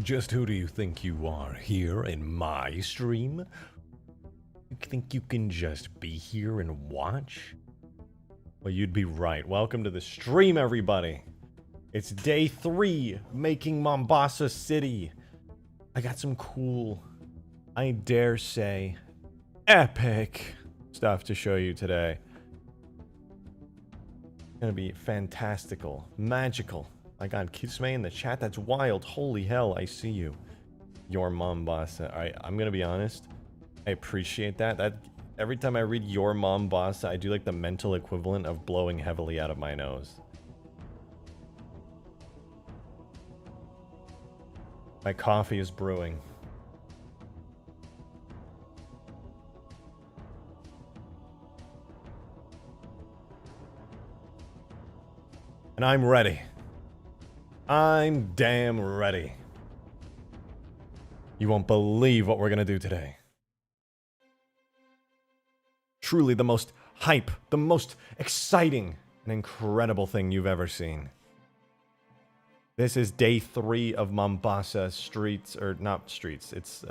Just who do you think you are here in my stream? You think you can just be here and watch? Well, you'd be right. Welcome to the stream, everybody. It's day 3, making Mombasa City. I got some cool, I dare say, epic stuff to show you today. It's gonna be fantastical, magical. My god, Kisme in the chat, that's wild. Holy hell, I see you. Your Mombasa. Alright, I'm gonna be honest. I appreciate that. Every time I read your Mombasa, I do like the mental equivalent of blowing heavily out of my nose. My coffee is brewing. And I'm ready. I'm damn ready. You won't believe what we're gonna do today. Truly the most hype, the most exciting and incredible thing you've ever seen. This is day 3 of Mombasa streets, or not streets, it's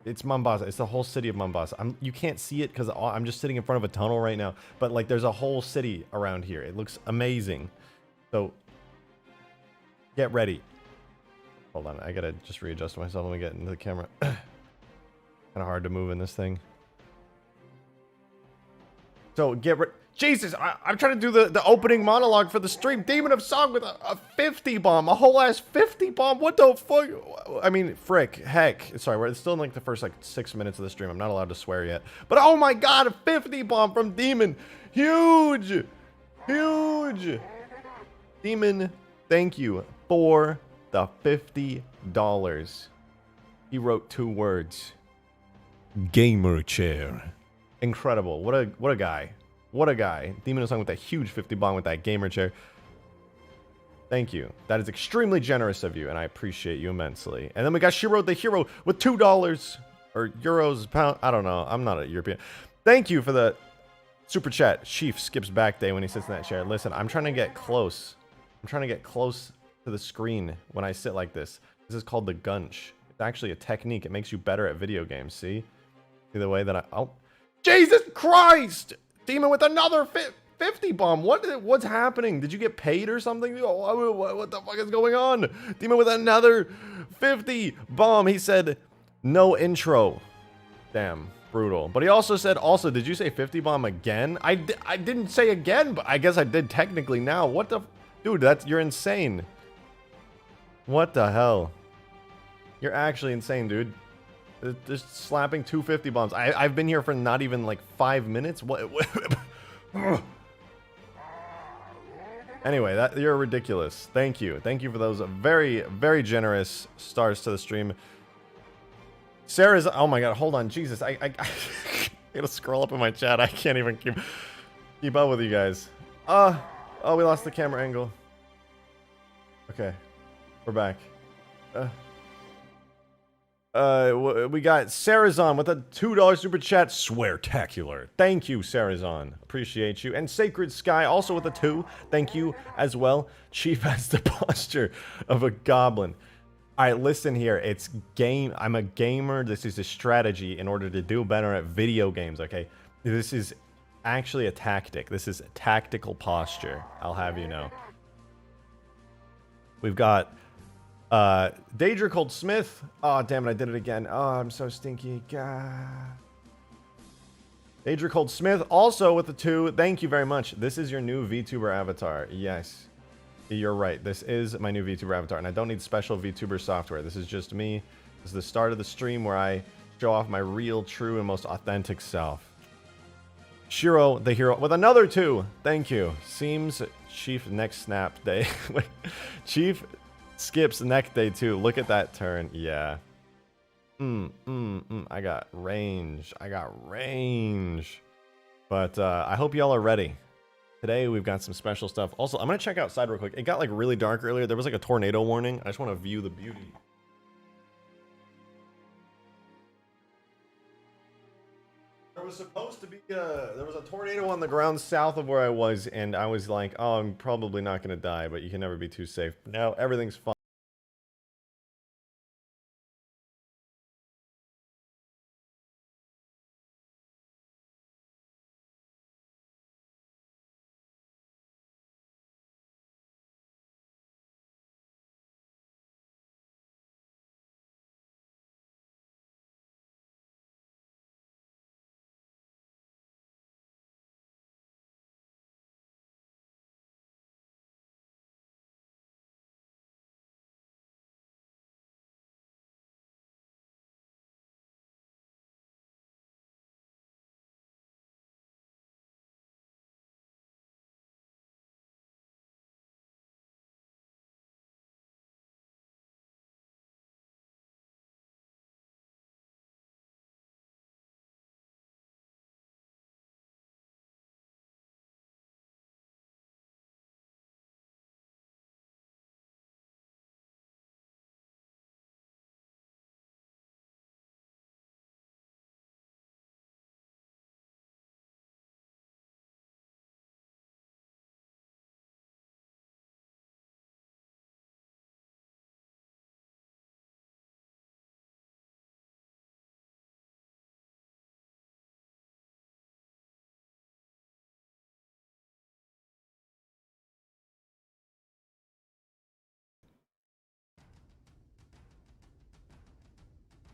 it's Mombasa. It's the whole city of Mombasa. You can't see it because I'm just sitting in front of a tunnel right now, but like there's a whole city around here. It looks amazing. So get ready. Hold on, I gotta just readjust myself when we get into the camera. Kind of hard to move in this thing. So get ready. Jesus, I'm trying to do the opening monologue for the stream. Demon of Song with a 50 bomb, a whole ass 50 bomb. What the fuck? I mean, frick, heck. Sorry, we're still in like the first like 6 minutes of the stream. I'm not allowed to swear yet. But oh my god, a 50 bomb from Demon. Huge, huge. Demon, thank you for the $50. He wrote 2 words. Gamer chair. Incredible. What a guy. What a guy. Demon of Song with that huge 50 bomb with that gamer chair. Thank you. That is extremely generous of you, and I appreciate you immensely. And then we got Shiro the Hero with $2 or euros, pound. I don't know. I'm not a European. Thank you for the super chat. Chief skips back day when he sits in that chair. Listen, I'm trying to get close. I'm trying to get close to the screen when I sit like this. This is called the gunch. It's actually a technique. It makes you better at video games. See? See the way that I... Oh. Jesus Christ! Demon with another 50 bomb. What's happening? Did you get paid or something? Oh, what the fuck is going on? Demon with another 50 bomb. He said, no intro. Damn, brutal. But he also said, did you say 50 bomb again? I didn't say again, but I guess I did technically now. What the... Dude, you're insane. What the hell? You're actually insane, dude. Just slapping 250 bombs. I've been here for not even like 5 minutes. What? Anyway, you're ridiculous. Thank you. Thank you for those very, very generous stars to the stream. Sarah's... Oh my god, hold on. Jesus, I gotta scroll up in my chat. I can't even keep up with you guys. Oh, we lost the camera angle. Okay. We're back. We got Sarazon with a $2 super chat. Sweartacular. Thank you, Sarazon. Appreciate you. And Sacred Sky also with a 2. Thank you as well. Chief has the posture of a goblin. Alright, listen here. It's game. I'm a gamer. This is a strategy in order to do better at video games, okay? This is actually a tactic. This is a tactical posture. I'll have you know. We've got... Daedra Cold Smith. Oh, damn it, I did it again. Oh, I'm so stinky. God. Daedra Cold Smith, also with the 2. Thank you very much. This is your new VTuber avatar. Yes. You're right. This is my new VTuber avatar, and I don't need special VTuber software. This is just me. This is the start of the stream where I show off my real, true, and most authentic self. Shiro the Hero with another 2. Thank you. Seems Chief next snap day. Chief... skips neck day too. Look at that turn. Yeah. I got range. But I hope y'all are ready. Today we've got some special stuff. Also, I'm gonna check outside real quick. It got like really dark earlier. There was like a tornado warning. I just want to view the beauty. There was supposed to be there was a tornado on the ground south of where I was, and I was like, oh, I'm probably not gonna die, but you can never be too safe. Now everything's fine.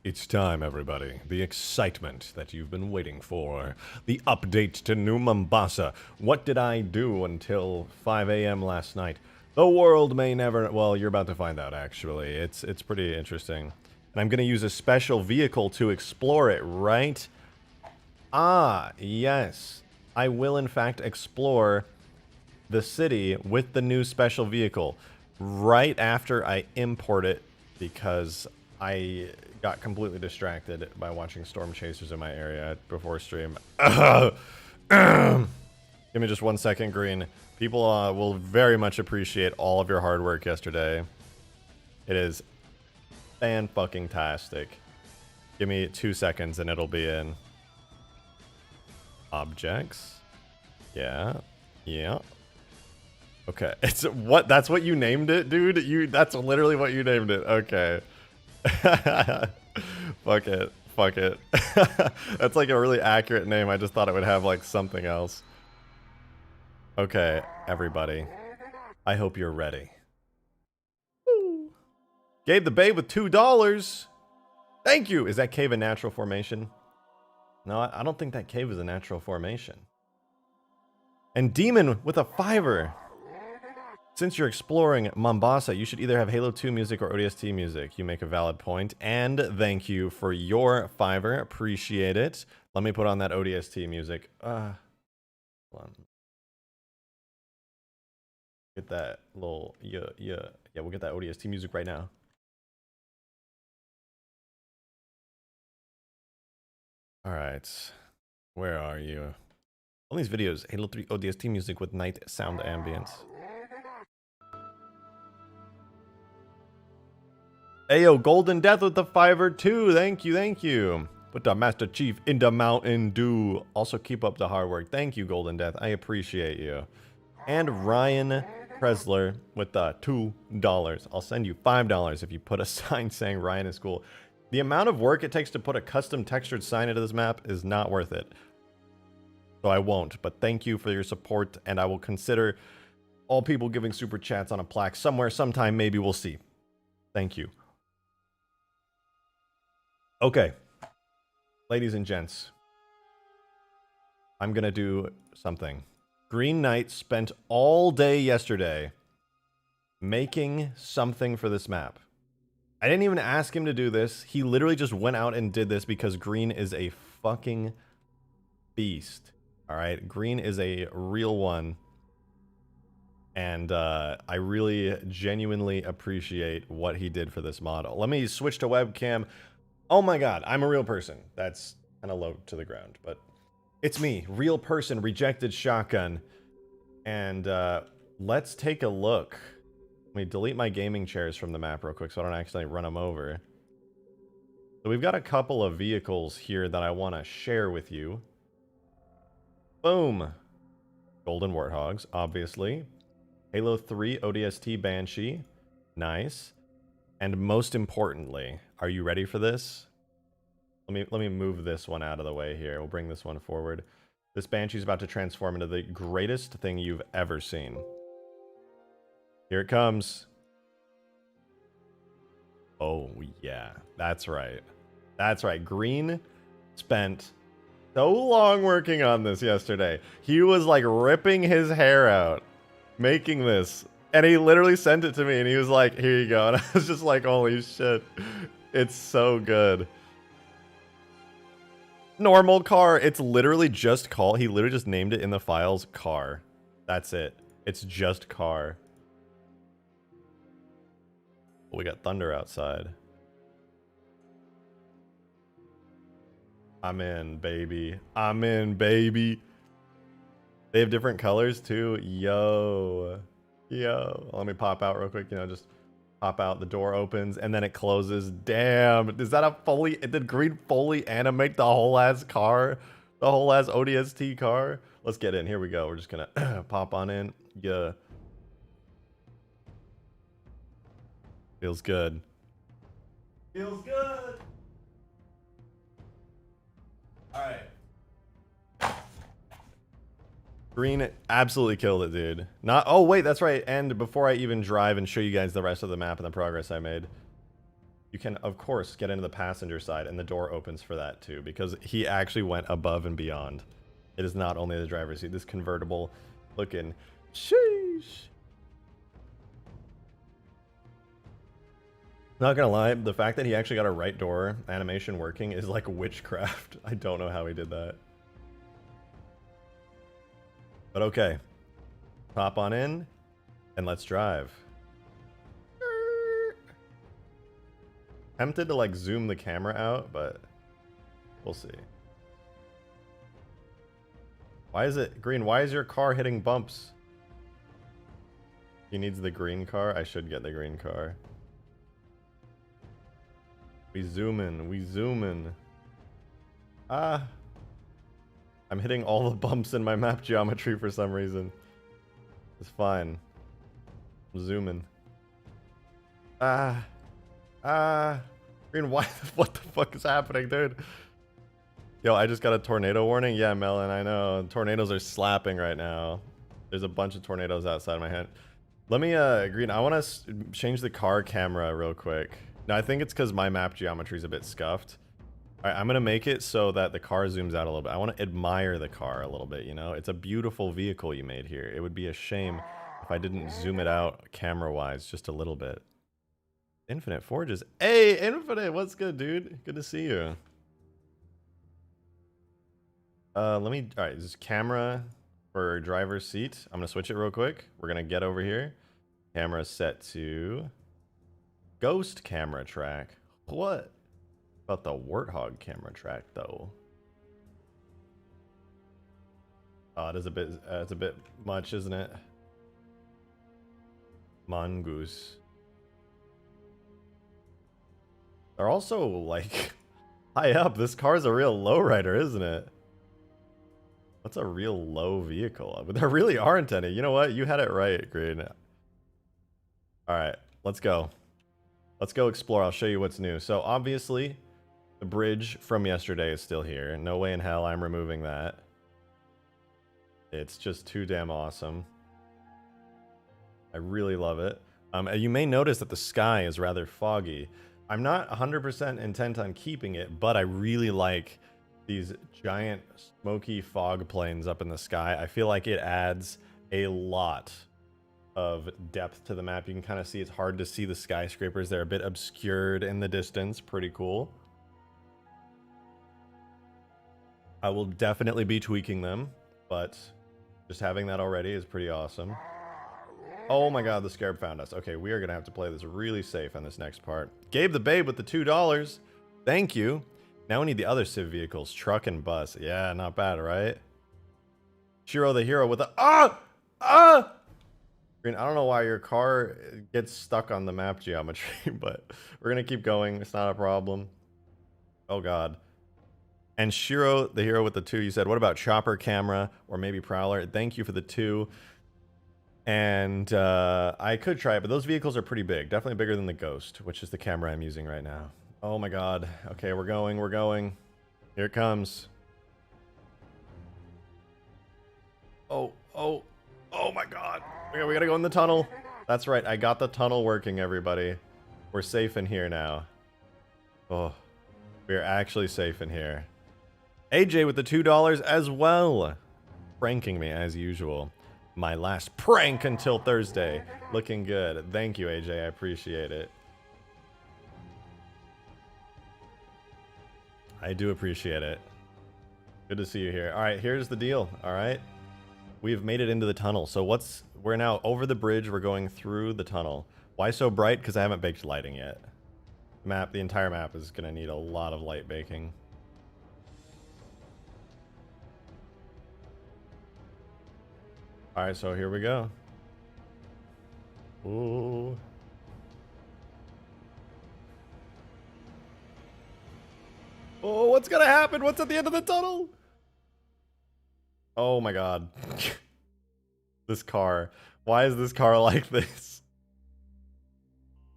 It's time, everybody. The excitement that you've been waiting for. The update to New Mombasa. What did I do until 5 a.m. last night? The world may never... Well, you're about to find out, actually. It's pretty interesting. And I'm going to use a special vehicle to explore it, right? Ah, yes. I will, in fact, explore the city with the new special vehicle right after I import it because I got completely distracted by watching storm chasers in my area before stream. Give me just 1 second, Green. People will very much appreciate all of your hard work yesterday. It is fan-fucking-tastic. Give me 2 seconds and it'll be in. Objects. Yeah. Yeah. Okay. It's what? That's what you named it, dude? That's literally what you named it. Okay. Fuck it. Fuck it. That's like a really accurate name. I just thought it would have like something else. Okay, everybody. I hope you're ready. Woo. Gave the babe with $2. Thank you. Is that cave a natural formation? No, I don't think that cave is a natural formation. And Demon with a $5. Since you're exploring Mombasa, you should either have Halo 2 music or ODST music. You make a valid point. And thank you for your $5. Appreciate it. Let me put on that ODST music. Hold on. Get that little... Yeah, we'll get that ODST music right now. Alright. Where are you? All these videos, Halo 3 ODST music with night sound ambience. Ayo, Golden Death with the $5 too. Thank you, thank you. Put the Master Chief in the Mountain Dew. Also keep up the hard work. Thank you, Golden Death. I appreciate you. And Ryan Presler with the $2. I'll send you $5 if you put a sign saying Ryan is cool. The amount of work it takes to put a custom textured sign into this map is not worth it. So I won't, but thank you for your support, and I will consider all people giving super chats on a plaque somewhere, sometime, maybe we'll see. Thank you. Okay. Ladies and gents. I'm gonna do something. Green Knight spent all day yesterday making something for this map. I didn't even ask him to do this. He literally just went out and did this because Green is a fucking beast. Alright, Green is a real one. And I really genuinely appreciate what he did for this mod. Let me switch to webcam. Oh my god, I'm a real person. That's kind of low to the ground, but it's me, real person, Rejected Shotgun. And let's take a look. Let me delete my gaming chairs from the map real quick so I don't accidentally run them over. So we've got a couple of vehicles here that I want to share with you. Boom. Golden Warthogs, obviously. Halo 3 ODST Banshee. Nice. And most importantly, are you ready for this? Let me move this one out of the way here. We'll bring this one forward. This Banshee's about to transform into the greatest thing you've ever seen. Here it comes. Oh, yeah. That's right. That's right. Green spent so long working on this yesterday. He was like ripping his hair out, making this. And he literally sent it to me and he was like, here you go. And I was just like, holy shit. It's so good. Normal car. It's literally just call. He literally just named it in the files car. That's it. It's just car. We got thunder outside. I'm in, baby. I'm in, baby. They have different colors too. Yo. Yo. Let me pop out real quick. You know, just pop out. The door opens and then it closes. Damn. Is that a fully... Did Green fully animate the whole ass car? The whole ass ODST car? Let's get in. Here we go. We're just gonna pop on in. Yeah. Feels good. Feels good. All right. Green absolutely killed it, dude. Not. Oh wait, that's right. And before I even drive and show you guys the rest of the map and the progress I made, You can, of course, get into the passenger side, and the door opens for that too, because he actually went above and beyond. It is not only the driver's seat. This convertible looking, sheesh. Not gonna lie, the fact that he actually got a right door animation working is like witchcraft. I don't know how he did that. But okay. Hop on in, and let's drive. Tempted to like zoom the camera out, but we'll see. Why is it green? Why is your car hitting bumps? He needs the green car. I should get the green car. We zoom in. We zoom in. Ah. I'm hitting all the bumps in my map geometry for some reason. It's fine. I'm zooming. Ah. Ah. Green, why? What the fuck is happening, dude? Yo, I just got a tornado warning. Yeah, Melon, I know. Tornadoes are slapping right now. There's a bunch of tornadoes outside my head. Let me, Green, I want to change the car camera real quick. Now, I think it's because my map geometry is a bit scuffed. All right, I'm going to make it so that the car zooms out a little bit. I want to admire the car a little bit, you know? It's a beautiful vehicle you made here. It would be a shame if I didn't zoom it out camera-wise just a little bit. Infinite Forges. Hey, Infinite, what's good, dude? Good to see you. All right, this is camera for driver's seat. I'm going to switch it real quick. We're going to get over here. Camera set to ghost camera track. What about the warthog camera track, though? Oh, it is a bit, it's a bit much, isn't it? Mongoose. They're also, like, high up. This car's a real lowrider, isn't it? That's a real low vehicle. But there really aren't any. You know what? You had it right, Green. Alright, let's go. Let's go explore. I'll show you what's new. So, obviously, the bridge from yesterday is still here. No way in hell I'm removing that. It's just too damn awesome. I really love it. You may notice that the sky is rather foggy. I'm not 100% intent on keeping it, but I really like these giant smoky fog planes up in the sky. I feel like it adds a lot of depth to the map. You can kind of see it's hard to see the skyscrapers. They're a bit obscured in the distance. Pretty cool. I will definitely be tweaking them, but just having that already is pretty awesome. Oh my god, the scarab found us. Okay, we are going to have to play this really safe on this next part. Gabe the Babe with the $2. Thank you. Now we need the other civ vehicles. Truck and bus. Yeah, not bad, right? Shiro the Hero with a... Green, I don't know why your car gets stuck on the map geometry, but we're going to keep going. It's not a problem. Oh god. And Shiro the Hero with the 2, you said, what about chopper camera or maybe prowler? Thank you for the 2. And I could try it, but those vehicles are pretty big. Definitely bigger than the Ghost, which is the camera I'm using right now. Oh my god. Okay, we're going, we're going. Here it comes. Oh my god. We gotta go in the tunnel. That's right, I got the tunnel working, everybody. We're safe in here now. Oh, we're actually safe in here. AJ with the $2 as well. Pranking me as usual. My last prank until Thursday. Looking good. Thank you, AJ. I appreciate it. I do appreciate it. Good to see you here. All right, here's the deal. All right. We've made it into the tunnel. So we're now over the bridge. We're going through the tunnel. Why so bright? Because I haven't baked lighting yet. The entire map is going to need a lot of light baking. All right, so here we go. Ooh. Oh, what's gonna happen? What's at the end of the tunnel? Oh my god. This car. Why is this car like this?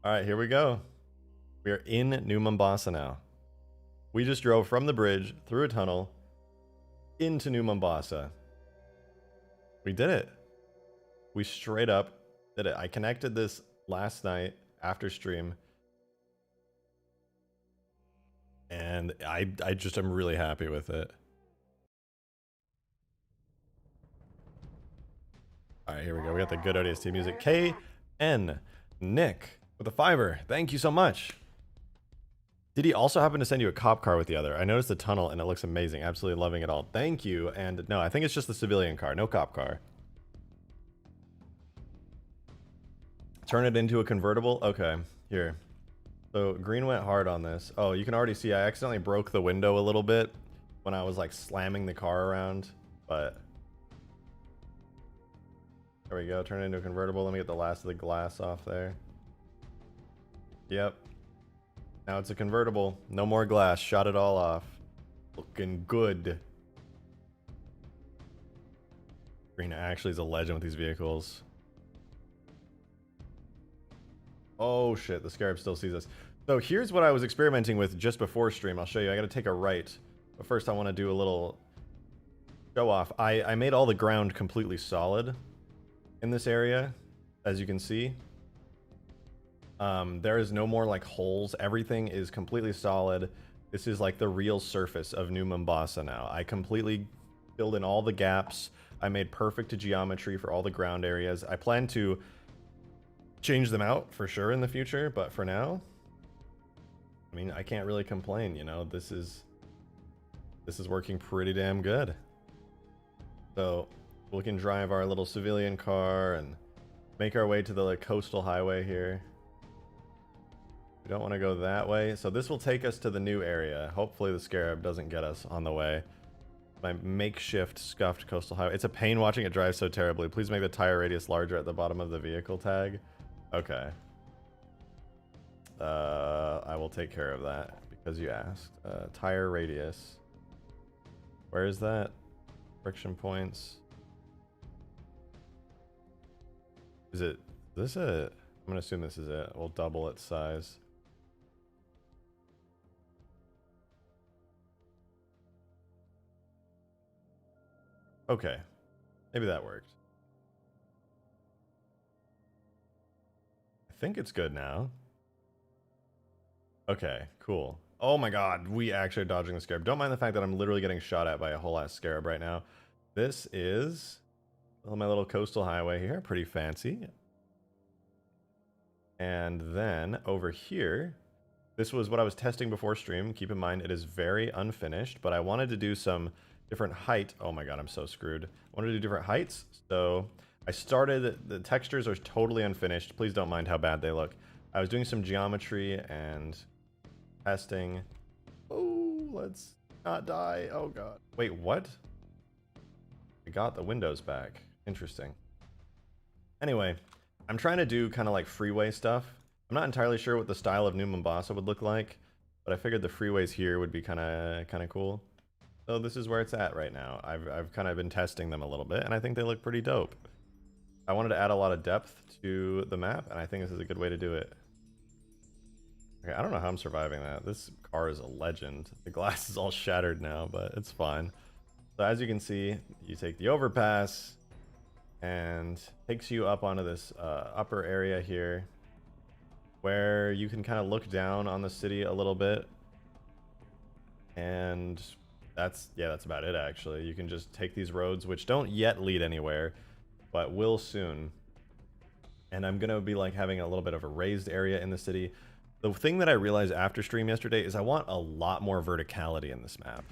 All right, here we go. We are in New Mombasa now. We just drove from the bridge, through a tunnel, into New Mombasa. We did it. We straight up did it. I connected this last night after stream. And I just am really happy with it. All right, here we go. We got the good ODST music. KN Nick with a fiber. Thank you so much. Did he also happen to send you a cop car with the other? I noticed the tunnel and it looks amazing. Absolutely loving it all. Thank you. And no, I think it's just the civilian car. No cop car. Turn it into a convertible? Okay, here. So green went hard on this. Oh, you can already see I accidentally broke the window a little bit when I was like slamming the car around, but there we go. Turn it into a convertible. Let me get the last of the glass off there. Yep. Now it's a convertible. No more glass. Shot it all off. Looking good. Green actually is a legend with these vehicles. Oh shit, the Scarab still sees us. So here's what I was experimenting with just before stream. I'll show you. I gotta take a right. But first I want to do a little show off. I made all the ground completely solid in this area, as you can see. There is no more like holes. Everything is completely solid. This is like the real surface of New Mombasa now. I completely filled in all the gaps. I made perfect geometry for all the ground areas. I plan to change them out for sure in the future, but for now, I mean, I can't really complain, you know. This is working pretty damn good. So we can drive our little civilian car and make our way to the like coastal highway here. We don't want to go that way, so this will take us to the new area. Hopefully the Scarab doesn't get us on the way. My makeshift scuffed coastal highway. It's a pain watching it drive so terribly. Please make the tire radius larger at the bottom of the vehicle tag. Okay. I will take care of that because you asked. Tire radius. Where is that? Friction points. Is this it? I'm gonna assume this is it. We'll double its size. Okay. Maybe that worked. I think it's good now. Okay, cool. Oh my god, we actually are dodging the Scarab. Don't mind the fact that I'm literally getting shot at by a whole ass Scarab right now. This is my little coastal highway here. Pretty fancy. And then over here, this was what I was testing before stream. Keep in mind, it is very unfinished, but I wanted to do some different height. Oh my god, I'm so screwed. I wanted to do different heights, so I started, the textures are totally unfinished. Please don't mind how bad they look. I was doing some geometry and testing. Oh, let's not die. Oh god. Wait, what? I got the windows back. Interesting. Anyway, I'm trying to do kind of like freeway stuff. I'm not entirely sure what the style of New Mombasa would look like, but I figured the freeways here would be kind of cool. So this is where it's at right now. I've kind of been testing them a little bit, and I think they look pretty dope. I wanted to add a lot of depth to the map, and I think this is a good way to do it. Okay, I don't know how I'm surviving that. This car is a legend. The glass is all shattered now, but it's fine. So as you can see, you take the overpass, and takes you up onto this upper area here, where you can kind of look down on the city a little bit. And that's about it actually. You can just take these roads, which don't yet lead anywhere, but will soon. And I'm gonna be like having a little bit of a raised area in the city. The thing that I realized after stream yesterday is I want a lot more verticality in this map.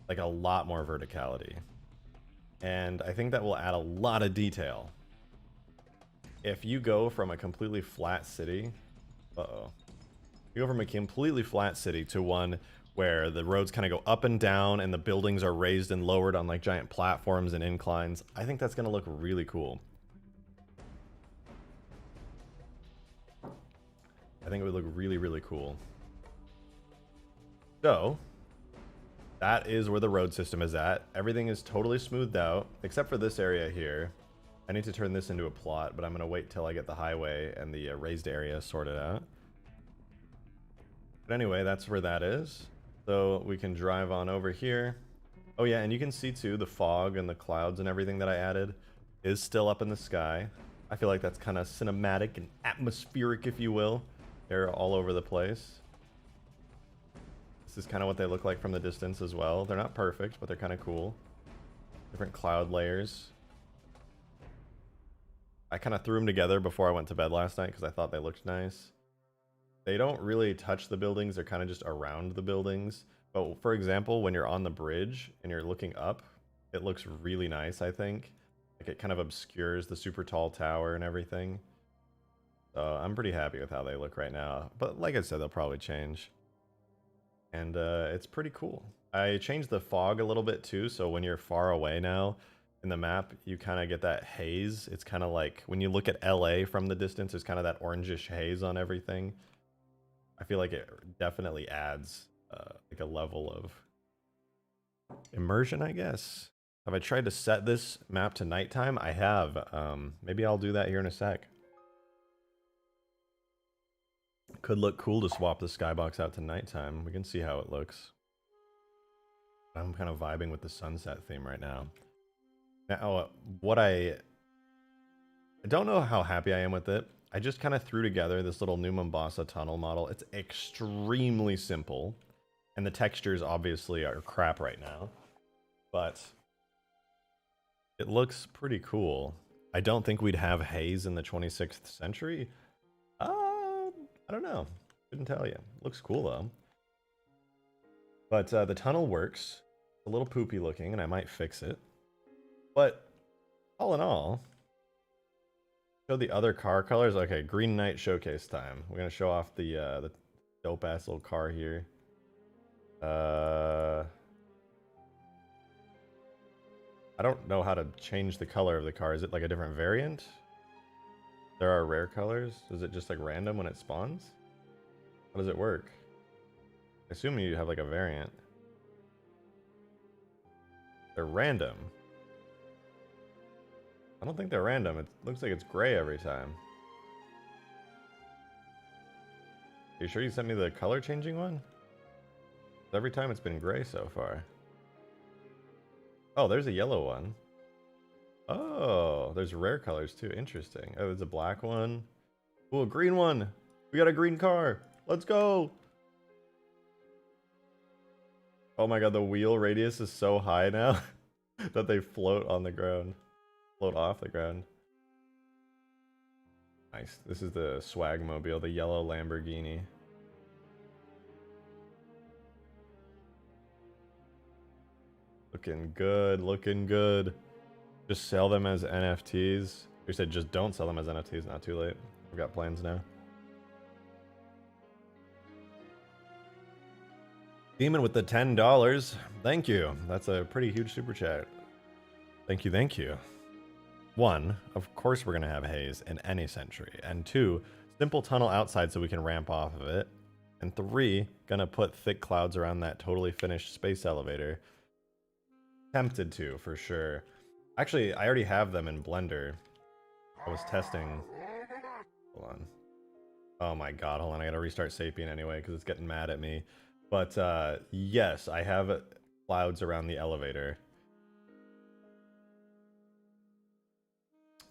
Like a lot more verticality. And I think that will add a lot of detail. If you go from a completely flat city, you go from a completely flat city to one where the roads kind of go up and down and the buildings are raised and lowered on like giant platforms and inclines, I think that's going to look really cool. I think it would look really, really cool. So, that is where the road system is at. Everything is totally smoothed out, except for this area here. I need to turn this into a plot, but I'm going to wait till I get the highway and the raised area sorted out. But anyway, that's where that is. So we can drive on over here. Oh yeah, and you can see too, the fog and the clouds and everything that I added is still up in the sky. I feel like that's kind of cinematic and atmospheric, if you will. They're all over the place. This is kind of what they look like from the distance as well. They're not perfect, but they're kind of cool. Different cloud layers. I kind of threw them together before I went to bed last night because I thought they looked nice. They don't really touch the buildings. They're kind of just around the buildings. But for example, when you're on the bridge and you're looking up, it looks really nice, I think. Like it kind of obscures the super tall tower and everything. So I'm pretty happy with how they look right now. But like I said, they'll probably change. And it's pretty cool. I changed the fog a little bit too, so when you're far away now in the map, you kind of get that haze. It's kind of like when you look at LA from the distance, there's kind of that orangish haze on everything. I feel like it definitely adds like a level of immersion, I guess. Have I tried to set this map to nighttime? I have. Maybe I'll do that here in a sec. Could look cool to swap the skybox out to nighttime. We can see how it looks. I'm kind of vibing with the sunset theme right now. Now, I don't know how happy I am with it. I just kind of threw together this little new Mombasa tunnel model. It's extremely simple. And the textures obviously are crap right now. But it looks pretty cool. I don't think we'd have haze in the 26th century. I don't know. Couldn't tell you. Looks cool though. But the tunnel works. A little poopy looking, and I might fix it. But all in all, show the other car colors. Okay, Green Knight showcase time. We're gonna show off the dope ass little car here. I don't know how to change the color of the car. Is it like a different variant? There are rare colors. Is it just like random when it spawns? How does it work? I assume you have like a variant. They're random. I don't think they're random. It looks like it's gray every time. Are you sure you sent me the color changing one? Every time it's been gray so far. Oh, there's a yellow one. Oh, there's rare colors too. Interesting. Oh, there's a black one. Ooh, a green one. We got a green car. Let's go. Oh my god, the wheel radius is so high now that they float on the ground. Float off the ground. Nice. This is the swag mobile, the yellow Lamborghini. Looking good, looking good. Just sell them as NFTs. You said just don't sell them as NFTs, not too late. We've got plans now. Demon with the $10. Thank you. That's a pretty huge super chat. Thank you, thank you. One, of course we're gonna have haze in any century. And two, simple tunnel outside so we can ramp off of it. And three, gonna put thick clouds around that totally finished space elevator. Tempted to, for sure. Actually, I already have them in Blender. I was testing. Hold on. Oh my god, hold on. I gotta restart Sapien anyway because it's getting mad at me. But yes, I have clouds around the elevator.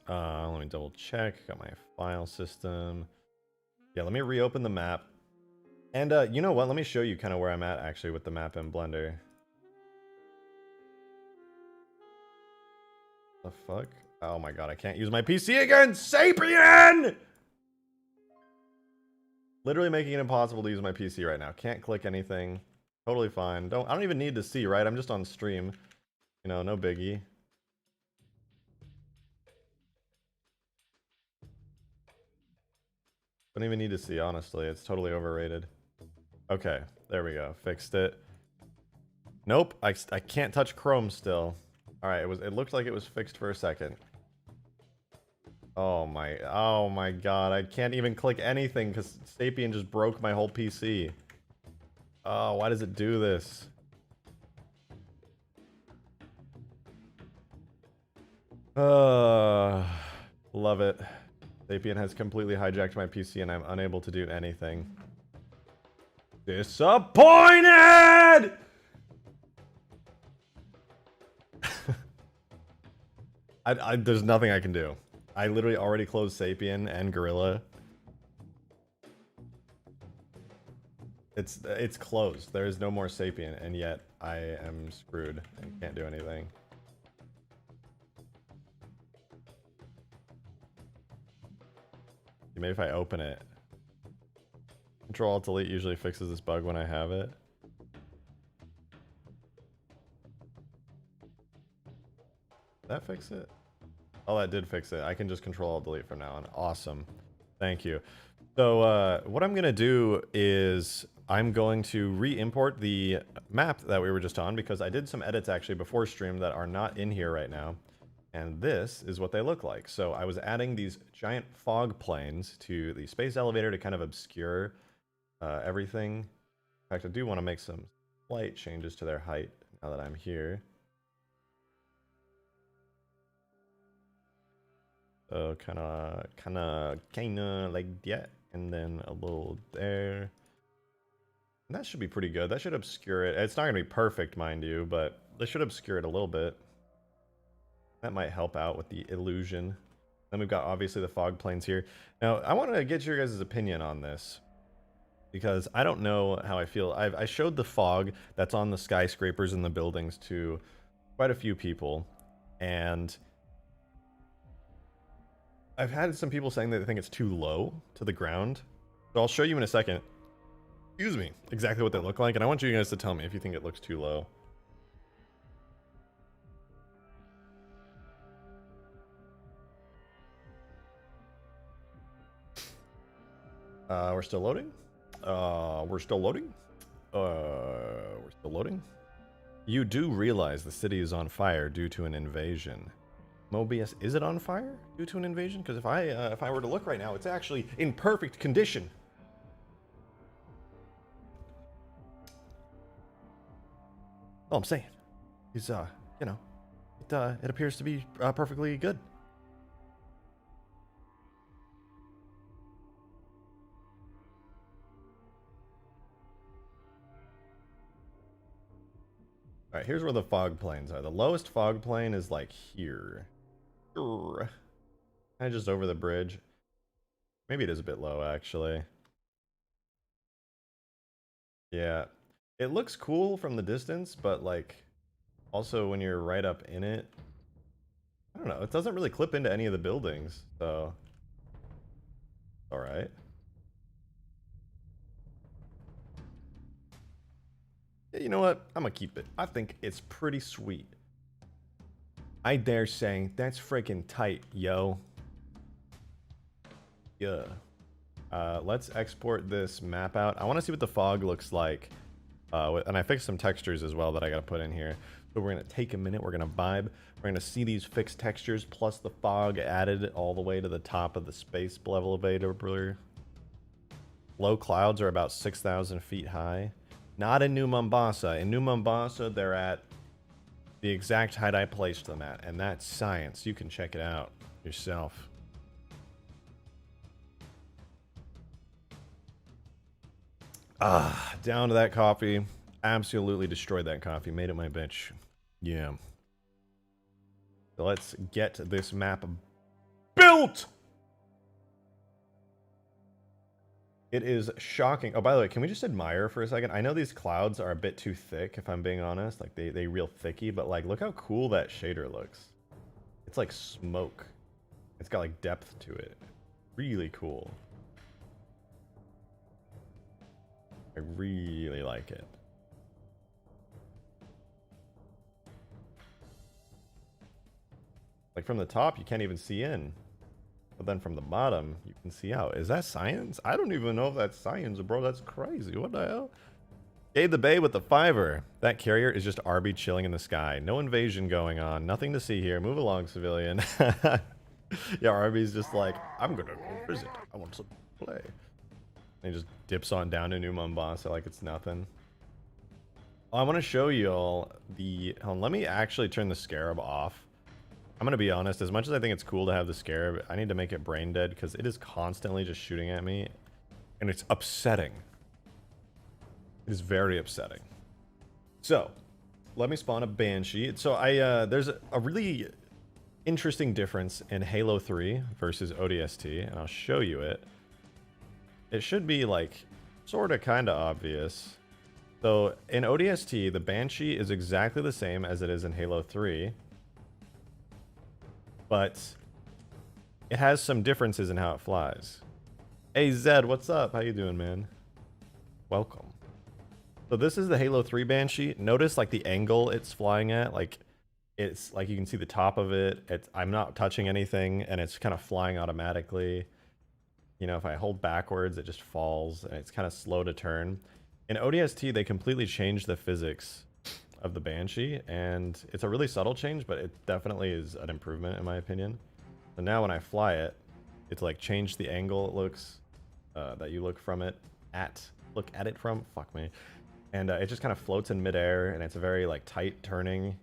Let me double check. Got my file system. Yeah, let me reopen the map. And you know what? Let me show you kind of where I'm at actually with the map in Blender. The fuck? Oh my god, I can't use my PC again! Sapien! Literally making it impossible to use my PC right now. Can't click anything. Totally fine. I don't even need to see, right? I'm just on stream. You know, no biggie. Don't even need to see, honestly. It's totally overrated. Okay, there we go. Fixed it. Nope, I can't touch Chrome still. Alright, it looked like it was fixed for a second. Oh my god, I can't even click anything because Sapien just broke my whole PC. Oh, why does it do this? Love it. Sapien has completely hijacked my PC and I'm unable to do anything. Disappointed! There's nothing I can do. I literally already closed Sapien and Gorilla. It's closed. There is no more sapient, and yet I am screwed and can't do anything. Maybe if I open it. Control-Alt-Delete usually fixes this bug when I have it. Did that fix it? Oh, that did fix it. I can just Control-Alt-Delete from now on. Awesome. Thank you. So what I'm going to do is I'm going to re-import the map that we were just on because I did some edits actually before stream that are not in here right now. And this is what they look like. So I was adding these giant fog planes to the space elevator to kind of obscure everything. In fact, I do want to make some slight changes to their height now that I'm here. So kind of like that, and then a little there. And that should be pretty good. That should obscure it. It's not gonna be perfect, mind you, but this should obscure it a little bit. That might help out with the illusion. Then we've got obviously the fog planes here. Now I want to get your guys' opinion on this because I don't know how I feel. I showed the fog that's on the skyscrapers and the buildings to quite a few people, and I've had some people saying that they think it's too low to the ground. So I'll show you in a second. Excuse me. Exactly what they look like, and I want you guys to tell me if you think it looks too low. We're still loading. We're still loading. We're still loading. You do realize the city is on fire due to an invasion. Mobius, is it on fire due to an invasion? Because if I were to look right now, it's actually in perfect condition. All I'm saying is, you know, it appears to be perfectly good. All right, here's where the fog planes are. The lowest fog plane is like here. Kind of just over the bridge. Maybe it is a bit low, actually. Yeah. It looks cool from the distance, but like, also when you're right up in it, I don't know, it doesn't really clip into any of the buildings, so. Alright. Yeah, you know what? I'm gonna keep it. I think it's pretty sweet. I dare say, that's freaking tight, yo. Yeah. Let's export this map out. I want to see what the fog looks like. And I fixed some textures as well that I got to put in here. So we're going to take a minute. We're going to vibe. We're going to see these fixed textures plus the fog added all the way to the top of the space elevator. Low clouds are about 6,000 feet high. Not in New Mombasa. In New Mombasa, they're at the exact height I placed them at. And that's science. You can check it out yourself. Down to that coffee. Absolutely destroyed that coffee. Made it my bitch. Yeah. So let's get this map built! It is shocking. Oh, by the way, can we just admire for a second? I know these clouds are a bit too thick, if I'm being honest. Like, they real thicky, but like, look how cool that shader looks. It's like smoke. It's got like depth to it. Really cool. I really like it. Like from the top, you can't even see in. But then from the bottom, you can see out. Is that science? I don't even know if that's science, bro. That's crazy. What the hell? Gave the Bay with the fiver. That carrier is just RB chilling in the sky. No invasion going on. Nothing to see here. Move along, civilian. Yeah, RB's just like, I'm gonna go visit. I want to play. And he just dips on down to New Mombasa like it's nothing. I want to show you all the... Hold on, let me actually turn the scarab off. I'm going to be honest, as much as I think it's cool to have the scarab, I need to make it brain dead because it is constantly just shooting at me. And it's upsetting. It is very upsetting. So, let me spawn a Banshee. So there's a really interesting difference in Halo 3 versus ODST, and I'll show you it. It should be like Sorta, kinda obvious. So in ODST, the Banshee is exactly the same as it is in Halo 3, but it has some differences in how it flies. Hey Zed, what's up? How you doing, man? Welcome. So this is the Halo 3 Banshee. Notice like the angle it's flying at, like it's like you can see the top of it. I'm not touching anything and it's kind of flying automatically. You know, if I hold backwards, it just falls and it's kind of slow to turn. In ODST, they completely changed the physics of the Banshee, and it's a really subtle change, but it definitely is an improvement in my opinion. So now when I fly it, it's like changed the angle it looks, that you look from it look at it from, fuck me. And it just kind of floats in midair, and it's a very like tight turning,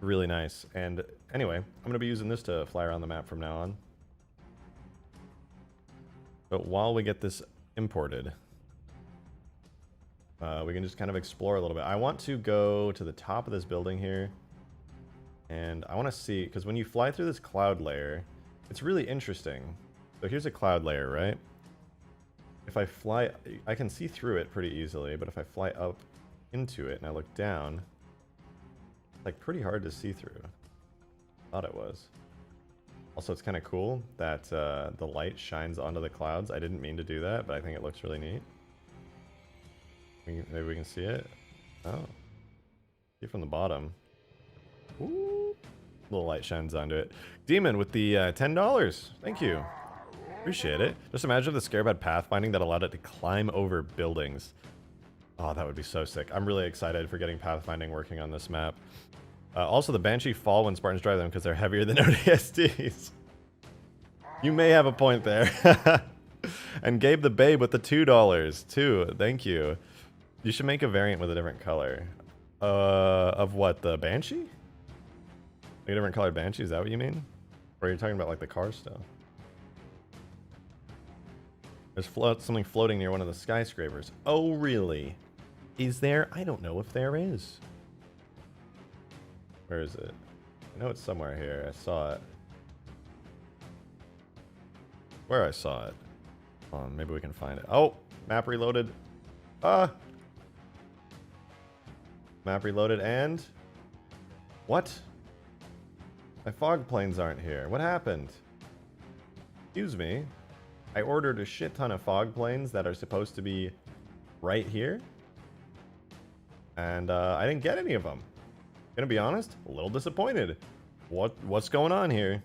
really nice. And anyway, I'm gonna be using this to fly around the map from now on. But while we get this imported, we can just kind of explore a little bit. I want to go to the top of this building here, and I want to see, because when you fly through this cloud layer, it's really interesting. So here's a cloud layer, right? If I fly, I can see through it pretty easily, but if I fly up into it and I look down, it's like pretty hard to see through. Thought it was. Also, it's kind of cool that the light shines onto the clouds. I didn't mean to do that, but I think it looks really neat. Maybe we can see it. Oh. See it from the bottom. Ooh. Little light shines onto it. Demon with the $10. Thank you. Appreciate it. Just imagine if the Scarab had pathfinding that allowed it to climb over buildings. Oh, that would be so sick. I'm really excited for getting pathfinding working on this map. Also, the Banshee fall when Spartans drive them because they're heavier than ODSTs. You may have a point there. And Gabe the Babe with the $2 too. Thank you. You should make a variant with a different color. Of what, the Banshee? Like a different colored Banshee, is that what you mean? Or are you talking about like the car stuff? There's something floating near one of the skyscrapers. Oh, really? Is there? I don't know if there is. Where is it? I know it's somewhere here. I saw it. Where I saw it. Hold on, maybe we can find it. Oh, map reloaded. Map reloaded and... What? My fog planes aren't here. What happened? Excuse me. I ordered a shit ton of fog planes that are supposed to be right here. And I didn't get any of them. Gonna be honest, a little disappointed. What's going on here?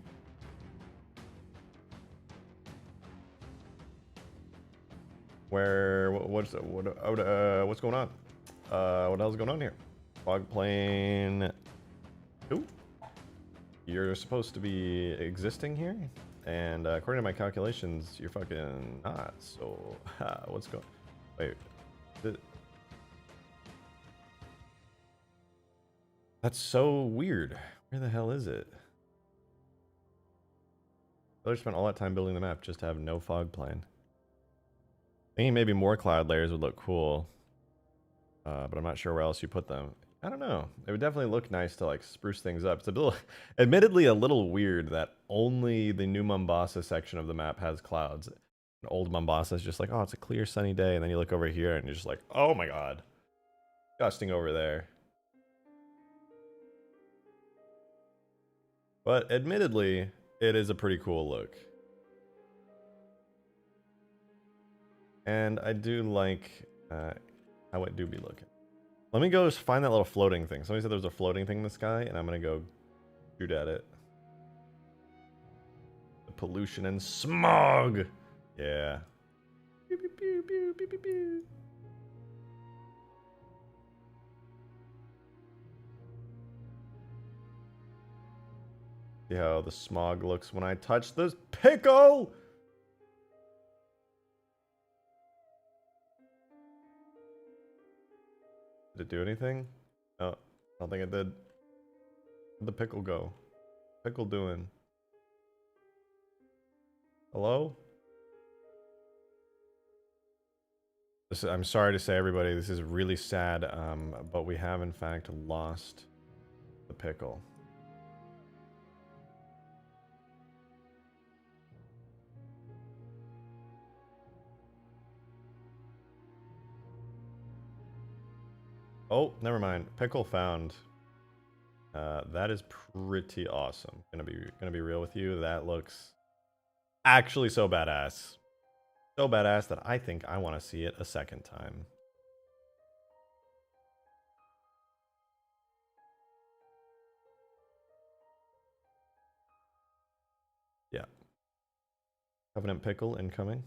What's going on? What the hell's going on here? Fog plane. Ooh. You're supposed to be existing here, and according to my calculations, you're fucking not. So, what's going? Wait. That's so weird. Where the hell is it? I spent all that time building the map just to have no fog plane. Thinking maybe more cloud layers would look cool, but I'm not sure where else you put them. I don't know. It would definitely look nice to like spruce things up. It's a little, admittedly, a little weird that only the new Mombasa section of the map has clouds. And old Mombasa is just like, oh, it's a clear sunny day, and then you look over here and you're just like, oh my god, disgusting over there. But admittedly, it is a pretty cool look. And I do like how it do be looking. Let me go find that little floating thing. Somebody said there was a floating thing in the sky, and I'm gonna go shoot at it. The pollution and smog! Yeah. Pew, pew, pew, pew, pew, pew, pew. See how the smog looks when I touch this pickle! Did it do anything? No, I don't think it did. Where'd the pickle go? Pickle doing? Hello? I'm sorry to say, everybody, this is really sad, but we have in fact lost the pickle. Oh, never mind. Pickle found. That is pretty awesome. Gonna be real with you. That looks actually so badass. So badass that I think I want to see it a second time. Yeah. Covenant pickle incoming.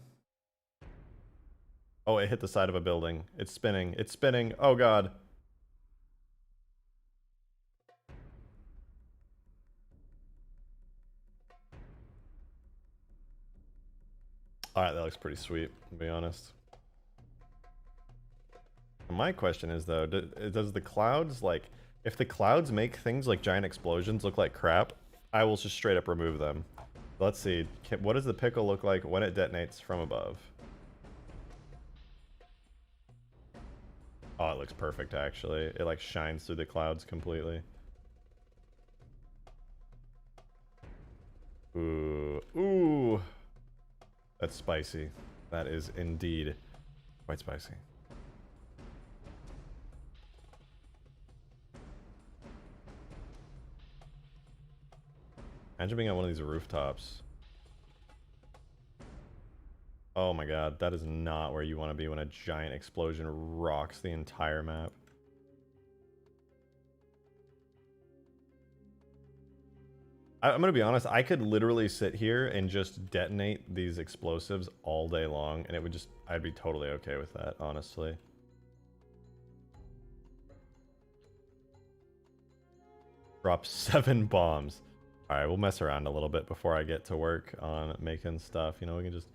Oh, it hit the side of a building. It's spinning. It's spinning. Oh god. Alright, that looks pretty sweet, to be honest. My question is, though, does the clouds, like, if the clouds make things like giant explosions look like crap, I will just straight up remove them. Let's see. What does the pickle look like when it detonates from above? Oh, it looks perfect, actually. It, like, shines through the clouds completely. Ooh. Ooh. That's spicy. That is indeed quite spicy. Imagine being on one of these rooftops. Oh my god, that is not where you want to be when a giant explosion rocks the entire map. I'm gonna be honest, I could literally sit here and just detonate these explosives all day long, and it would just, I'd be totally okay with that, honestly. Drop 7 bombs. Alright, we'll mess around a little bit before I get to work on making stuff. You know, we can just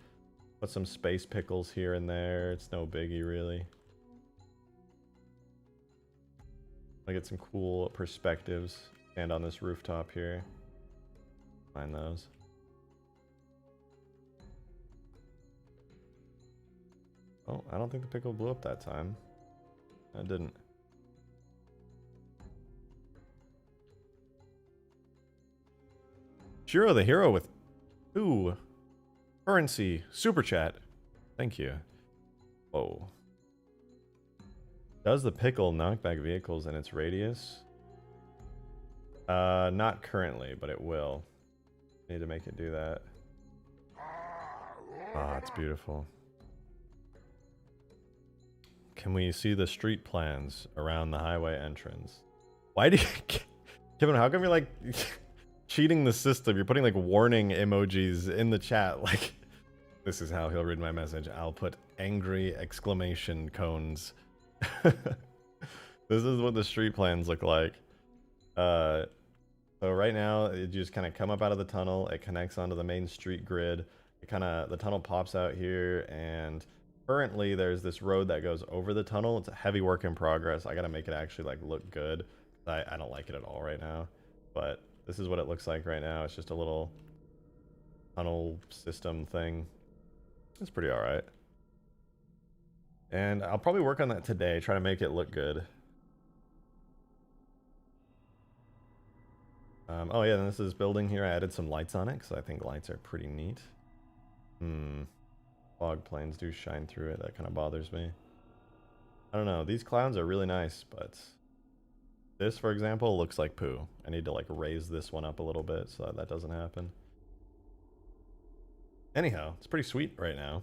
put some space pickles here and there. It's no biggie, really. I get some cool perspectives. Stand on this rooftop here. Find those. Oh, I don't think the pickle blew up that time. It didn't. Shiro the hero with 2 currency super chat. Thank you. Whoa. Does the pickle knock back vehicles in its radius? Not currently, but it will. Need to make it do that. Ah, it's beautiful. Can we see the street plans around the highway entrance? Why do you... Kevin, how come you're like cheating the system? You're putting like warning emojis in the chat. Like, this is how he'll read my message. I'll put angry exclamation cones. This is what the street plans look like. So right now, you just kind of come up out of the tunnel. It connects onto the main street grid. The tunnel pops out here, and currently there's this road that goes over the tunnel. It's a heavy work in progress. I gotta make it actually like look good. I don't like it at all right now, but this is what it looks like right now. It's just a little tunnel system thing. It's pretty all right. And I'll probably work on that today, try to make it look good. Oh yeah, and this is building here. I added some lights on it because I think lights are pretty neat. Fog planes do shine through it. That kind of bothers me. I don't know. These clouds are really nice, but this, for example, looks like poo. I need to like raise this one up a little bit so that doesn't happen. Anyhow, it's pretty sweet right now.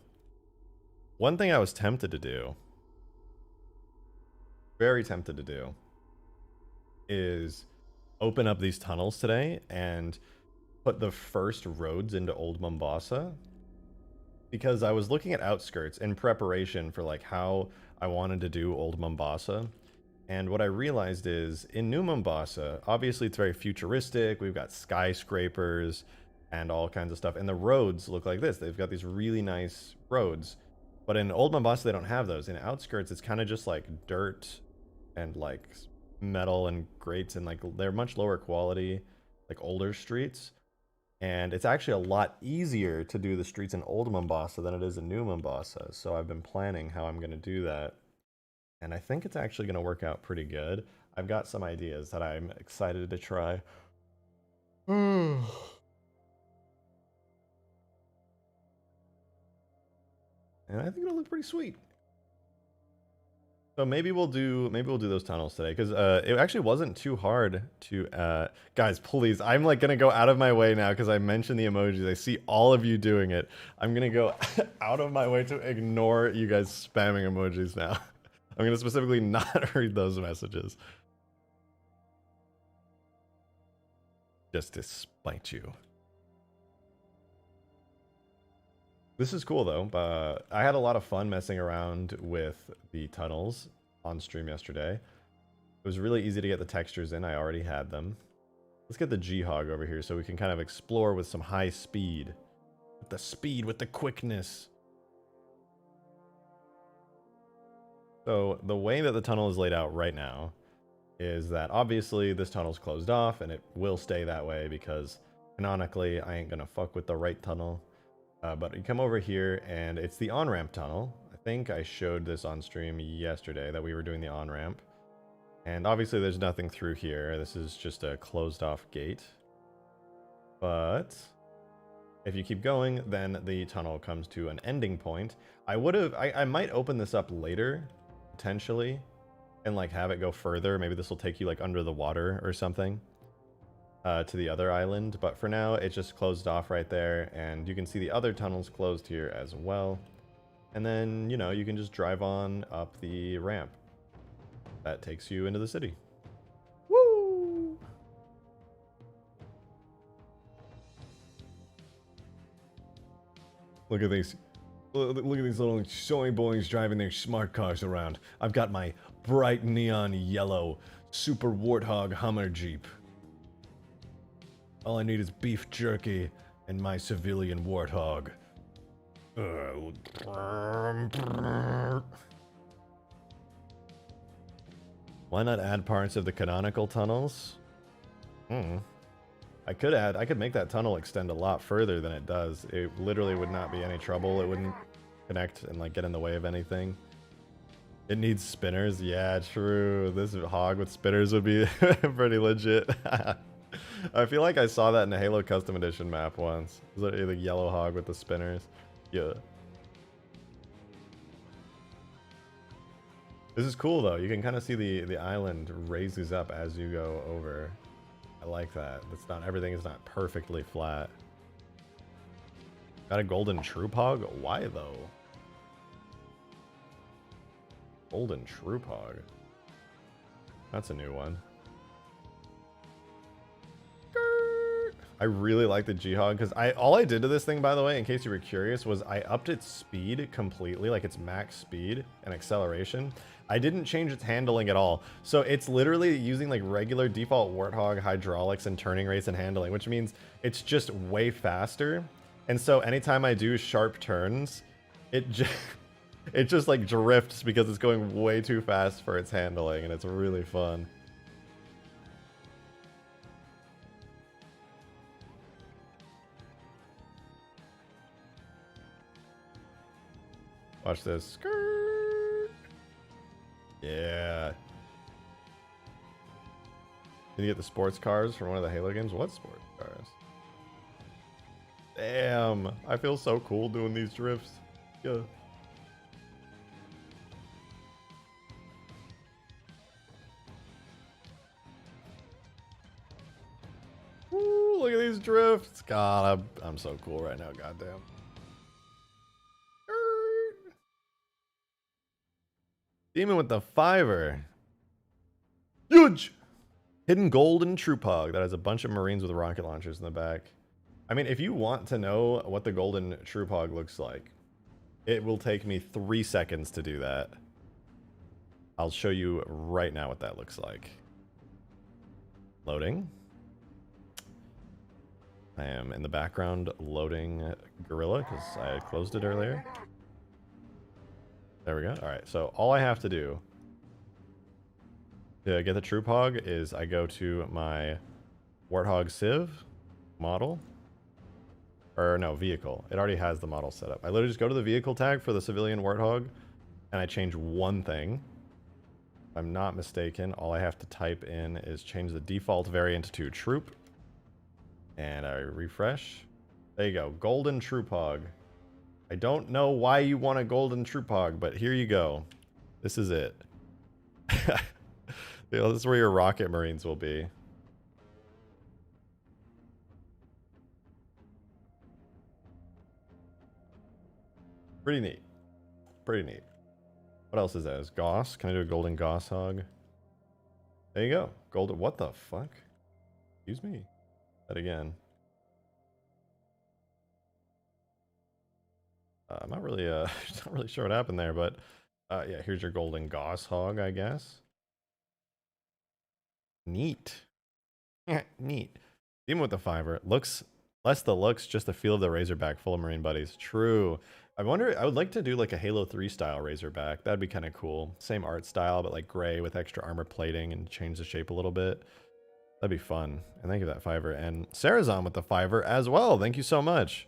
One thing I was tempted to do, very tempted to do, is open up these tunnels today and put the first roads into Old Mombasa. Because I was looking at outskirts in preparation for like how I wanted to do Old Mombasa. And what I realized is in New Mombasa, obviously it's very futuristic. We've got skyscrapers and all kinds of stuff. And the roads look like this. They've got these really nice roads. But in Old Mombasa, they don't have those. In outskirts, it's kind of just like dirt and like metal and grates, and like they're much lower quality, like older streets. And it's actually a lot easier to do the streets in Old Mombasa than it is in New Mombasa. So I've been planning how I'm going to do that. And I think it's actually going to work out pretty good. I've got some ideas that I'm excited to try. And I think it'll look pretty sweet. So maybe we'll do those tunnels today because it actually wasn't too hard to guys, please, I'm like gonna go out of my way now because I mentioned the emojis. I see all of you doing it. I'm gonna go out of my way to ignore you guys spamming emojis now. I'm gonna specifically not read those messages just to spite you. This is cool though, but I had a lot of fun messing around with the tunnels on stream yesterday. It was really easy to get the textures in, I already had them. Let's get the G-Hog over here so we can kind of explore with some high speed. With the quickness. So the way that the tunnel is laid out right now is that obviously this tunnel's closed off and it will stay that way because canonically I ain't gonna fuck with the right tunnel. But you come over here and it's the on-ramp tunnel. I think I showed this on stream yesterday that we were doing the on-ramp. And obviously there's nothing through here. This is just a closed off gate. But if you keep going, then the tunnel comes to an ending point. I might open this up later, potentially, and like have it go further. Maybe this will take you like under the water or something. To the other island, but for now it's just closed off right there, and you can see the other tunnels closed here as well. And then, you know, you can just drive on up the ramp that takes you into the city. Woo! Look at these little soy boys driving their smart cars around. I've got my bright neon yellow Super Warthog Hummer Jeep. All I need is beef jerky and my civilian warthog. Why not add parts of the canonical tunnels? I could make that tunnel extend a lot further than it does. It literally would not be any trouble. It wouldn't connect and like get in the way of anything. It needs spinners. Yeah, true. This hog with spinners would be pretty legit. I feel like I saw that in the Halo Custom Edition map once. Is it the yellow hog with the spinners? Yeah. This is cool though. You can kind of see the island raises up as you go over. I like that. It's not, everything is not perfectly flat. Got a golden troop hog? Why though? Golden troop hog. That's a new one. I really like the G-Hog because all I did to this thing, by the way, in case you were curious, was I upped its speed completely, like its max speed and acceleration. I didn't change its handling at all. So it's literally using like regular default Warthog hydraulics and turning rates and handling, which means it's just way faster. And so anytime I do sharp turns, it just like drifts because it's going way too fast for its handling, and it's really fun. Watch this. Skirt. Yeah. Did you get the sports cars from one of the Halo games? What sports cars? Damn. I feel so cool doing these drifts. Yeah. Woo, look at these drifts. God, I'm so cool right now. Goddamn. Demon with the fiver. Huge! Hidden golden troop hog that has a bunch of Marines with rocket launchers in the back. I mean, if you want to know what the golden troop hog looks like, it will take me 3 seconds to do that. I'll show you right now what that looks like. Loading. I am in the background loading Gorilla because I had closed it earlier. There we go. All right, so all I have to do to get the troop hog is I go to my Warthog Civ model, or no, vehicle. It already has the model set up. I literally just go to the vehicle tag for the civilian Warthog, and I change one thing. If I'm not mistaken, all I have to type in is change the default variant to troop, and I refresh. There you go, golden troop hog. I don't know why you want a golden troop hog, but here you go. This is it. This is where your rocket marines will be. Pretty neat. Pretty neat. What else is that? Is Goss? Can I do a golden Goss hog? There you go. Golden. What the fuck? Excuse me. That again. I'm not really not really sure what happened there, but yeah, here's your golden Goss hog, I guess. Neat. Yeah, neat. Even with the fiver, looks less the looks, just the feel of the Razorback full of Marine buddies. True. I wonder, I would like to do like a Halo 3 style Razorback. That'd be kind of cool. Same art style, but like gray with extra armor plating and change the shape a little bit. That'd be fun. And thank you for that fiver. And Sarah's on with the fiver as well. Thank you so much.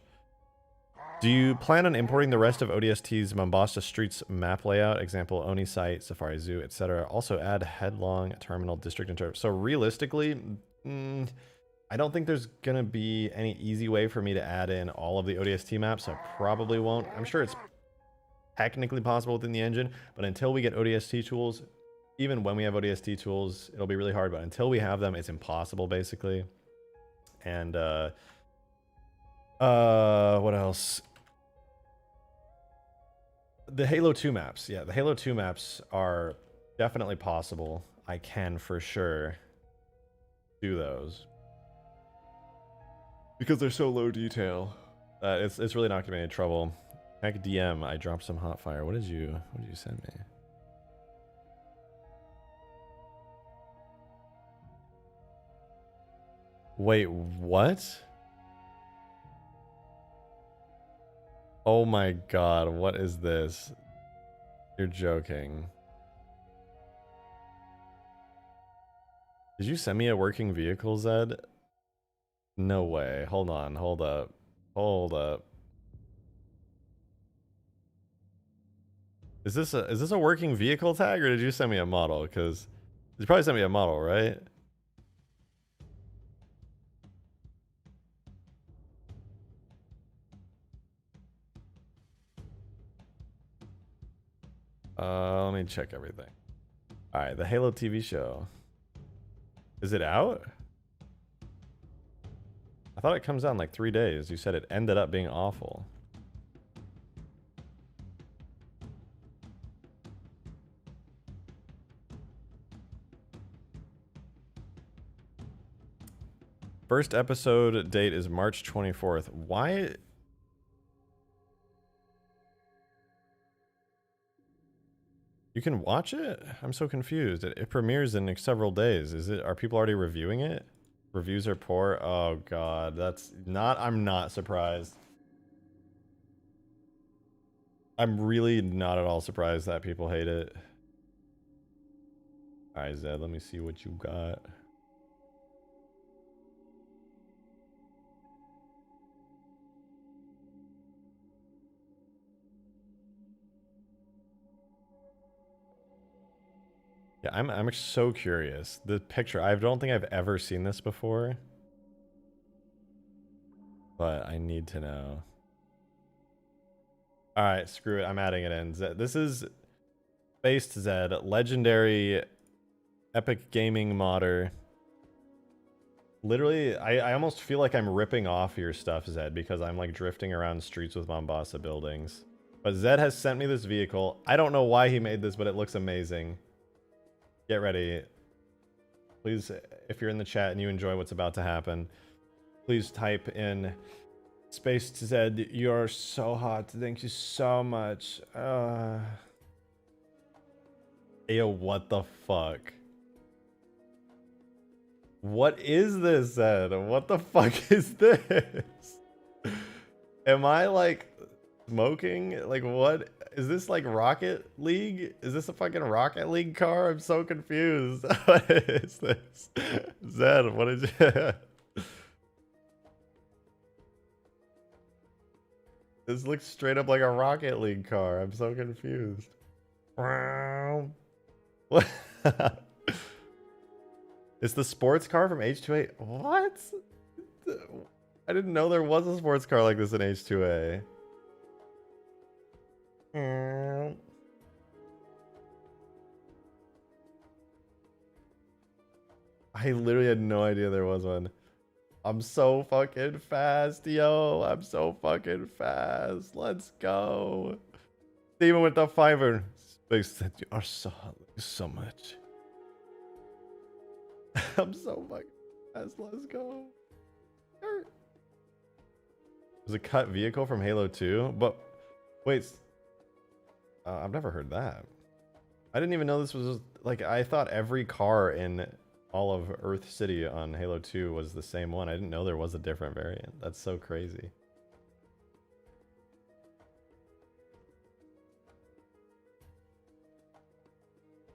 Do you plan on importing the rest of ODST's Mombasa Streets map layout? Example, Oni site, Safari Zoo, etc. Also add headlong terminal district and so realistically, I don't think there's gonna be any easy way for me to add in all of the ODST maps, so I probably won't. I'm sure it's technically possible within the engine, but until we get ODST tools, even when we have ODST tools, it'll be really hard, but until we have them, it's impossible, basically. And, what else? The Halo 2 maps. Yeah, the Halo 2 maps are definitely possible. I can for sure do those. Because they're so low detail. It's really not gonna be any trouble. Heck DM, I dropped some hot fire. What did you send me? Wait, what? Oh my god, what is this? You're joking. Did you send me a working vehicle, Zed? No way. Hold on, hold up. Hold up. Is this a working vehicle tag, or did you send me a model? Because you probably sent me a model, right? Let me check everything. All right, the Halo TV show. Is it out? I thought it comes out in like 3 days. You said it ended up being awful. First episode date is March 24th. Why? You can watch it? I'm so confused. It premieres in several days. Are people already reviewing it? Reviews are poor. Oh god, I'm not surprised. I'm really not at all surprised that people hate it. Alright, Zed, let me see what you got. Yeah, I'm so curious. The picture, I don't think I've ever seen this before. But I need to know. Alright, screw it. I'm adding it in. This is Based Zed, legendary epic gaming modder. Literally, I almost feel like I'm ripping off your stuff, Zed, because I'm like drifting around streets with Mombasa buildings. But Zed has sent me this vehicle. I don't know why he made this, but it looks amazing. Get ready. Please, if you're in the chat and you enjoy what's about to happen, please type in Space Zed. You're so hot. Thank you so much. Yo, what the fuck? What is this, Zed? What the fuck is this? Am I like smoking? Like what? Is this like Rocket League? Is this a fucking Rocket League car? I'm so confused. What is this? Zed, what did you... This looks straight up like a Rocket League car. I'm so confused. What? It's the sports car from H2A. What? I didn't know there was a sports car like this in H2A. I literally had no idea there was one. I'm so fucking fast, yo. I'm so fucking fast. Let's go. Even with the fiver. Space that you are so much. I'm so fucking fast. Let's go. There's a cut vehicle from Halo 2, but wait. I've never heard that. I didn't even know this was like, I thought every car in all of Earth City on Halo 2 was the same one. I didn't know there was a different variant. That's so crazy.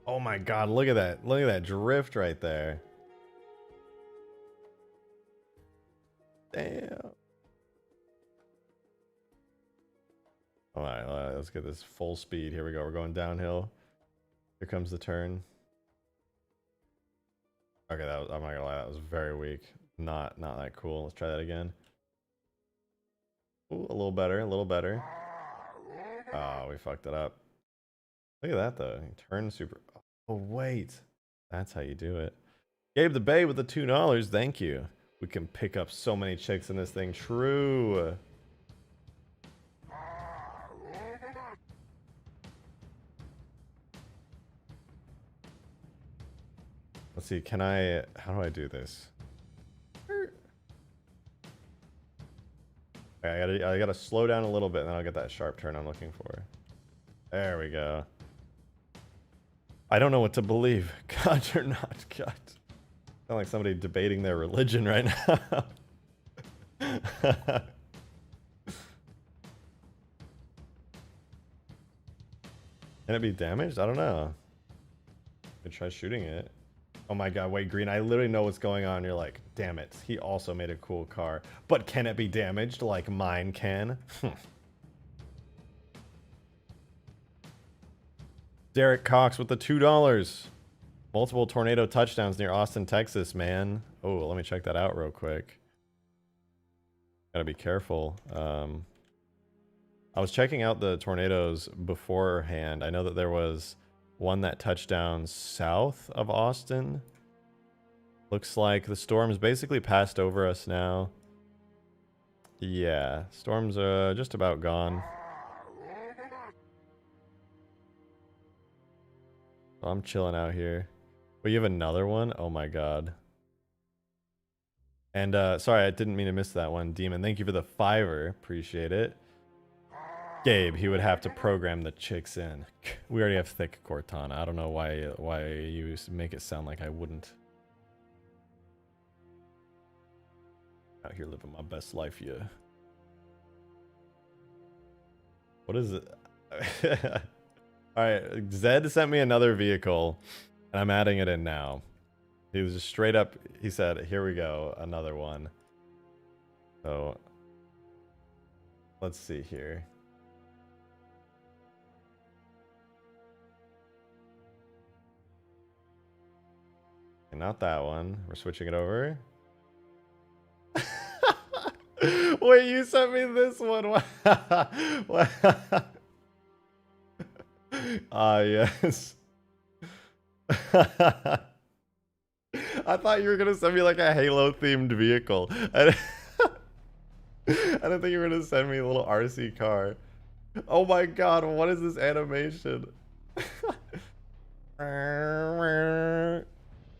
Oh my god, look at that. Look at that drift right there. Damn. Alright, let's get this full speed. Here we go. We're going downhill. Here comes the turn. Okay, that was, I'm not gonna lie, that was very weak. Not that cool. Let's try that again. Ooh, a little better, a little better. Oh, we fucked it up. Look at that though. Turn super. Oh wait, that's how you do it. Gabe the Bay with the $2. Thank you. We can pick up so many chicks in this thing. True. Let's see. Can I? How do I do this? Okay, I gotta slow down a little bit, and then I'll get that sharp turn I'm looking for. There we go. I don't know what to believe. God or not God. Sound like somebody debating their religion right now. Can it be damaged? I don't know. Could try shooting it. Oh my god, wait, Green, I literally know what's going on. You're like, damn it, he also made a cool car. But can it be damaged like mine can? Derek Cox with the $2. Multiple tornado touchdowns near Austin, Texas, man. Oh, let me check that out real quick. Gotta be careful. I was checking out the tornadoes beforehand. I know that there was one that touched down south of Austin. Looks like the storm's basically passed over us now. Yeah, storms are just about gone. I'm chilling out here. But you have another one? Oh my god. And sorry, I didn't mean to miss that one. Demon, thank you for the $5. Appreciate it. Gabe, he would have to program the chicks in. We already have thick Cortana. I don't know why you make it sound like I wouldn't. Out here living my best life, yeah. What is it? Alright, Zed sent me another vehicle, and I'm adding it in now. He was just straight up, he said, here we go, another one. So, let's see here. And not that one. We're switching it over. Wait, you sent me this one. Ah, yes. I thought you were gonna send me like a Halo themed vehicle. I didn't think you were gonna send me a little RC car. Oh my god, what is this animation?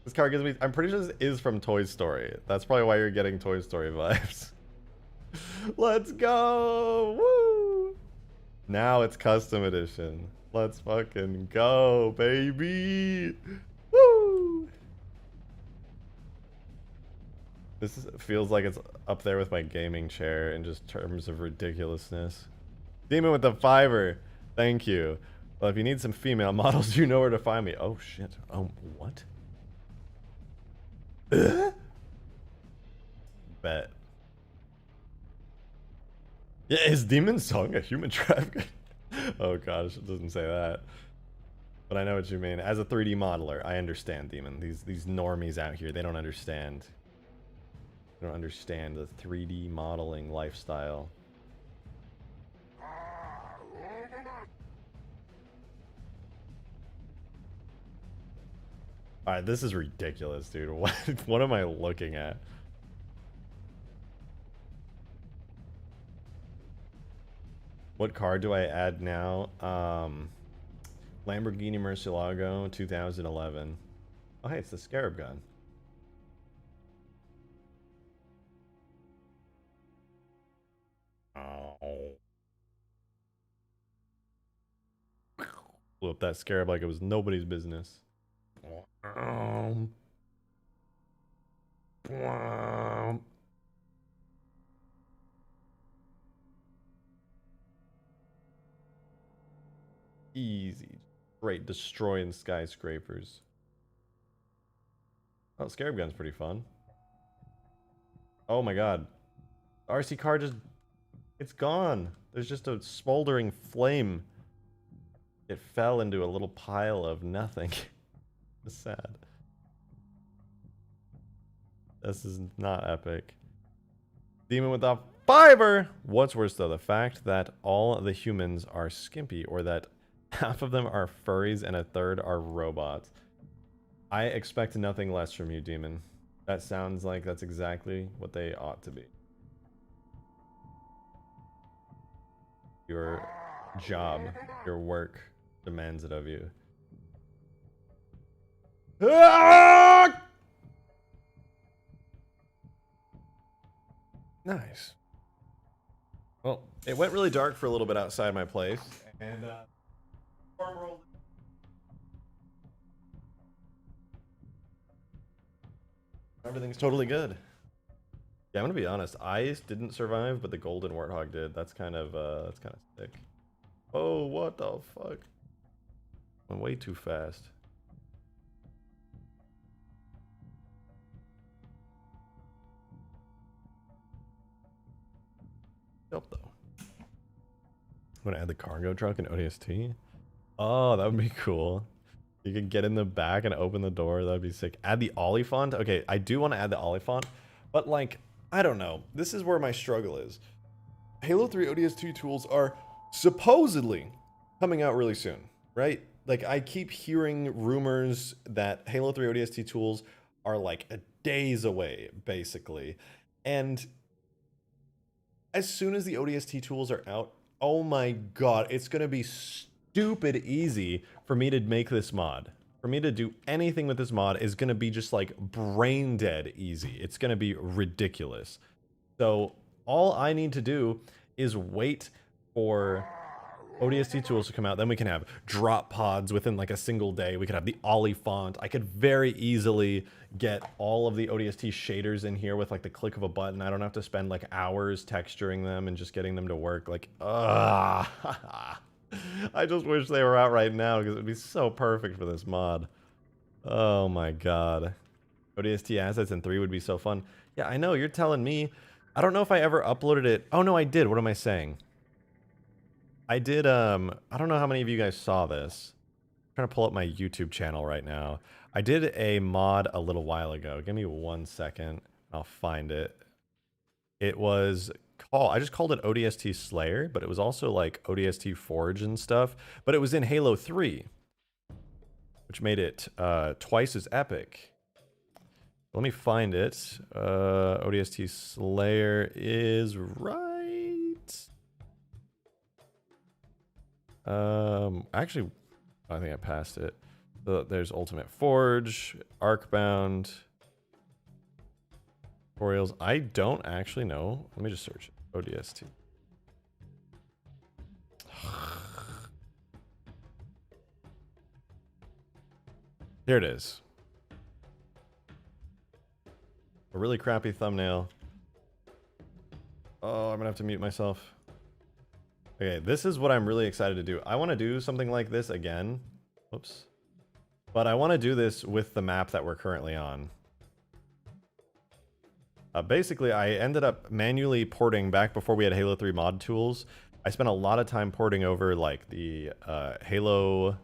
This car gives me, I'm pretty sure this is from Toy Story. That's probably why you're getting Toy Story vibes. Let's go! Woo! Now it's custom edition. Let's fucking go, baby! Woo! This feels like it's up there with my gaming chair in just terms of ridiculousness. Demon with the $5. Thank you. Well, if you need some female models, you know where to find me. Oh shit. Oh, what? Bet. Yeah, is Demon Song a human trafficker? Oh gosh, it doesn't say that. But I know what you mean. As a 3D modeler, I understand, Demon. These normies out here, they don't understand. They don't understand the 3D modeling lifestyle. Alright, this is ridiculous, dude. What am I looking at? What car do I add now? Lamborghini Murcielago 2011. Oh, hey, it's the Scarab gun. Oh. Blew up that Scarab like it was nobody's business. Easy. Great, destroying skyscrapers. Oh, Scarab gun's pretty fun. Oh my god. RC car just... It's gone. There's just a smoldering flame. It fell into a little pile of nothing. It's sad. This is not epic. Demon with a fiber! What's worse though, the fact that all the humans are skimpy, or that half of them are furries and a third are robots. I expect nothing less from you, Demon. That sounds like that's exactly what they ought to be. Your job, your work demands it of you. Ah! Nice. Well, it went really dark for a little bit outside my place, and everything's totally good. Yeah, I'm gonna be honest. Ice didn't survive, but the golden warthog did. That's kind of sick. Oh, what the fuck? Went way too fast. Nope, though. I'm gonna add the cargo truck in ODST. Oh, that would be cool. You could get in the back and open the door. That'd be sick. Add the Oliphant. Okay, I do want to add the Oliphant, but like, I don't know. This is where my struggle is. Halo 3 ODST tools are supposedly coming out really soon, right? Like, I keep hearing rumors that Halo 3 ODST tools are like a days away, basically. And as soon as the ODST tools are out, oh my god, it's gonna be stupid easy for me to make this mod. For me to do anything with this mod is gonna be just like brain dead easy. It's gonna be ridiculous. So all I need to do is wait for ODST tools to come out. Then we can have drop pods within like a single day. We could have the Oliphant. I could very easily get all of the ODST shaders in here with like the click of a button. I don't have to spend like hours texturing them and just getting them to work. Like, I just wish they were out right now because it would be so perfect for this mod. Oh my god. ODST assets in 3 would be so fun. Yeah, I know, you're telling me. I don't know if I ever uploaded it. Oh no, I did. What am I saying? I did, I don't know how many of you guys saw this. I'm trying to pull up my YouTube channel right now. I did a mod a little while ago. Give me 1 second. I'll find it. It was called, I just called it ODST Slayer, but it was also like ODST Forge and stuff. But it was in Halo 3, which made it twice as epic. Let me find it. ODST Slayer is right. Actually, I think I passed it. There's Ultimate Forge, Arcbound, tutorials. I don't actually know. Let me just search it. ODST. Here it is. A really crappy thumbnail. Oh, I'm gonna have to mute myself. Okay, this is what I'm really excited to do. I want to do something like this again. Whoops. But I want to do this with the map that we're currently on. Basically, I ended up manually porting back before we had Halo 3 mod tools. I spent a lot of time porting over like the Halo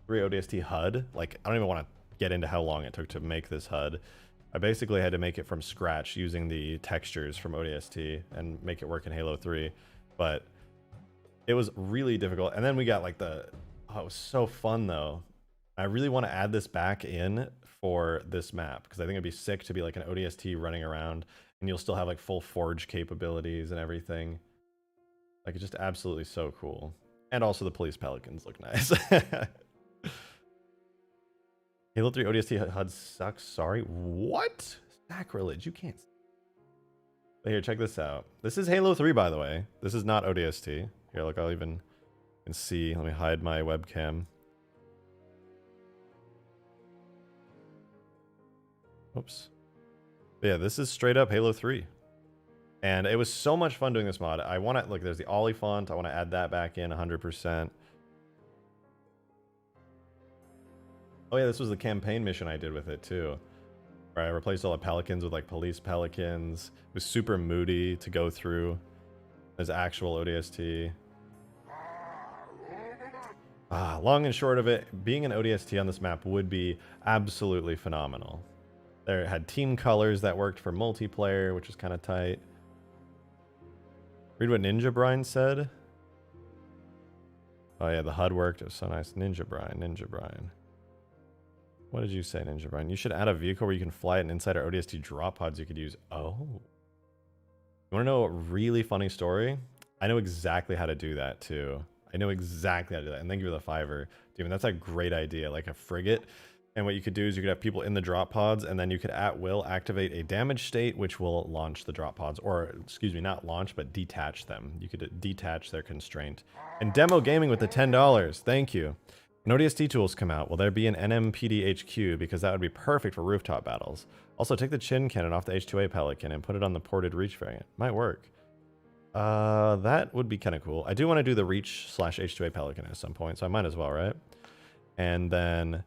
3 ODST HUD. Like, I don't even want to get into how long it took to make this HUD. I basically had to make it from scratch using the textures from ODST and make it work in Halo 3. But it was really difficult. And then we got like the... Oh, it was so fun though. I really want to add this back in for this map, because I think it'd be sick to be like an ODST running around and you'll still have like full forge capabilities and everything. Like, it's just absolutely so cool. And also the police pelicans look nice. Halo 3 ODST HUD sucks. Sorry. What? Sacrilege. You can't. But here, check this out. This is Halo 3, by the way. This is not ODST. Here, look, I'll even can see. Let me hide my webcam. Oops. But yeah, this is straight up Halo 3. And it was so much fun doing this mod. I want to, look, there's the Ollie font. I want to add that back in 100%. Oh yeah, this was the campaign mission I did with it too. Where I replaced all the pelicans with like police pelicans. It was super moody to go through as actual ODST. Long and short of it, being an ODST on this map would be absolutely phenomenal. There had team colors that worked for multiplayer, which is kind of tight. Read what Ninja Brian said. Oh yeah, the HUD worked. It was so nice. Ninja Brian. What did you say, Ninja Brian? You should add a vehicle where you can fly it, and inside our ODST drop pods you could use. Oh. You want to know a really funny story? I know exactly how to do that too. I know exactly how to do that. And thank you for the $5. Dude, that's a great idea. Like a frigate. And what you could do is you could have people in the drop pods, and then you could at will activate a damage state, which will launch the drop pods. Or, excuse me, not launch, but detach them. You could detach their constraint. And Demo Gaming with the $10. Thank you. When ODST tools come out, will there be an NMPD HQ? Because that would be perfect for rooftop battles. Also, take the chin cannon off the H2A Pelican and put it on the ported Reach variant. Might work. That would be kind of cool. I do want to do the Reach/H2A Pelican at some point, so I might as well, right? And then...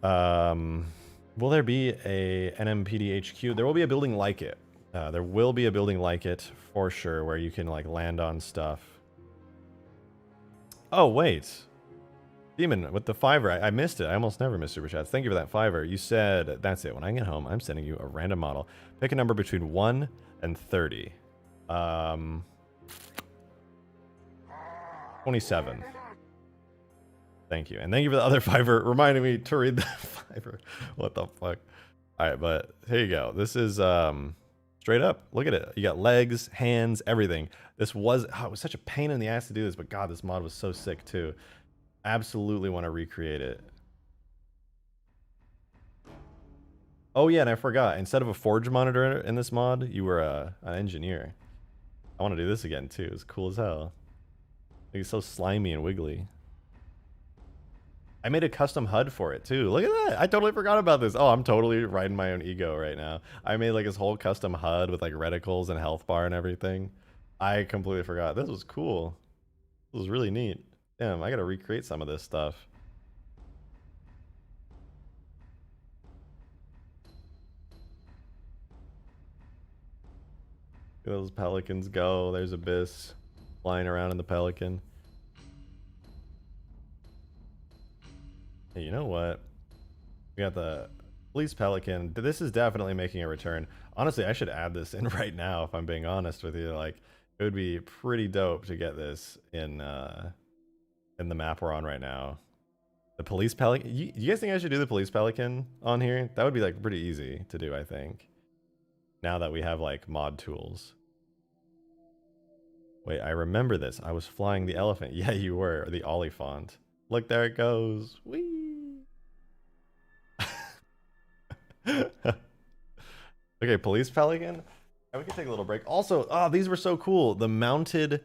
will there be a NMPD HQ? There will be a building like it. There will be a building like it for sure, where you can like land on stuff. Oh wait, Demon with the $5. I missed it. I almost never miss super chats. Thank you for that $5. You said that's it. When I get home, I'm sending you a random model. Pick a number between 1 and 30. 27. Thank you. And thank you for the other $5 reminding me to read the $5. What the fuck? All right, but here you go. This is straight up. Look at it. You got legs, hands, everything. This was, it was such a pain in the ass to do this, but God, this mod was so sick too. Absolutely want to recreate it. Oh yeah, and I forgot. Instead of a forge monitor in this mod, you were an engineer. I want to do this again too. It's cool as hell. It's so slimy and wiggly. I made a custom HUD for it too. Look at that. I totally forgot about this. Oh, I'm totally riding my own ego right now. I made like this whole custom HUD with like reticles and health bar and everything. I completely forgot. This was cool. This was really neat. Damn, I gotta recreate some of this stuff. Look at those pelicans go. There's Abyss flying around in the Pelican. Hey, you know what? We got the police Pelican. This is definitely making a return. Honestly, I should add this in right now if I'm being honest with you. Like, it would be pretty dope to get this in the map we're on right now. The police Pelican. You guys think I should do the police Pelican on here? That would be like pretty easy to do, I think. Now that we have like mod tools. Wait, I remember this. I was flying the elephant. Yeah, you were. The Ollie font. Look, there it goes. Whee! Okay, police Pelican. And we can take a little break. Also, oh, these were so cool. The mounted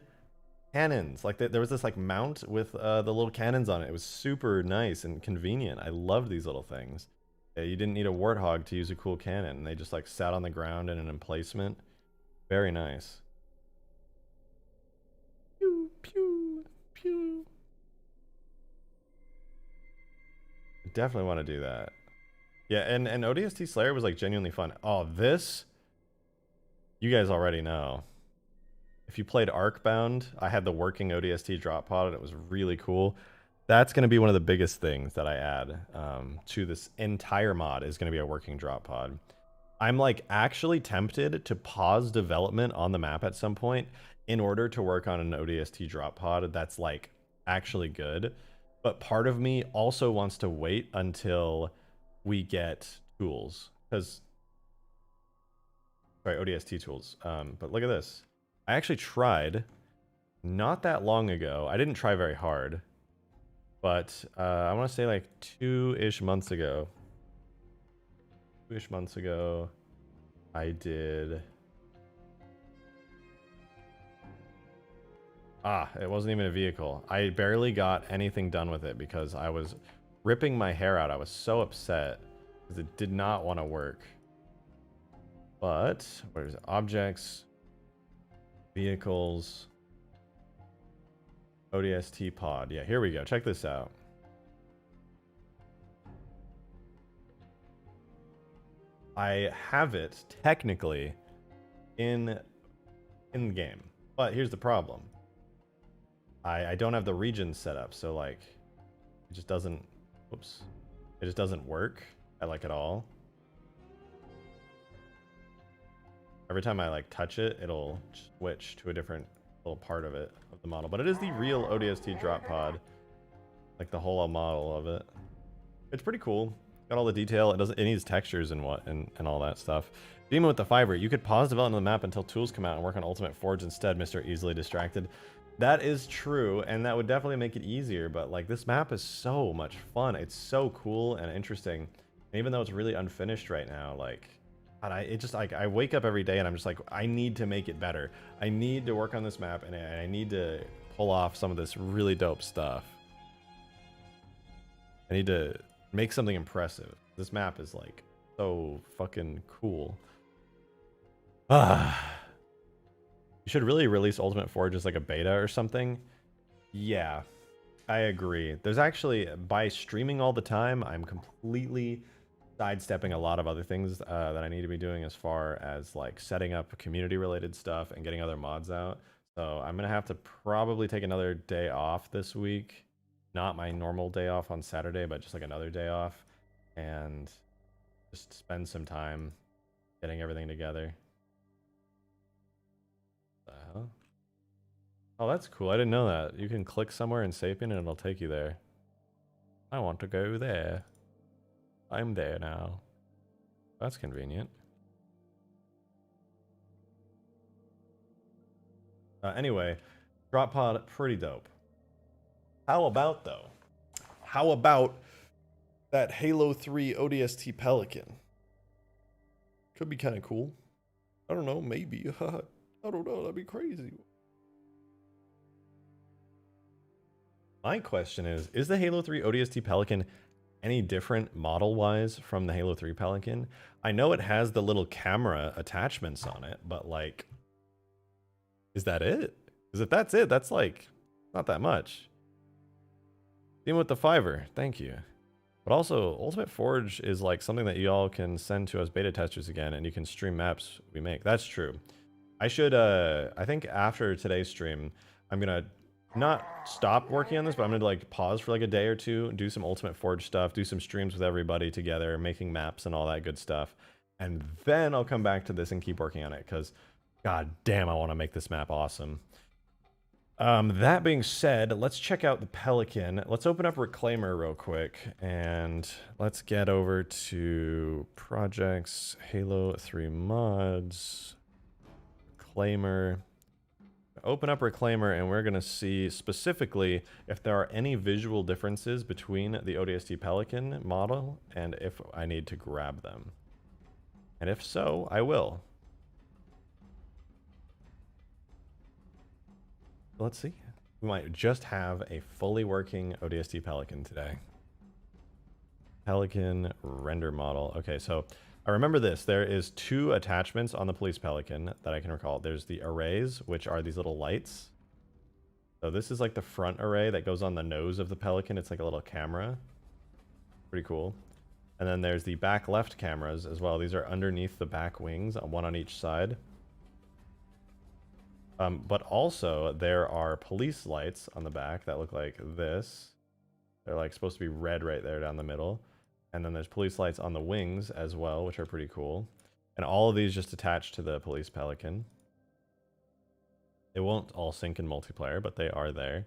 cannons. Like there was this like mount with the little cannons on it. It was super nice and convenient. I loved these little things. Yeah, you didn't need a warthog to use a cool cannon. They just like sat on the ground in an emplacement. Very nice. Pew, pew, pew. Definitely want to do that. Yeah, and ODST Slayer was like genuinely fun. Oh, this, you guys already know. If you played Arcbound, I had the working ODST drop pod and it was really cool. That's going to be one of the biggest things that I add to this entire mod is going to be a working drop pod. I'm like actually tempted to pause development on the map at some point in order to work on an ODST drop pod that's like actually good. But part of me also wants to wait until we get tools. Because, sorry, ODST tools. But look at this. I actually tried not that long ago. I didn't try very hard. But I want to say like 2-ish months ago. 2-ish months ago, I did... it wasn't even a vehicle. I barely got anything done with it because I was ripping my hair out. I was so upset because it did not want to work. But, what is it? Objects, vehicles, ODST pod. Yeah, here we go. Check this out. I have it technically in game, but here's the problem. I don't have the regions set up, so like it just doesn't, whoops, it just doesn't work at all. Every time I like touch it, it'll switch to a different little part of it, of the model. But it is the real ODST drop pod, like the whole model of it. It's pretty cool. Got all the detail. It needs textures and all that stuff. Demon with the fiber. You could pause development of the map until tools come out and work on Ultimate Forge instead, Mr. Easily Distracted. That is true, and that would definitely make it easier, but like this map is so much fun. It's so cool and interesting. And even though it's really unfinished right now, like I wake up every day and I'm just like, I need to make it better. I need to work on this map and I need to pull off some of this really dope stuff. I need to make something impressive. This map is like so fucking cool. You should really release Ultimate Forge as like a beta or something. Yeah, I agree. There's actually, by streaming all the time, I'm completely sidestepping a lot of other things that I need to be doing as far as like setting up community related stuff and getting other mods out. So I'm gonna have to probably take another day off this week. Not my normal day off on Saturday, but just like another day off, and just spend some time getting everything together. What the hell? Oh, that's cool. I didn't know that. You can click somewhere in Sapien and it'll take you there. I want to go there. I'm there now. That's convenient. Anyway, drop pod, pretty dope. How about, though? How about that Halo 3 ODST Pelican? Could be kind of cool. I don't know, maybe. I don't know, that'd be crazy. My question is the Halo 3 ODST Pelican any different model-wise from the Halo 3 Pelican? I know it has the little camera attachments on it, but like, is that it? Because if that's it, that's like, not that much. Even with the fiver, thank you. But also, Ultimate Forge is like something that y'all can send to us beta testers again, and you can stream maps we make. That's true. I should, I think after today's stream, I'm gonna not stop working on this, but I'm gonna like pause for like a day or two, do some Ultimate Forge stuff, do some streams with everybody together, making maps and all that good stuff. And then I'll come back to this and keep working on it, because god damn, I want to make this map awesome. That being said, let's check out the Pelican. Let's open up Reclaimer real quick, and let's get over to Projects, Halo 3 Mods, Reclaimer. Open up Reclaimer, and we're going to see specifically if there are any visual differences between the ODST Pelican model and if I need to grab them. And if so, I will. Let's see. We might just have a fully working ODST Pelican today. Pelican render model. Okay, so I remember this. There is 2 attachments on the police Pelican that I can recall. There's the arrays, which are these little lights. So this is like the front array that goes on the nose of the Pelican. It's like a little camera. Pretty cool. And then there's the back left cameras as well. These are underneath the back wings, one on each side. But also there are police lights on the back that look like this. They're like supposed to be red right there down the middle. And then there's police lights on the wings as well, which are pretty cool. And all of these just attach to the police Pelican. They won't all sync in multiplayer, but they are there.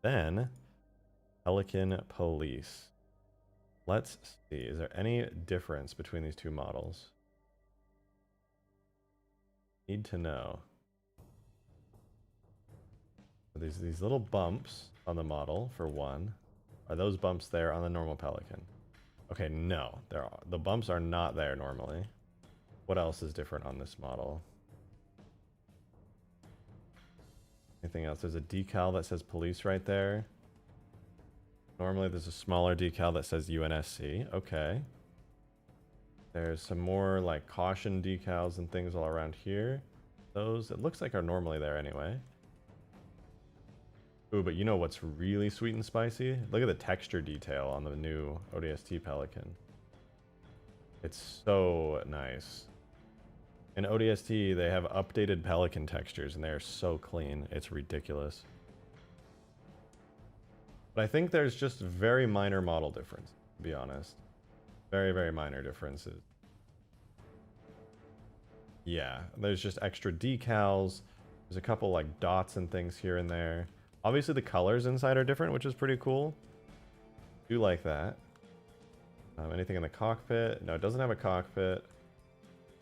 Then Pelican Police. Let's see. Is there any difference between these two models? Need to know. These little bumps on the model, for one. Are those bumps there on the normal Pelican? Okay, no. The bumps are not there normally. What else is different on this model? Anything else? There's a decal that says police right there. Normally there's a smaller decal that says UNSC. Okay. There's some more like caution decals and things all around here. Those, it looks like, are normally there anyway. Ooh, but you know what's really sweet and spicy? Look at the texture detail on the new ODST Pelican. It's so nice. In ODST, they have updated Pelican textures, and they are so clean. It's ridiculous. But I think there's just very minor model difference, to be honest. Very, very minor differences. Yeah, there's just extra decals. There's a couple like dots and things here and there. Obviously the colors inside are different, which is pretty cool. Do like that. Anything in the cockpit? No, it doesn't have a cockpit.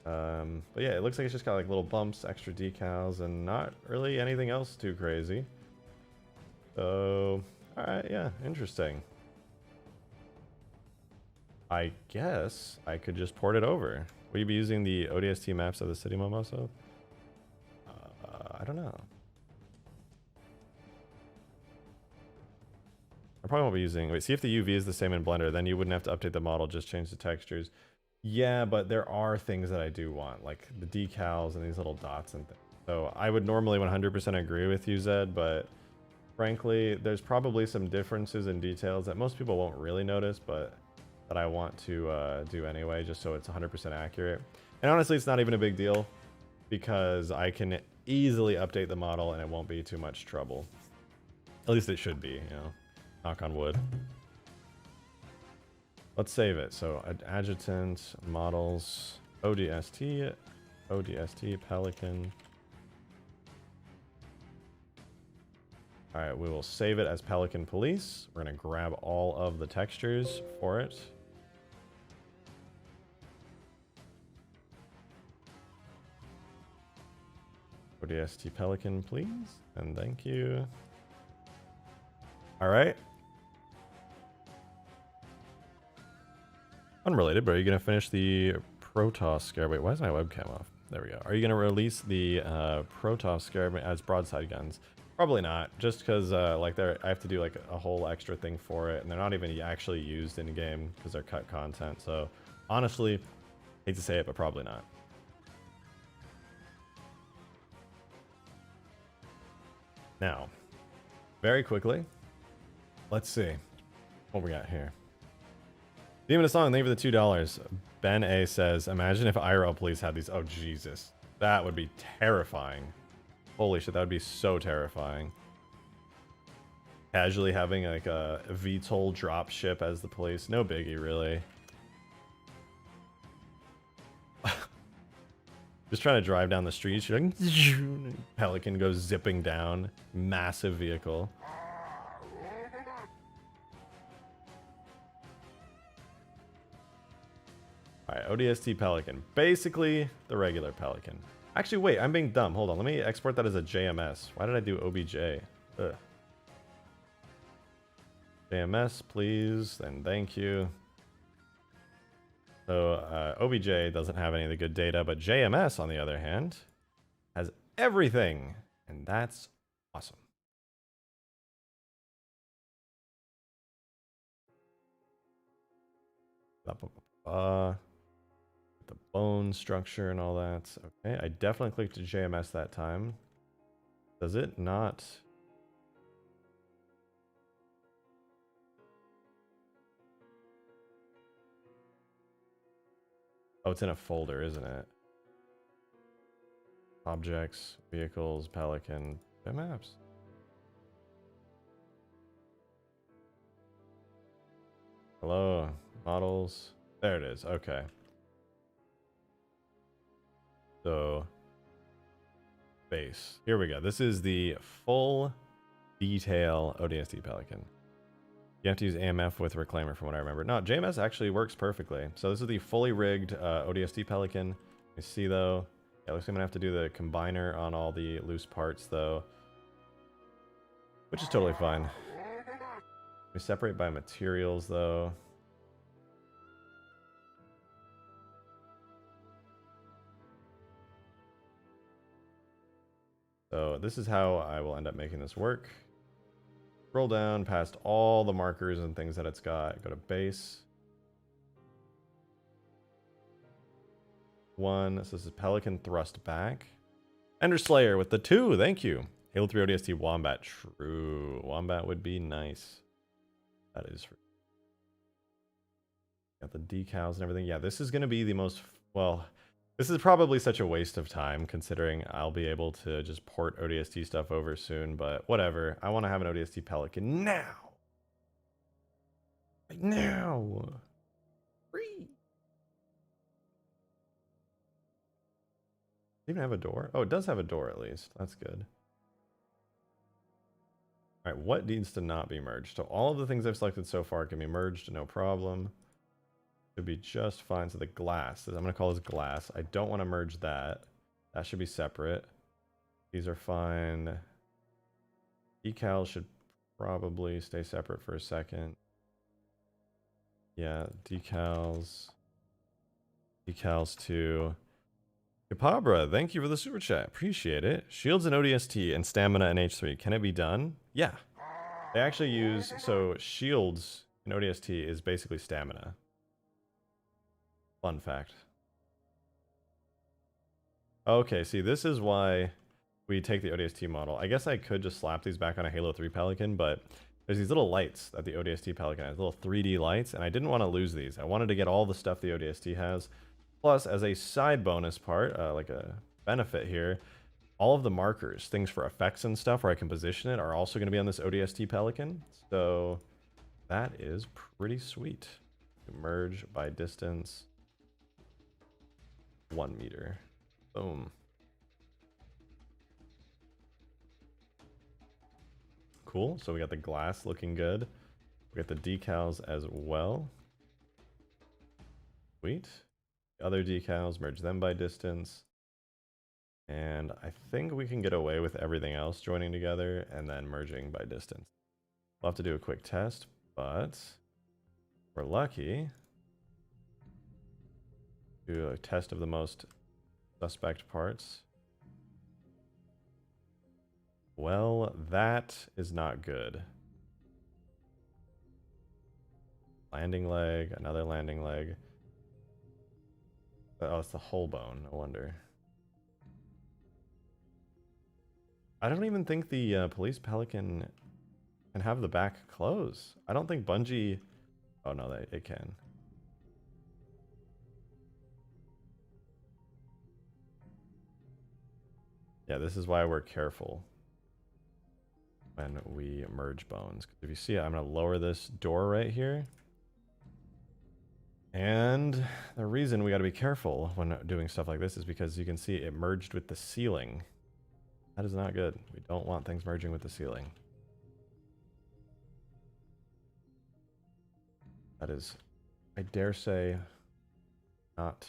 But yeah, it looks like it's just got like little bumps, extra decals, and not really anything else too crazy. So, alright, yeah, interesting. I guess I could just port it over. Will you be using the ODST maps of the city, Mombasa? I don't know. I probably won't be using... Wait, see if the UV is the same in Blender. Then you wouldn't have to update the model, just change the textures. Yeah, but there are things that I do want, like the decals and these little dots and things. So I would normally 100% agree with you, Zed, but frankly, there's probably some differences in details that most people won't really notice, but that I want to do anyway, just so it's 100% accurate. And honestly, it's not even a big deal, because I can easily update the model and it won't be too much trouble. At least it should be, you know. Knock on wood. Let's save it. So adjutant, models, ODST, Pelican. Alright, we will save it as Pelican Police. We're going to grab all of the textures for it. ODST Pelican, please. And thank you. Alright. Unrelated, but are you going to finish the Protoss scare? Wait, why is my webcam off? There we go. Are you going to release the Protoss scare as broadside guns? Probably not, just because like I have to do like a whole extra thing for it, and they're not even actually used in game because they're cut content. So honestly, hate to say it, but probably not. Now, very quickly, let's see what we got here. Demon of Song, thank you for the $2. Ben A says, imagine if IRL police had these. Oh, Jesus. That would be terrifying. Holy shit, that would be so terrifying. Casually having like a VTOL drop ship as the police. No biggie, really. Just trying to drive down the street. Like, Pelican goes zipping down. Massive vehicle. Alright, ODST Pelican. Basically, the regular Pelican. Actually, wait, I'm being dumb. Hold on, let me export that as a JMS. Why did I do OBJ? Ugh. JMS, please, and thank you. So, OBJ doesn't have any of the good data, but JMS, on the other hand, has everything. And that's awesome. The bone structure and all that. Okay, I definitely clicked to JMS that time. Does it not? Oh, it's in a folder, isn't it? Objects, vehicles, Pelican, maps. Hello, models. There it is. Okay. So, base. Here we go. This is the full detail ODST Pelican. You have to use AMF with Reclaimer from what I remember. No, JMS actually works perfectly. So this is the fully rigged ODST Pelican. You see though, yeah, looks like I'm gonna have to do the combiner on all the loose parts though, which is totally fine. We separate by materials though. So this is how I will end up making this work. Scroll down past all the markers and things that it's got. Go to base. One. So this is Pelican thrust back. Ender Slayer with the 2. Thank you. Halo 3 ODST Wombat. True. Wombat would be nice. That is. Got the decals and everything. Yeah, this is going to be the most. Well, this is probably such a waste of time considering I'll be able to just port ODST stuff over soon, but whatever. I want to have an ODST Pelican now. Right now. Free. Even have a door? Oh, it does have a door at least. That's good. All right, what needs to not be merged? So all of the things I've selected so far can be merged, no problem. Should be just fine. So the glass, I'm going to call this glass. I don't want to merge that. That should be separate. These are fine. Decals should probably stay separate for a second. Yeah, decals. Decals too. Capabra, thank you for the super chat. Appreciate it. Shields and ODST and stamina and H3. Can it be done? Yeah. They actually use, so shields in ODST is basically stamina. Fun fact. Okay, see, this is why we take the ODST model. I guess I could just slap these back on a Halo 3 Pelican, but there's these little lights that the ODST Pelican has, little 3D lights, and I didn't want to lose these. I wanted to get all the stuff the ODST has. Plus, as a side bonus part, like a benefit here, all of the markers, things for effects and stuff where I can position it, are also going to be on this ODST Pelican. So that is pretty sweet. Merge by distance. 1 meter. Boom. Cool. So we got the glass looking good. We got the decals as well. Sweet. The other decals, merge them by distance. And I think we can get away with everything else joining together and then merging by distance. We'll have to do a quick test, but if we're lucky. Do a test of the most suspect parts. Well, that is not good. Landing leg, another landing leg. Oh, it's the whole bone, no wonder. I don't even think the police Pelican can have the back close. I don't think Bungie... Oh no, it can. Yeah, this is why we're careful when we merge bones. If you see it, I'm going to lower this door right here. And the reason we got to be careful when doing stuff like this is because you can see it merged with the ceiling. That is not good. We don't want things merging with the ceiling. That is, I dare say, not...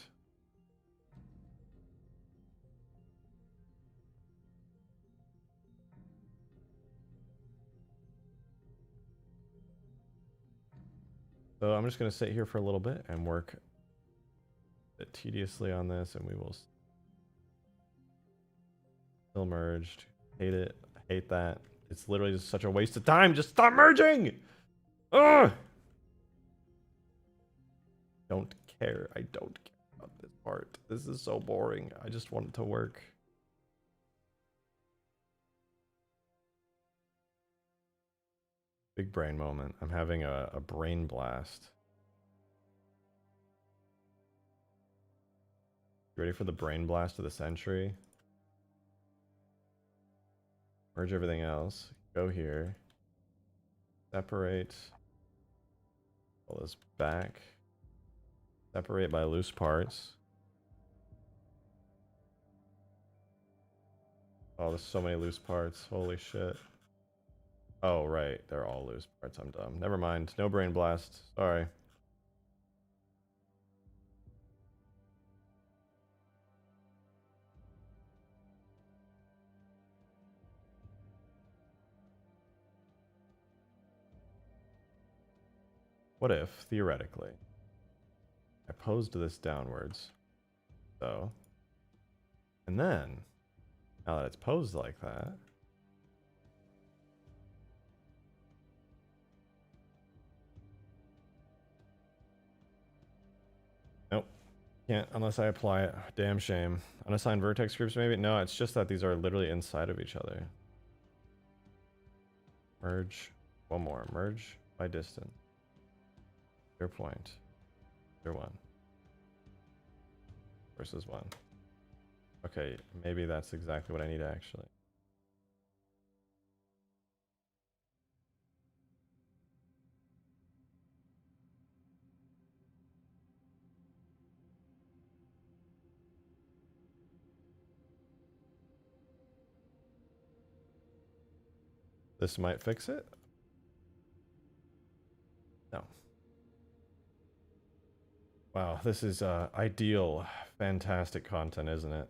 So I'm just going to sit here for a little bit and work a bit tediously on this, and we will still merged. Hate it. I hate that. It's literally just such a waste of time. Just stop merging! Ugh! Don't care. I don't care about this part. This is so boring. I just want it to work. Big brain moment. I'm having a brain blast. You ready for the brain blast of the century? Merge everything else. Go here. Separate. Pull this back. Separate by loose parts. Oh, there's so many loose parts. Holy shit. Oh, right. They're all loose parts. I'm dumb. Never mind. No brain blast. Sorry. What if, theoretically, I posed this downwards, so, and then, now that it's posed like that, nope, can't unless I apply it. Damn shame. Unassigned vertex groups maybe? No, it's just that these are literally inside of each other. Merge, one more, merge by distance. Clear point, clear one, versus one. Okay, maybe that's exactly what I need actually. This might fix it. No. Wow, this is ideal, fantastic content, isn't it?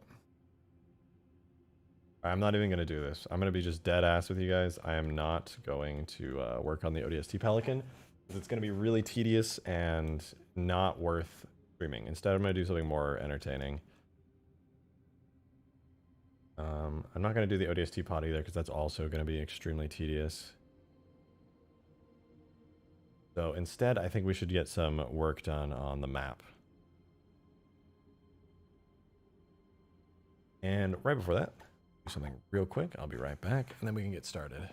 I'm not even going to do this. I'm going to be just dead ass with you guys. I am not going to work on the ODST Pelican because it's going to be really tedious and not worth streaming. Instead, I'm going to do something more entertaining. I'm not going to do the ODST pod either because that's also going to be extremely tedious. So instead, I think we should get some work done on the map. And right before that, do something real quick. I'll be right back, and then we can get started.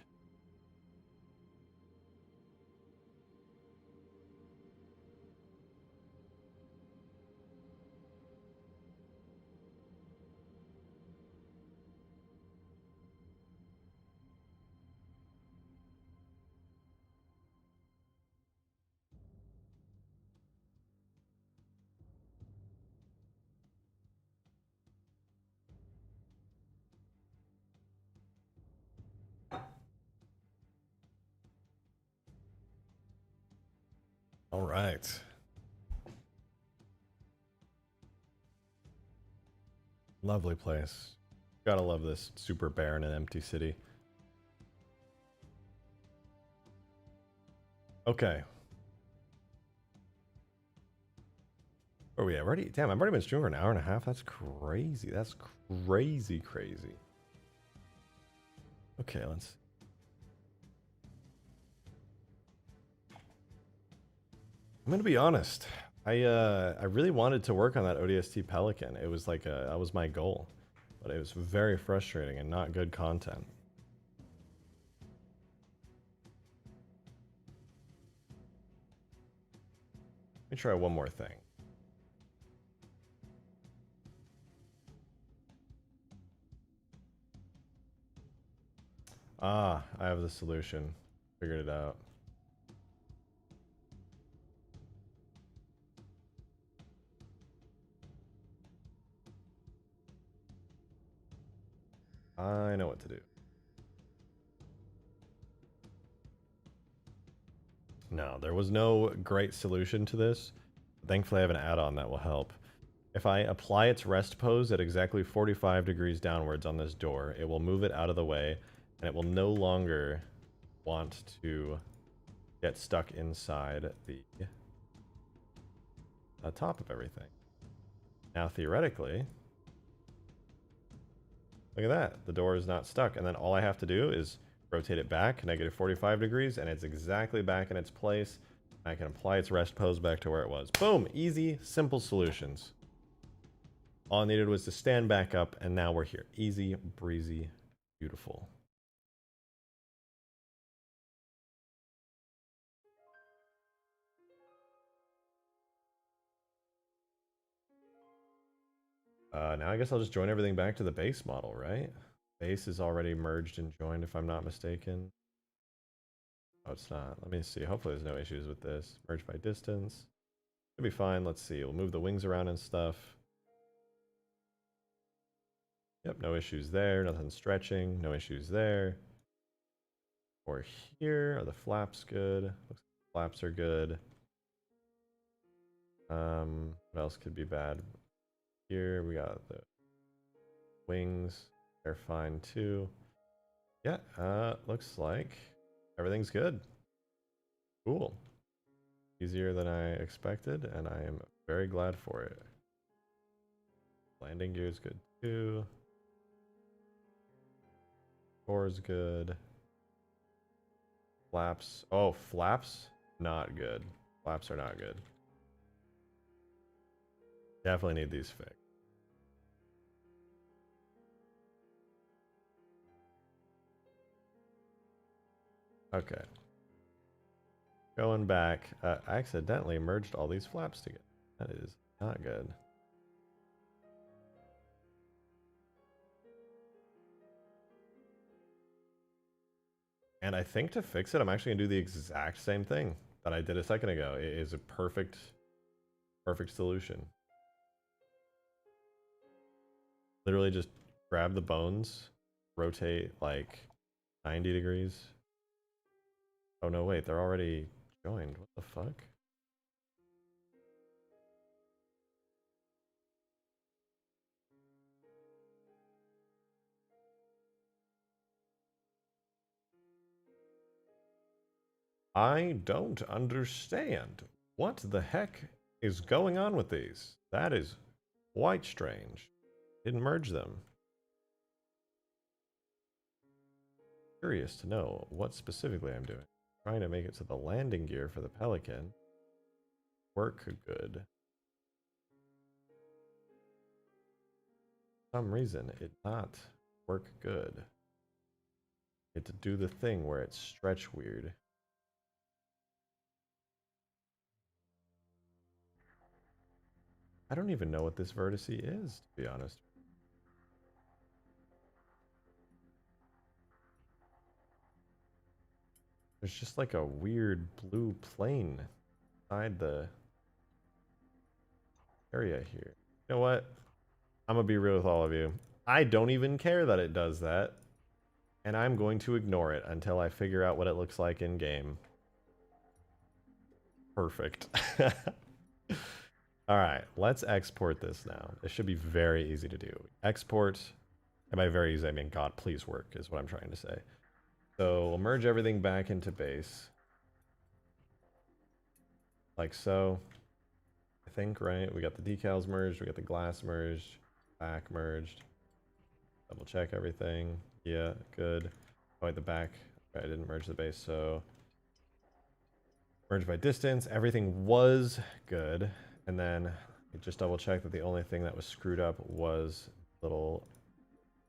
All right. Lovely place. Gotta love this super barren and empty city. Okay. Where are we at? Already? Damn, I've already been streaming for an hour and a half. That's crazy. That's crazy, crazy. Okay, let's. I'm gonna be honest. I really wanted to work on that ODST Pelican. It was like that was my goal, but it was very frustrating and not good content. Let me try one more thing. Ah, I have the solution. Figured it out. I know what to do. No, there was no great solution to this. Thankfully, I have an add-on that will help. If I apply its rest pose at exactly 45 degrees downwards on this door, it will move it out of the way, and it will no longer want to get stuck inside the top of everything. Now, theoretically, look at that. The door is not stuck, and then all I have to do is rotate it back negative 45 degrees, and it's exactly back in its place. I can apply its rest pose back to where it was. Boom! Easy, simple solutions. All I needed was to stand back up, and now we're here. Easy, breezy, beautiful. Now I guess I'll just join everything back to the base model, right? Base is already merged and joined, if I'm not mistaken. Oh, it's not. Let me see. Hopefully there's no issues with this. Merge by distance. Should be fine. Let's see. We'll move the wings around and stuff. Yep, no issues there. Nothing stretching. No issues there. Or here, are the flaps good? Looks like the flaps are good. What else could be bad? Here we got the wings. They're fine too. Yeah, looks like everything's good. Cool. Easier than I expected, and I am very glad for it. Landing gear is good too. Core's good. Flaps. Oh, flaps? Not good. Flaps are not good. Definitely need these fixed. Okay. Going back. I accidentally merged all these flaps together. That is not good. And I think to fix it, I'm actually gonna do the exact same thing that I did a second ago. It is a perfect solution. Literally just grab the bones, rotate like 90 degrees. Oh no, wait, they're already joined. What the fuck? I don't understand. What the heck is going on with these? That is quite strange. Didn't merge them. Curious to know what specifically I'm doing. Trying to make it to the landing gear for the Pelican. Work good. For some reason, it not work good. It to do the thing where it stretch weird. I don't even know what this vertice is, to be honest. There's just like a weird blue plane inside the area here. You know what? I'm gonna be real with all of you. I don't even care that it does that. And I'm going to ignore it until I figure out what it looks like in game. Perfect. Alright, let's export this now. This should be very easy to do. Export, and by very easy I mean God please work is what I'm trying to say. So we'll merge everything back into base. Like so. I think, right? We got the decals merged, we got the glass merged, back merged. Double check everything. Yeah, good. Oh, wait, the back. I didn't merge the base, so merge by distance. Everything was good. And then just double check that the only thing that was screwed up was little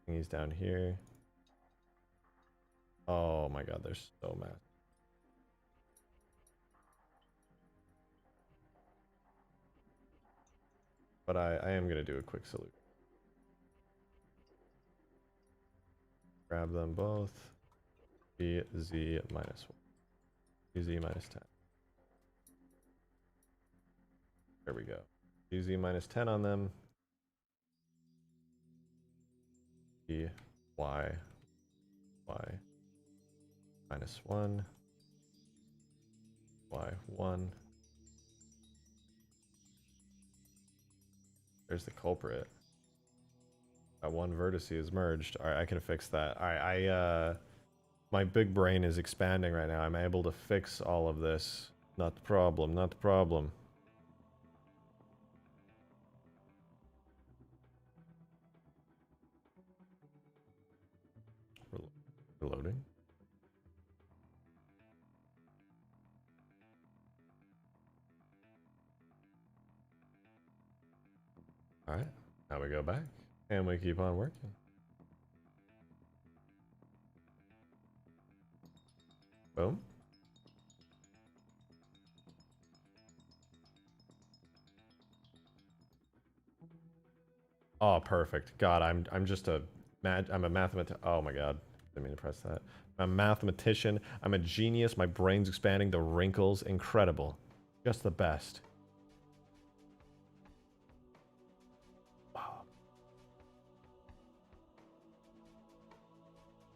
thingies down here. Oh my god, they're so massive. But I am going to do a quick salute. Grab them both. BZ minus 1. BZ minus 10. There we go. BZ minus 10 on them. B, Y, Y, minus 1. Y, 1. There's the culprit. That one vertice is merged. Alright, I can fix that. Alright, my big brain is expanding right now. I'm able to fix all of this. Not the problem, not the problem. Reloading. Alright, now we go back. And we keep on working. Boom. Oh, perfect. God, I'm just a I'm a mathematician. Oh my god. Didn't mean to press that. I'm a mathematician. I'm a genius. My brain's expanding. The wrinkles, incredible. Just the best. Wow.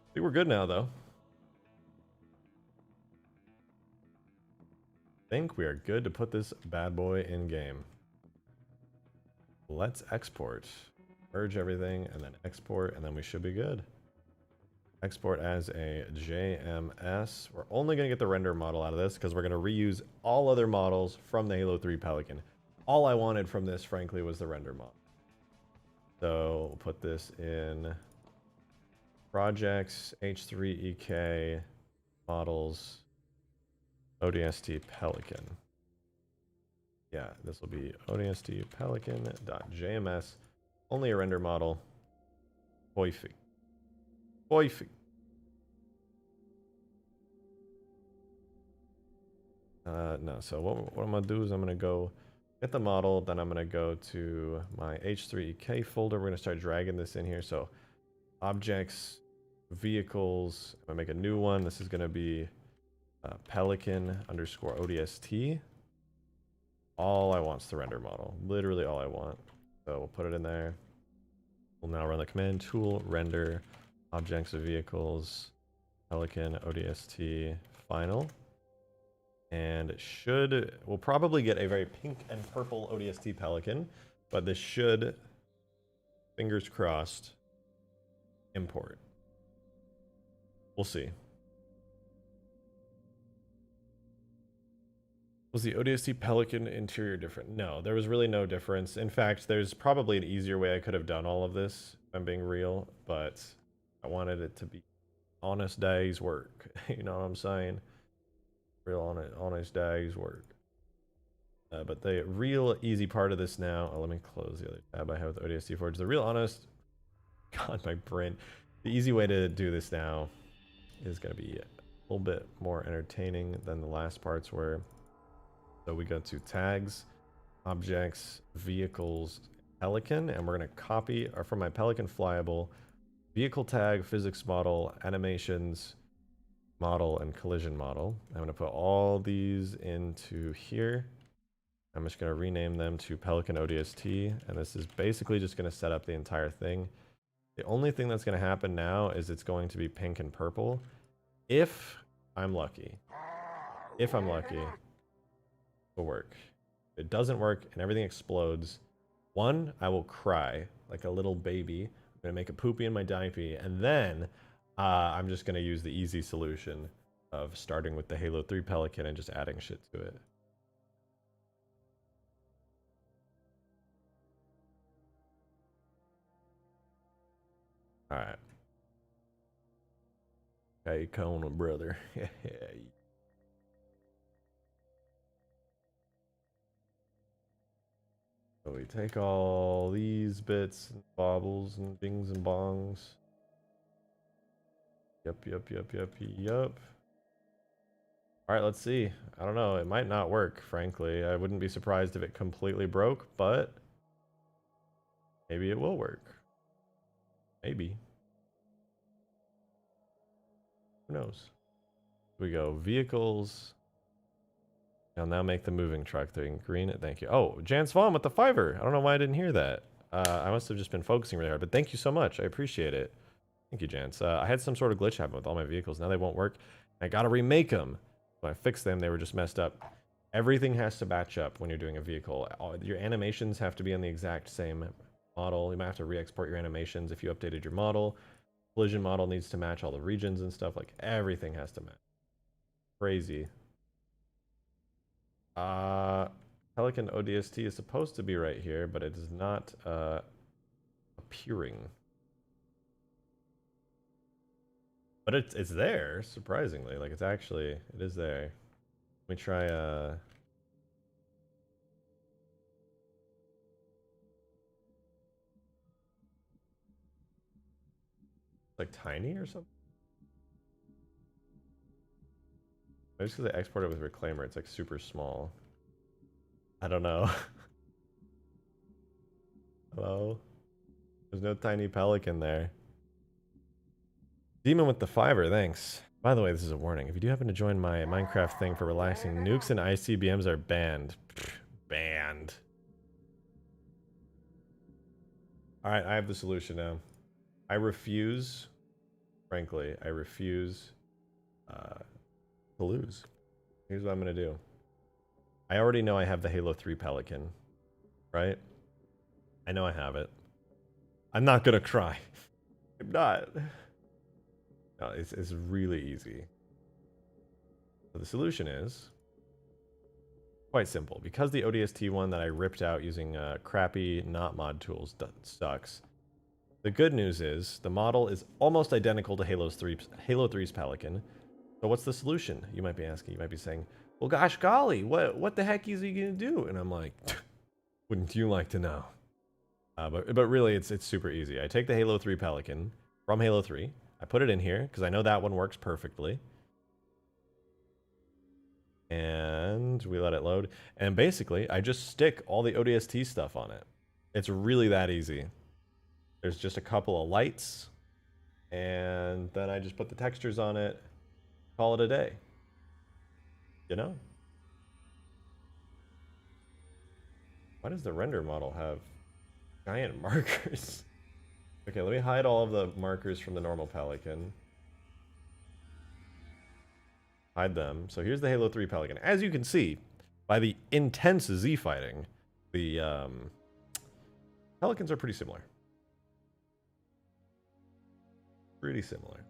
I think we're good now, though. think we are good to put this bad boy in game. Let's export. Merge everything and then export, and then we should be good. Export as a JMS. We're only going to get the render model out of this because we're going to reuse all other models from the Halo 3 Pelican. All I wanted from this, frankly, was the render model. So we'll put this in projects, H3EK, models, ODST Pelican. Yeah, this will be ODST Pelican.jms. Only a render model. Boify. Boify. No, so what I'm going to do is I'm going to go get the model, then I'm going to go to my H3EK folder. We're going to start dragging this in here. So objects, vehicles, I'm going to make a new one. This is going to be Pelican underscore ODST. All I want is the render model. Literally all I want. So we'll put it in there. We'll now run the command tool, render, objects of vehicles, Pelican ODST final. And it should, we'll probably get a very pink and purple ODST Pelican, but this should, fingers crossed, import. We'll see. Was the ODST Pelican interior different? No, there was really no difference. In fact, there's probably an easier way I could have done all of this, if I'm being real, but I wanted it to be honest day's work. You know what I'm saying? Real honest day's work. But the real easy part of this now, let me close the other tab I have with ODST Forge. The real honest, God, my brain. The easy way to do this now is going to be a little bit more entertaining than the last parts were. So we go to tags, objects, vehicles, Pelican, and we're going to copy from my Pelican flyable vehicle tag, physics model, animations, model, and collision model. I'm going to put all these into here. I'm just going to rename them to Pelican ODST, and this is basically just going to set up the entire thing. The only thing that's going to happen now is it's going to be pink and purple. If I'm lucky. If I'm lucky. Will work. If it doesn't work and everything explodes, one, I will cry like a little baby. I'm gonna make a poopy in my diaper, and then I'm just gonna use the easy solution of starting with the Halo 3 Pelican and just adding shit to it. All right. Hey, Kona, brother. So we take all these bits and bobbles and bings and bongs. Yup. All right, let's see. I don't know. It might not work, frankly. I wouldn't be surprised if it completely broke, but maybe it will work. Maybe. Who knows? We go vehicles. I'll now make the moving truck thing green. Thank you. Oh, Jan Swan with the $5. I don't know why I didn't hear that. I must have just been focusing really hard, but thank you so much. I appreciate it. Thank you, Jance. I had some sort of glitch happen with all my vehicles. Now they won't work. I gotta remake them. When I fixed them, they were just messed up. Everything has to batch up when you're doing a vehicle. Your animations have to be on the exact same model. You might have to re-export your animations if you updated your model. Collision model needs to match all the regions and stuff. Like, everything has to match. Crazy. Pelican ODST is supposed to be right here, but it is not appearing. But it's there, surprisingly. Like, it is there. Let me try like tiny or something? Maybe it's because I exported it with Reclaimer. It's like super small. I don't know. Hello? There's no tiny Pelican there. Demon with the $5, thanks. By the way, this is a warning. If you do happen to join my Minecraft thing for relaxing, nukes and ICBMs are banned. Banned. Alright, I have the solution now. I refuse, frankly, to lose. Here's what I'm going to do. I already know I have the Halo 3 Pelican, right? I know I have it. I'm not gonna cry. I'm not. No, it's really easy. So the solution is quite simple. Because the ODST one that I ripped out using crappy not mod tools sucks, the good news is the model is almost identical to Halo 3's Pelican. So what's the solution? You might be asking. You might be saying, well, gosh golly, what the heck is he going to do? And I'm like, wouldn't you like to know? But really, it's super easy. I take the Halo 3 Pelican from Halo 3. I put it in here because I know that one works perfectly. And we let it load. And basically, I just stick all the ODST stuff on it. It's really that easy. There's just a couple of lights. And then I just put the textures on it. Call it a day. You know? Why does the render model have giant markers? Okay, let me hide all of the markers from the normal Pelican. Hide them. So here's the Halo 3 Pelican. As you can see, by the intense Z fighting, the Pelicans are pretty similar. Pretty similar.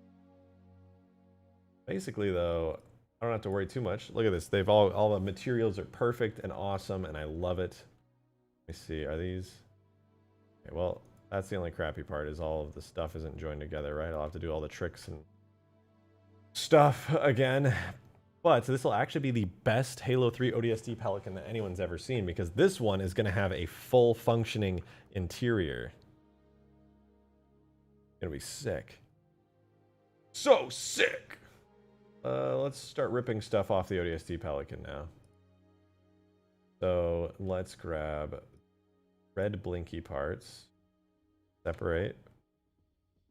Basically, though, I don't have to worry too much. Look at this. They've all the materials are perfect and awesome, and I love it. Let me see. Are these? Okay, well, that's the only crappy part is all of the stuff isn't joined together, right? I'll have to do all the tricks and stuff again. But this will actually be the best Halo 3 ODST Pelican that anyone's ever seen because this one is going to have a full functioning interior. It's going to be sick. So sick! Let's start ripping stuff off the ODST Pelican now. So let's grab red blinky parts. Separate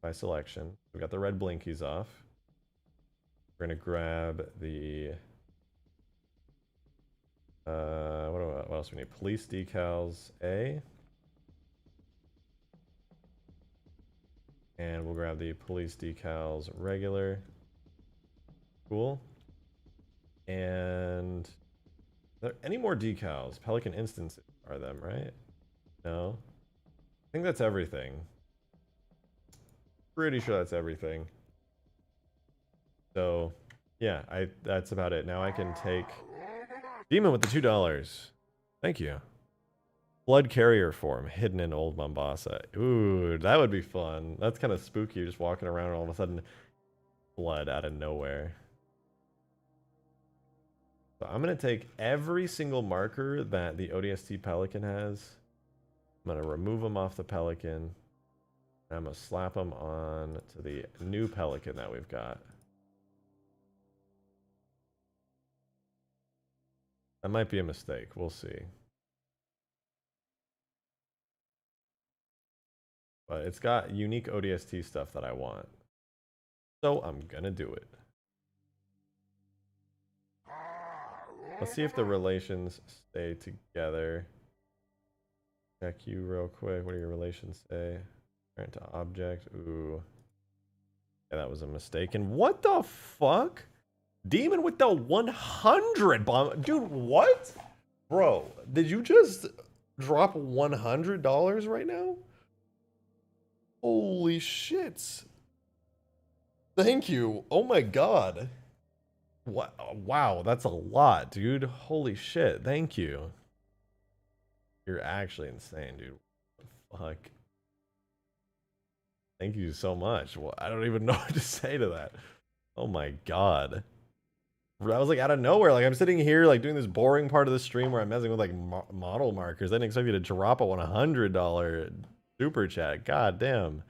by selection. We've got the red blinkies off. We're gonna grab the what else we need? Police decals A. And we'll grab the police decals regular. Cool. And are there any more decals? Pelican instances are them, right? No. I think that's everything. Pretty sure that's everything. So, yeah, that's about it. Now I can take Demon with the $2. Thank you. Blood carrier form hidden in old Mombasa. Ooh, that would be fun. That's kind of spooky. You're just walking around and all of a sudden blood out of nowhere. So I'm going to take every single marker that the ODST Pelican has. I'm going to remove them off the Pelican. And I'm going to slap them on to the new Pelican that we've got. That might be a mistake. We'll see. But it's got unique ODST stuff that I want. So I'm going to do it. Let's see if the relations stay together. Check you real quick. What do your relations say? Parent to object. Ooh. Yeah, that was a mistake. And what the fuck? Demon with the 100 bomb. Dude, what? Bro, did you just drop $100 right now? Holy shit. Thank you. Oh my god. What? Wow, that's a lot, dude. Holy shit. Thank you. You're actually insane, dude. What the fuck? Thank you so much. Well, I don't even know what to say to that. Oh my god. That was like out of nowhere. Like I'm sitting here like doing this boring part of the stream where I'm messing with like model markers. I didn't expect you to drop a $100 super chat. God damn.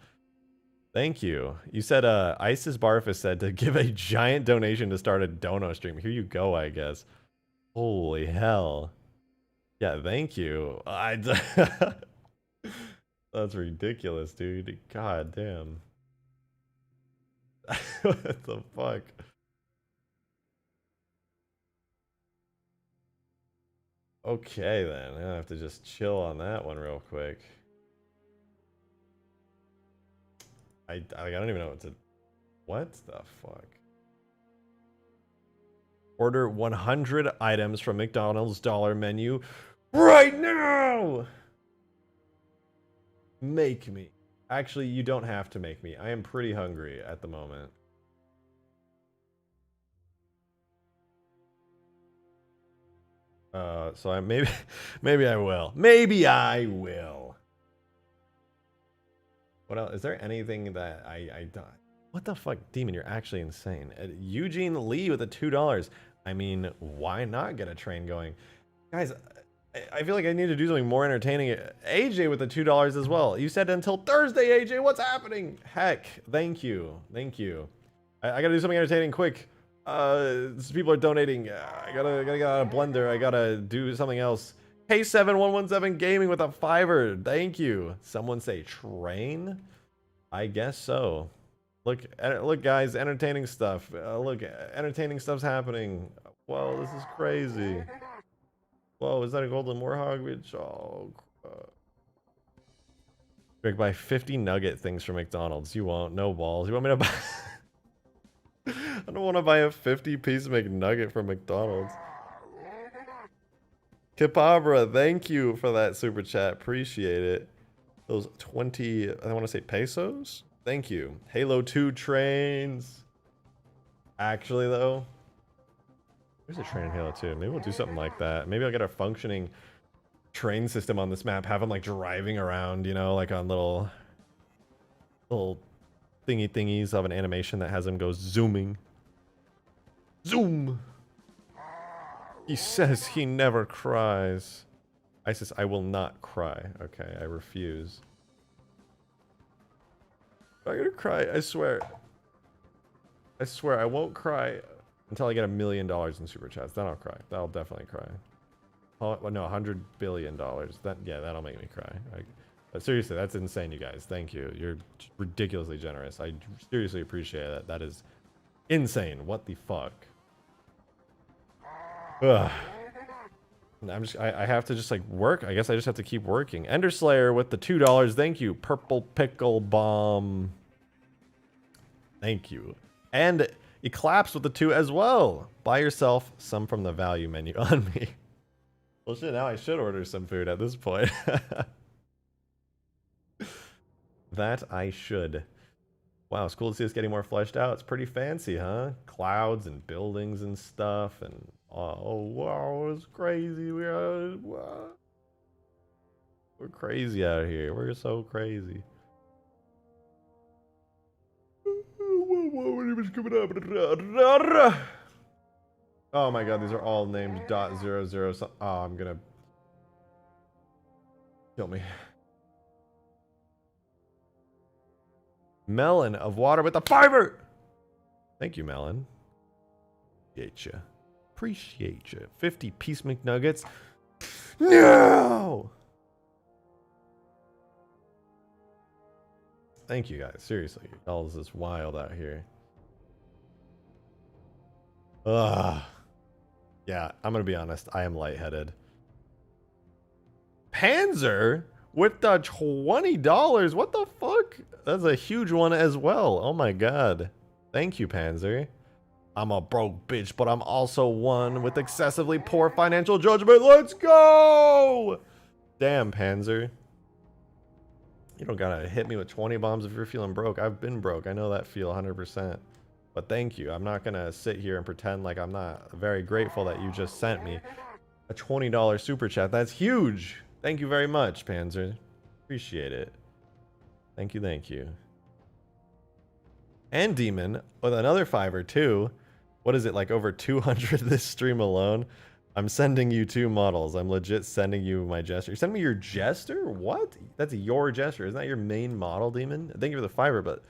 Thank you. You said Isis Barfus said to give a giant donation to start a dono stream. Here you go, I guess. Holy hell. Yeah, thank you. That's ridiculous, dude. God damn. What the fuck? Okay, then. I have to just chill on that one real quick. I don't even know what to... What the fuck? Order 100 items from McDonald's dollar menu right now! Make me. Actually, you don't have to make me. I am pretty hungry at the moment. So I maybe I will. Maybe I will. What else? Is there anything that I don't? What the fuck, Demon? You're actually insane. Eugene Lee with the $2. I mean, why not get a train going, guys? I feel like I need to do something more entertaining. AJ with the $2 as well. You said until Thursday, AJ. What's happening? Heck, thank you, thank you. I gotta do something entertaining quick. People are donating. I gotta get out of Blender. I gotta do something else. K7117 Gaming with a $5. Thank you. Someone say train? I guess so. Look, guys, entertaining stuff. Look, entertaining stuff's happening. Whoa, this is crazy. Whoa, is that a golden warhog? Which, oh, Greg, buy 50 nugget things from McDonald's. You won't. No balls. You want me to buy? I don't want to buy a 50-piece McNugget from McDonald's. Kipabra, thank you for that super chat. Appreciate it. Those 20, I want to say pesos? Thank you. Halo 2 trains. Actually, though, there's a train in Halo 2. Maybe we'll do something like that. Maybe I'll get a functioning train system on this map. Have them like driving around, you know, like on little thingies of an animation that has them go zooming. Zoom! He says he never cries. ISIS, I will not cry. Okay, I refuse. I'm gonna cry, I swear. I swear, I won't cry until I get $1 million in super chats. Then I'll cry. That'll definitely cry. Oh, well, no, $100 billion. Yeah, that'll make me cry. But seriously, that's insane, you guys. Thank you. You're ridiculously generous. I seriously appreciate that. That is insane. What the fuck? Ugh. I have to just like work. I guess I just have to keep working. Enderslayer with the $2. Thank you. Purple Pickle Bomb. Thank you. And Eclipse with the 2 as well. Buy yourself some from the value menu on me. Well, shit, now I should order some food at this point. That I should. Wow, it's cool to see us getting more fleshed out. It's pretty fancy, huh? Clouds and buildings and stuff. And oh, wow, it's crazy. We're crazy out here. We're so crazy. Oh my god, these are all named .00. Oh, I'm gonna kill me. Melon of water with a $5. Thank you, Melon. Appreciate you. Appreciate you. 50-piece McNuggets. No! Thank you, guys. Seriously. All is this wild out here. Ugh. Yeah, I'm gonna be honest. I am lightheaded. Panzer with the $20. What the fuck? That's a huge one as well. Oh my god. Thank you, Panzer. I'm a broke bitch, but I'm also one with excessively poor financial judgment. Let's go! Damn, Panzer. You don't gotta hit me with 20 bombs if you're feeling broke. I've been broke. I know that feel 100%. But thank you. I'm not gonna sit here and pretend like I'm not very grateful that you just sent me a $20 super chat. That's huge. Thank you very much, Panzer. Appreciate it. Thank you, thank you. And Demon with another $5 too. What is it, like over 200 this stream alone? I'm sending you 2 models. I'm legit sending you my Jester. You're sending me your Jester? What? That's your Jester. Isn't that your main model, Demon? Thank you for the $5, but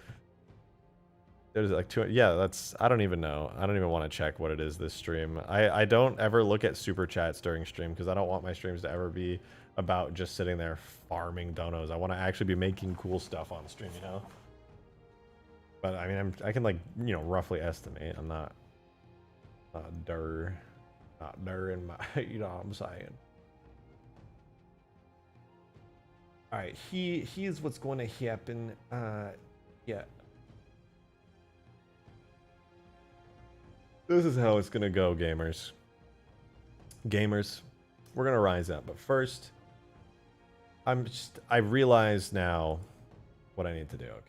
there's like 200. Yeah, that's, I don't even know. I don't even want to check what it is this stream. I don't ever look at super chats during stream because I don't want my streams to ever be about just sitting there farming donos. I want to actually be making cool stuff on stream, you know? But I mean, I can like, you know, roughly estimate. I'm not in my, you know what I'm saying? All right, here's what's going to happen. Yeah. This is how it's gonna go, gamers. Gamers, we're gonna rise up. But first, I realize now what I need to do. Okay.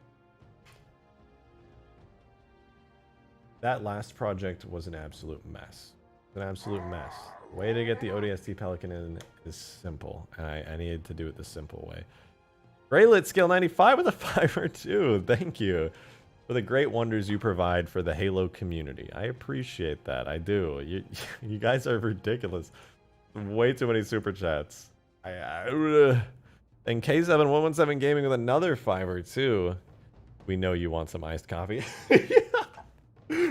That last project was an absolute mess. An absolute mess. The way to get the ODST Pelican in is simple, and I needed to do it the simple way. Graylit Scale 95 with a 5 or 2. Thank you for the great wonders you provide for the Halo community. I appreciate that. I do. You guys are ridiculous. Way too many super chats. And K7117 Gaming with another 5 or 2. We know you want some iced coffee.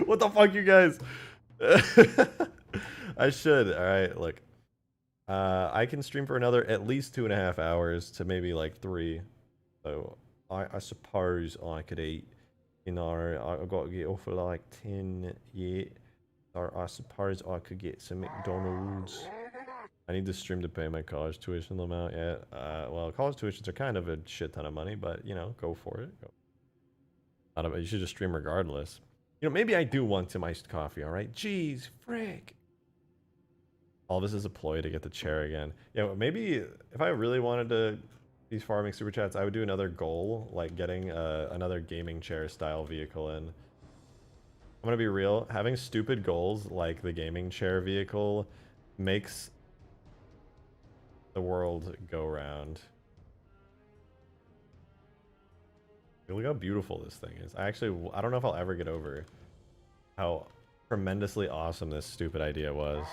What the fuck, you guys? I should. All right, look. I can stream for another at least 2.5 hours to maybe like 3. So I suppose I could eat. You know, I've got to get off at like 10 yet. Or I suppose I could get some McDonald's. I need to stream to pay my college tuition amount yet. Well, college tuitions are kind of a shit ton of money, but you know, go for it. Go. You should just stream regardless. You know, maybe I do want some iced coffee, alright? Jeez, frick. All this is a ploy to get the chair again. Yeah, maybe if I really wanted to be farming super chats, I would do another goal, like getting another gaming chair style vehicle in. I'm gonna be real, having stupid goals like the gaming chair vehicle makes the world go round. Look how beautiful this thing is. I don't know if I'll ever get over how tremendously awesome this stupid idea was.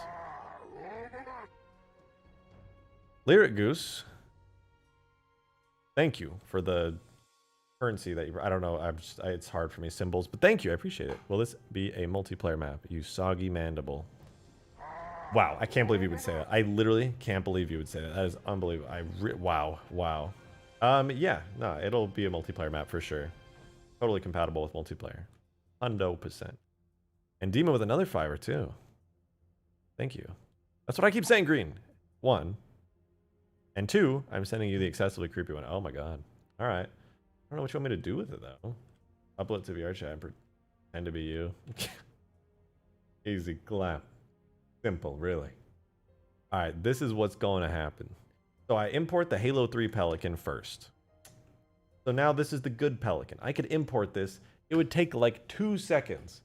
Lyric Goose, thank you for the currency that you... I don't know, it's hard for me, symbols, but thank you, I appreciate it. Will this be a multiplayer map? You soggy mandible. Wow, I can't believe you would say that. I literally can't believe you would say that. That is unbelievable. Wow. Yeah, no, it'll be a multiplayer map for sure. Totally compatible with multiplayer. 100%. And Dima with another 5 or 2. Thank you. That's what I keep saying, Green. 1. And 2, I'm sending you the excessively creepy one. Oh my god. Alright. I don't know what you want me to do with it, though. Upload to VR chat and pretend to be you. Easy clap. Simple, really. Alright, this is what's going to happen. So I import the Halo 3 Pelican first. So now this is the good Pelican. I could import this. It would take like 2 seconds.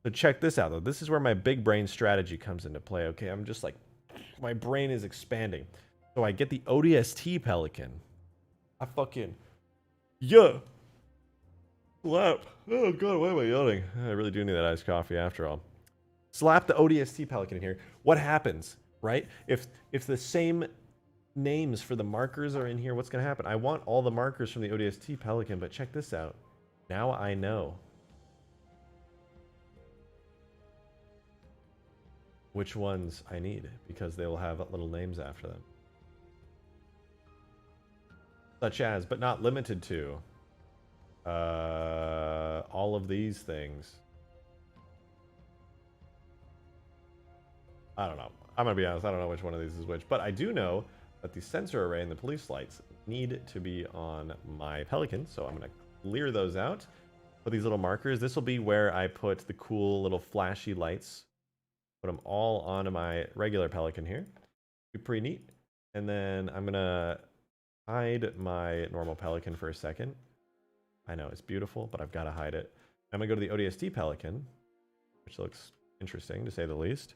So check this out, though. This is where my big brain strategy comes into play. Okay, I'm just like, my brain is expanding. So I get the ODST Pelican. I fucking, yeah. Slap. Oh god, why am I yelling? I really do need that iced coffee after all. Slap the ODST Pelican in here. What happens, right? If the same names for the markers are in here, what's going to happen? I want all the markers from the ODST Pelican, but check this out. Now I know which ones I need because they will have little names after them. Such as, but not limited to, all of these things. I don't know. I'm going to be honest, I don't know which one of these is which, but I do know that the sensor array and the police lights need to be on my Pelican, so I'm going to clear those out. Put these little markers. This will be where I put the cool little flashy lights. Put them all onto my regular Pelican here. Be pretty neat. And then I'm going to hide my normal Pelican for a second. I know, it's beautiful, but I've got to hide it. I'm going to go to the ODST Pelican, which looks interesting to say the least.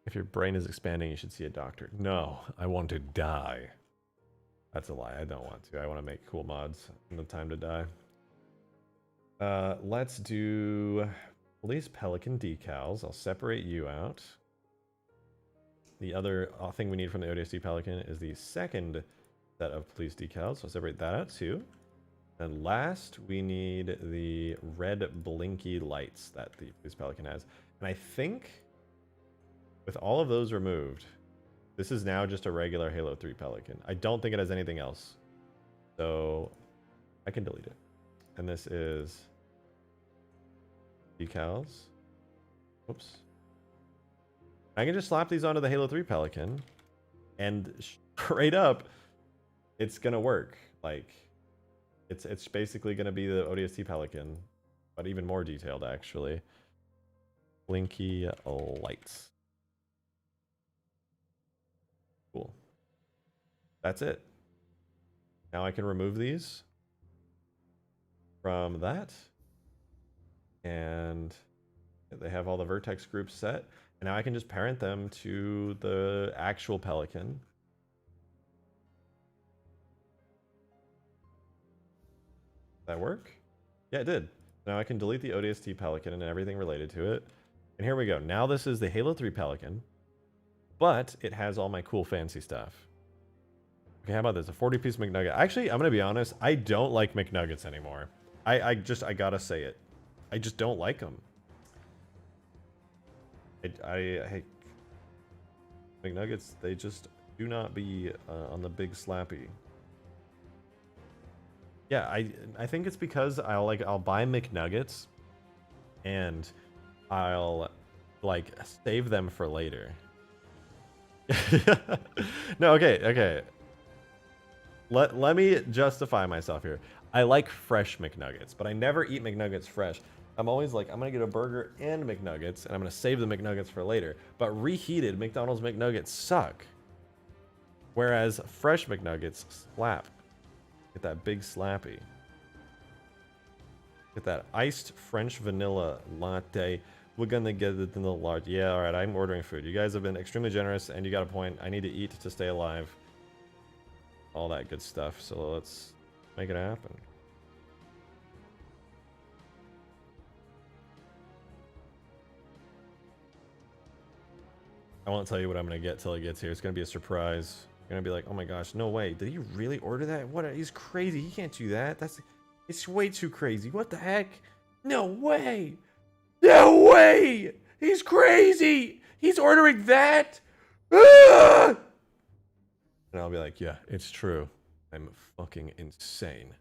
If your brain is expanding, you should see a doctor. No, I want to die. That's a lie. I don't want to. I want to make cool mods. No time to die. Let's do police Pelican decals. I'll separate you out. The other thing we need from the ODST Pelican is the second set of police decals. So I'll separate that out too. And last, we need the red blinky lights that the police Pelican has. And I think with all of those removed, this is now just a regular Halo 3 Pelican. I don't think it has anything else. So I can delete it. And this is decals. Oops. I can just slap these onto the Halo 3 Pelican and straight up, it's gonna work. Like, it's basically gonna be the ODST Pelican but even more detailed actually. Blinky lights. Cool. That's it. Now I can remove these from that. And they have all the vertex groups set. And now I can just parent them to the actual Pelican. That work? Yeah, it did. Now I can delete the ODST Pelican and everything related to it. And here we go. Now this is the Halo 3 Pelican, but it has all my cool fancy stuff. Okay, how about this? A 40-piece McNugget. Actually, I'm going to be honest. I don't like McNuggets anymore. I gotta say it. I just don't like them. I McNuggets, they just do not be on the big slappy. Yeah, I think it's because I'll buy McNuggets and I'll like save them for later. No, okay. Let me justify myself here. I like fresh McNuggets, but I never eat McNuggets fresh. I'm always like, I'm gonna get a burger and McNuggets, and I'm gonna save the McNuggets for later. But reheated McDonald's McNuggets suck. Whereas fresh McNuggets slap. Get that big slappy. Get that iced French vanilla latte. We're gonna get it in the large. Yeah, alright, I'm ordering food. You guys have been extremely generous, and you got a point. I need to eat to stay alive. All that good stuff, so let's make it happen. I won't tell you what I'm gonna get till it gets here. It's gonna be a surprise. You're gonna be like, oh my gosh, no way. Did he really order that? What? He's crazy. He can't do that. It's way too crazy. What the heck? No way. No way. He's crazy. He's ordering that. Ah! And I'll be like, yeah, it's true. I'm fucking insane.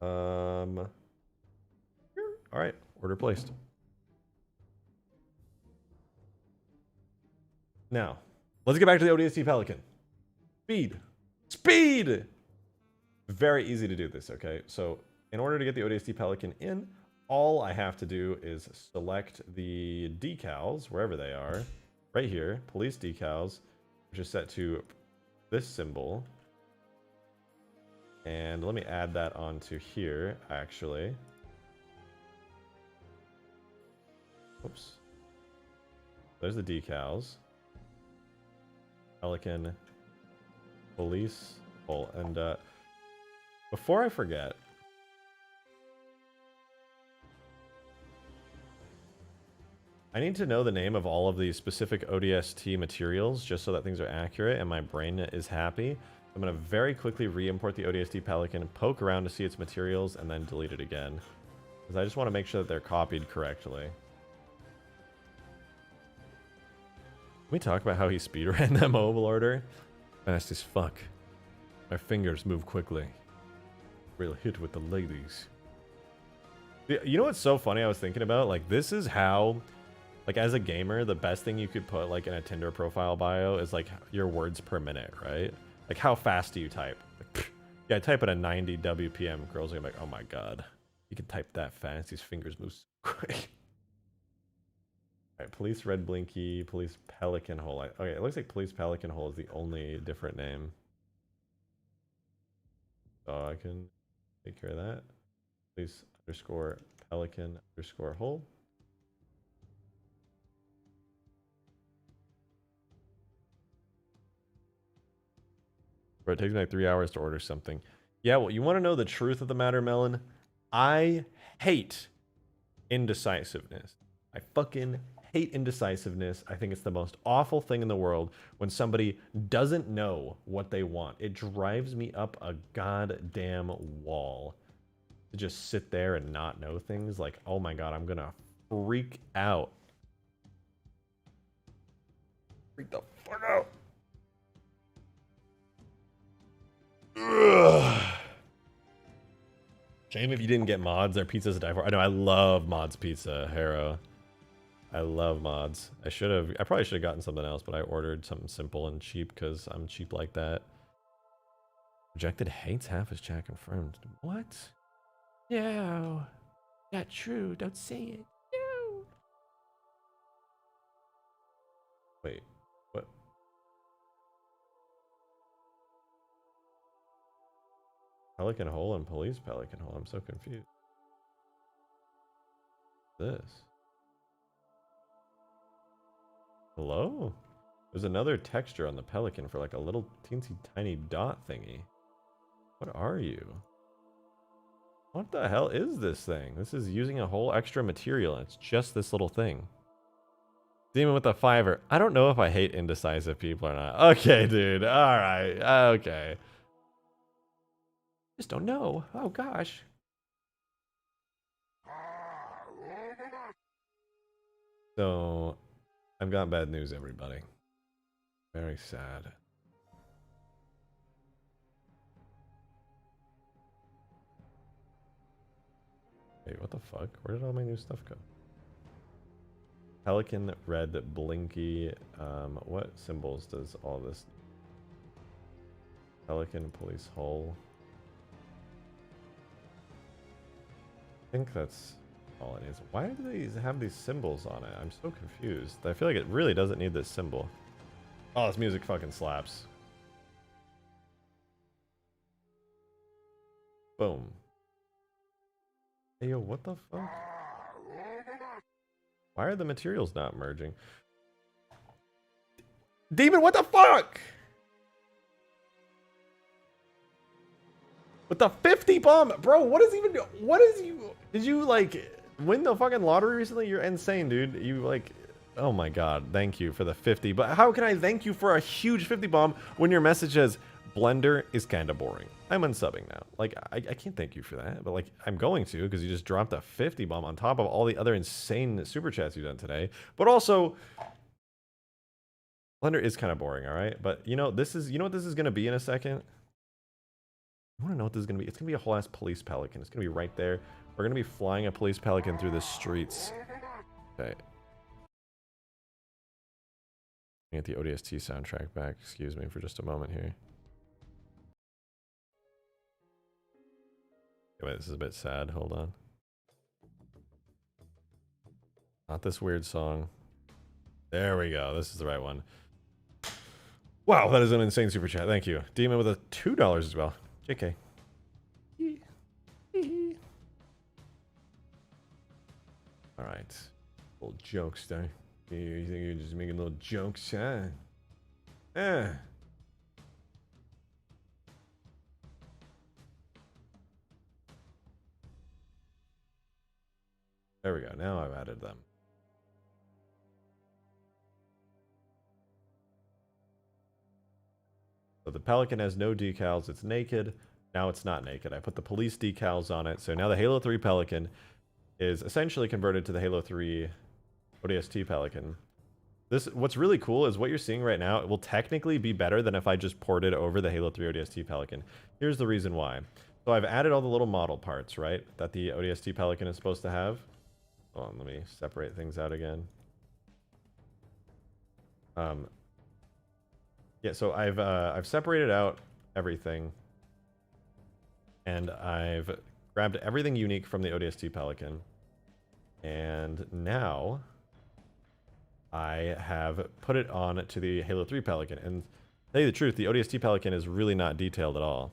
All right, order placed. Now, let's get back to the ODST Pelican. Speed! Very easy to do this, okay? So, in order to get the ODST Pelican in, all I have to do is select the decals, wherever they are, right here, police decals, which is set to this symbol. And let me add that onto here, actually. Oops. There's the decals. Pelican police hole. And before I forget, I need to know the name of all of the specific ODST materials just so that things are accurate and my brain is happy. I'm going to very quickly re-import the ODST Pelican, poke around to see its materials, and then delete it again. Because I just want to make sure that they're copied correctly. Can we talk about how he speedran that mobile order? Fast as fuck. My fingers move quickly. Real hit with the ladies. You know what's so funny I was thinking about? Like, this is how... Like, as a gamer, the best thing you could put, like, in a Tinder profile bio is, like, your words per minute, right? Like, how fast do you type? Like, yeah, I type at a 90 WPM. Girls are gonna be like, oh my god. You can type that fast. These fingers move so quick. Alright, police red blinky, police pelican hole. Okay, it looks like police pelican hole is the only different name. So I can take care of that. Police underscore pelican underscore hole. Bro, it takes me like 3 hours to order something. Yeah, well, you want to know the truth of the matter, Melon? I hate indecisiveness. I fucking hate indecisiveness. I think it's the most awful thing in the world when somebody doesn't know what they want. It drives me up a goddamn wall to just sit there and not know things. Like, oh my god, I'm gonna freak out. Freak the fuck out. Ugh. Shame if you didn't get mods. Their pizza's to die for. I know, I love mods pizza, Harrow. I love mods. I probably should have gotten something else, but I ordered something simple and cheap because I'm cheap like that. Rejected hates half his chat confirmed. What? No. Not true. Don't say it. No. Wait. What? Pelican hole and police pelican hole. I'm so confused. This. Hello? There's another texture on the pelican for like a little teensy tiny dot thingy. What are you? What the hell is this thing? This is using a whole extra material, and it's just this little thing. Demon with a fiver. I don't know if I hate indecisive people or not. Okay, dude. All right. Okay. Just don't know. Oh, gosh. So, I've got bad news, everybody. Very sad. Wait, what the fuck? Where did all my new stuff go? Pelican, red, blinky. What symbols does all this? Pelican, police hole. I think that's all it is. Why do they have these symbols on it? I'm so confused. I feel like it really doesn't need this symbol. Oh, this music fucking slaps. Boom. Hey, yo, what the fuck? Why are the materials not merging? Demon, what the fuck? With the 50 bomb, bro, what is even, what is you, did you like win the fucking lottery recently? You're insane, dude. You like, oh my god, thank you for the 50. But how can I thank you for a huge 50 bomb when your message says, Blender is kind of boring. I'm unsubbing now. Like, I can't thank you for that, but like, I'm going to, because you just dropped a 50 bomb on top of all the other insane super chats you've done today. But also, Blender is kind of boring, all right? But you know, this is, you know what this is going to be in a second? I want to know what this is going to be. It's going to be a whole ass police pelican. It's going to be right there. We're going to be flying a police pelican through the streets. Okay. Get the ODST soundtrack back. Excuse me for just a moment here. Wait, this is a bit sad. Hold on. Not this weird song. There we go. This is the right one. Wow, that is an insane super chat. Thank you. Demon with a $2 as well. JK. Alright. Little jokes there. You think you're just making little jokes, huh? Eh. There we go. Now I've added them. So the Pelican has no decals. It's naked. Now it's not naked. I put the police decals on it. So now the Halo 3 Pelican is essentially converted to the Halo 3 ODST Pelican. This, what's really cool is what you're seeing right now. It will technically be better than if I just ported over the Halo 3 ODST Pelican. Here's the reason why. So I've added all the little model parts, right, that the ODST Pelican is supposed to have. Hold on, let me separate things out again. Yeah, so I've separated out everything, and I've grabbed everything unique from the ODST Pelican, and now I have put it on to the Halo 3 Pelican. And to tell you the truth, the ODST Pelican is really not detailed at all.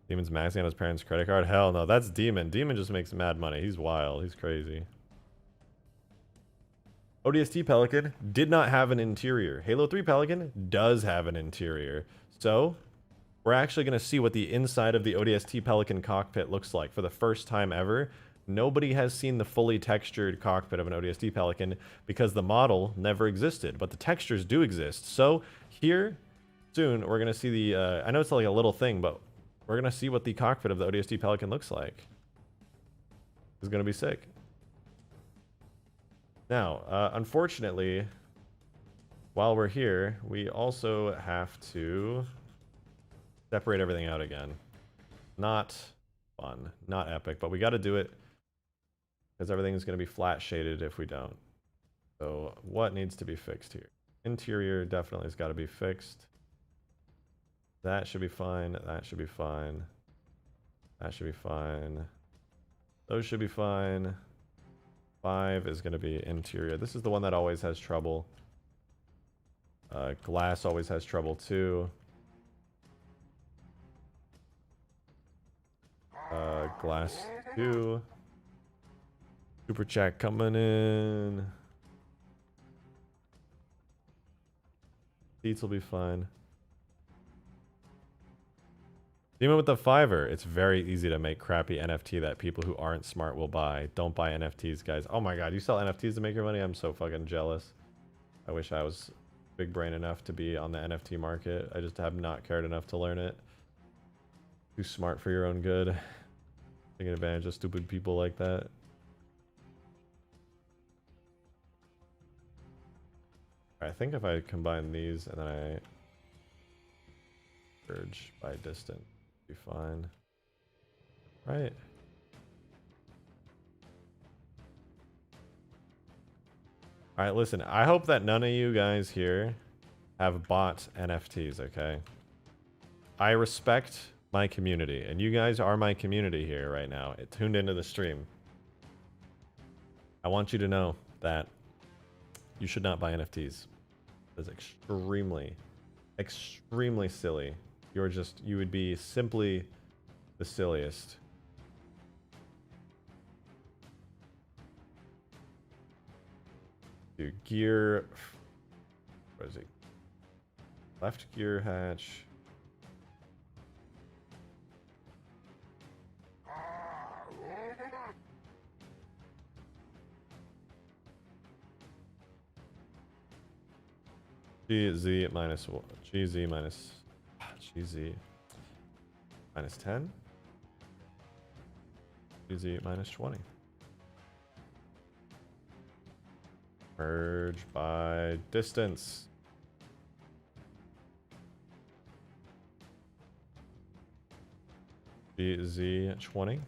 Demon's maxing on his parents' credit card? Hell no, that's Demon. Demon just makes mad money. He's wild. He's crazy. ODST Pelican did not have an interior. Halo 3 Pelican does have an interior. So, we're actually going to see what the inside of the ODST Pelican cockpit looks like for the first time ever. Nobody has seen the fully textured cockpit of an ODST Pelican because the model never existed, but the textures do exist. So, here, soon, we're going to see the, I know it's like a little thing, but we're going to see what the cockpit of the ODST Pelican looks like. It's going to be sick. Now, unfortunately, while we're here, we also have to separate everything out again. Not fun, not epic, but we got to do it because everything's going to be flat shaded if we don't. So what needs to be fixed here? Interior definitely has got to be fixed. That should be fine. That should be fine. That should be fine. Those should be fine. 5 is going to be interior. This is the one that always has trouble. Glass always has trouble too. Glass 2. Super chat coming in. Seats will be fine. Even with the Fiverr, it's very easy to make crappy NFT that people who aren't smart will buy. Don't buy NFTs, guys. Oh my god, you sell NFTs to make your money? I'm so fucking jealous. I wish I was big brain enough to be on the NFT market. I just have not cared enough to learn it. Too smart for your own good. Taking advantage of stupid people like that. I think if I combine these and then I merge by distance, be fine. Right. Alright, listen, I hope that none of you guys here have bought NFTs, okay? I respect my community, and you guys are my community here right now. It tuned into the stream. I want you to know that you should not buy NFTs. It's extremely, extremely silly. You would be simply the silliest. Do gear, what is it? Left gear hatch. GZ minus what? GZ minus GZ minus 10. GZ minus 20. Merge by distance. GZ 20.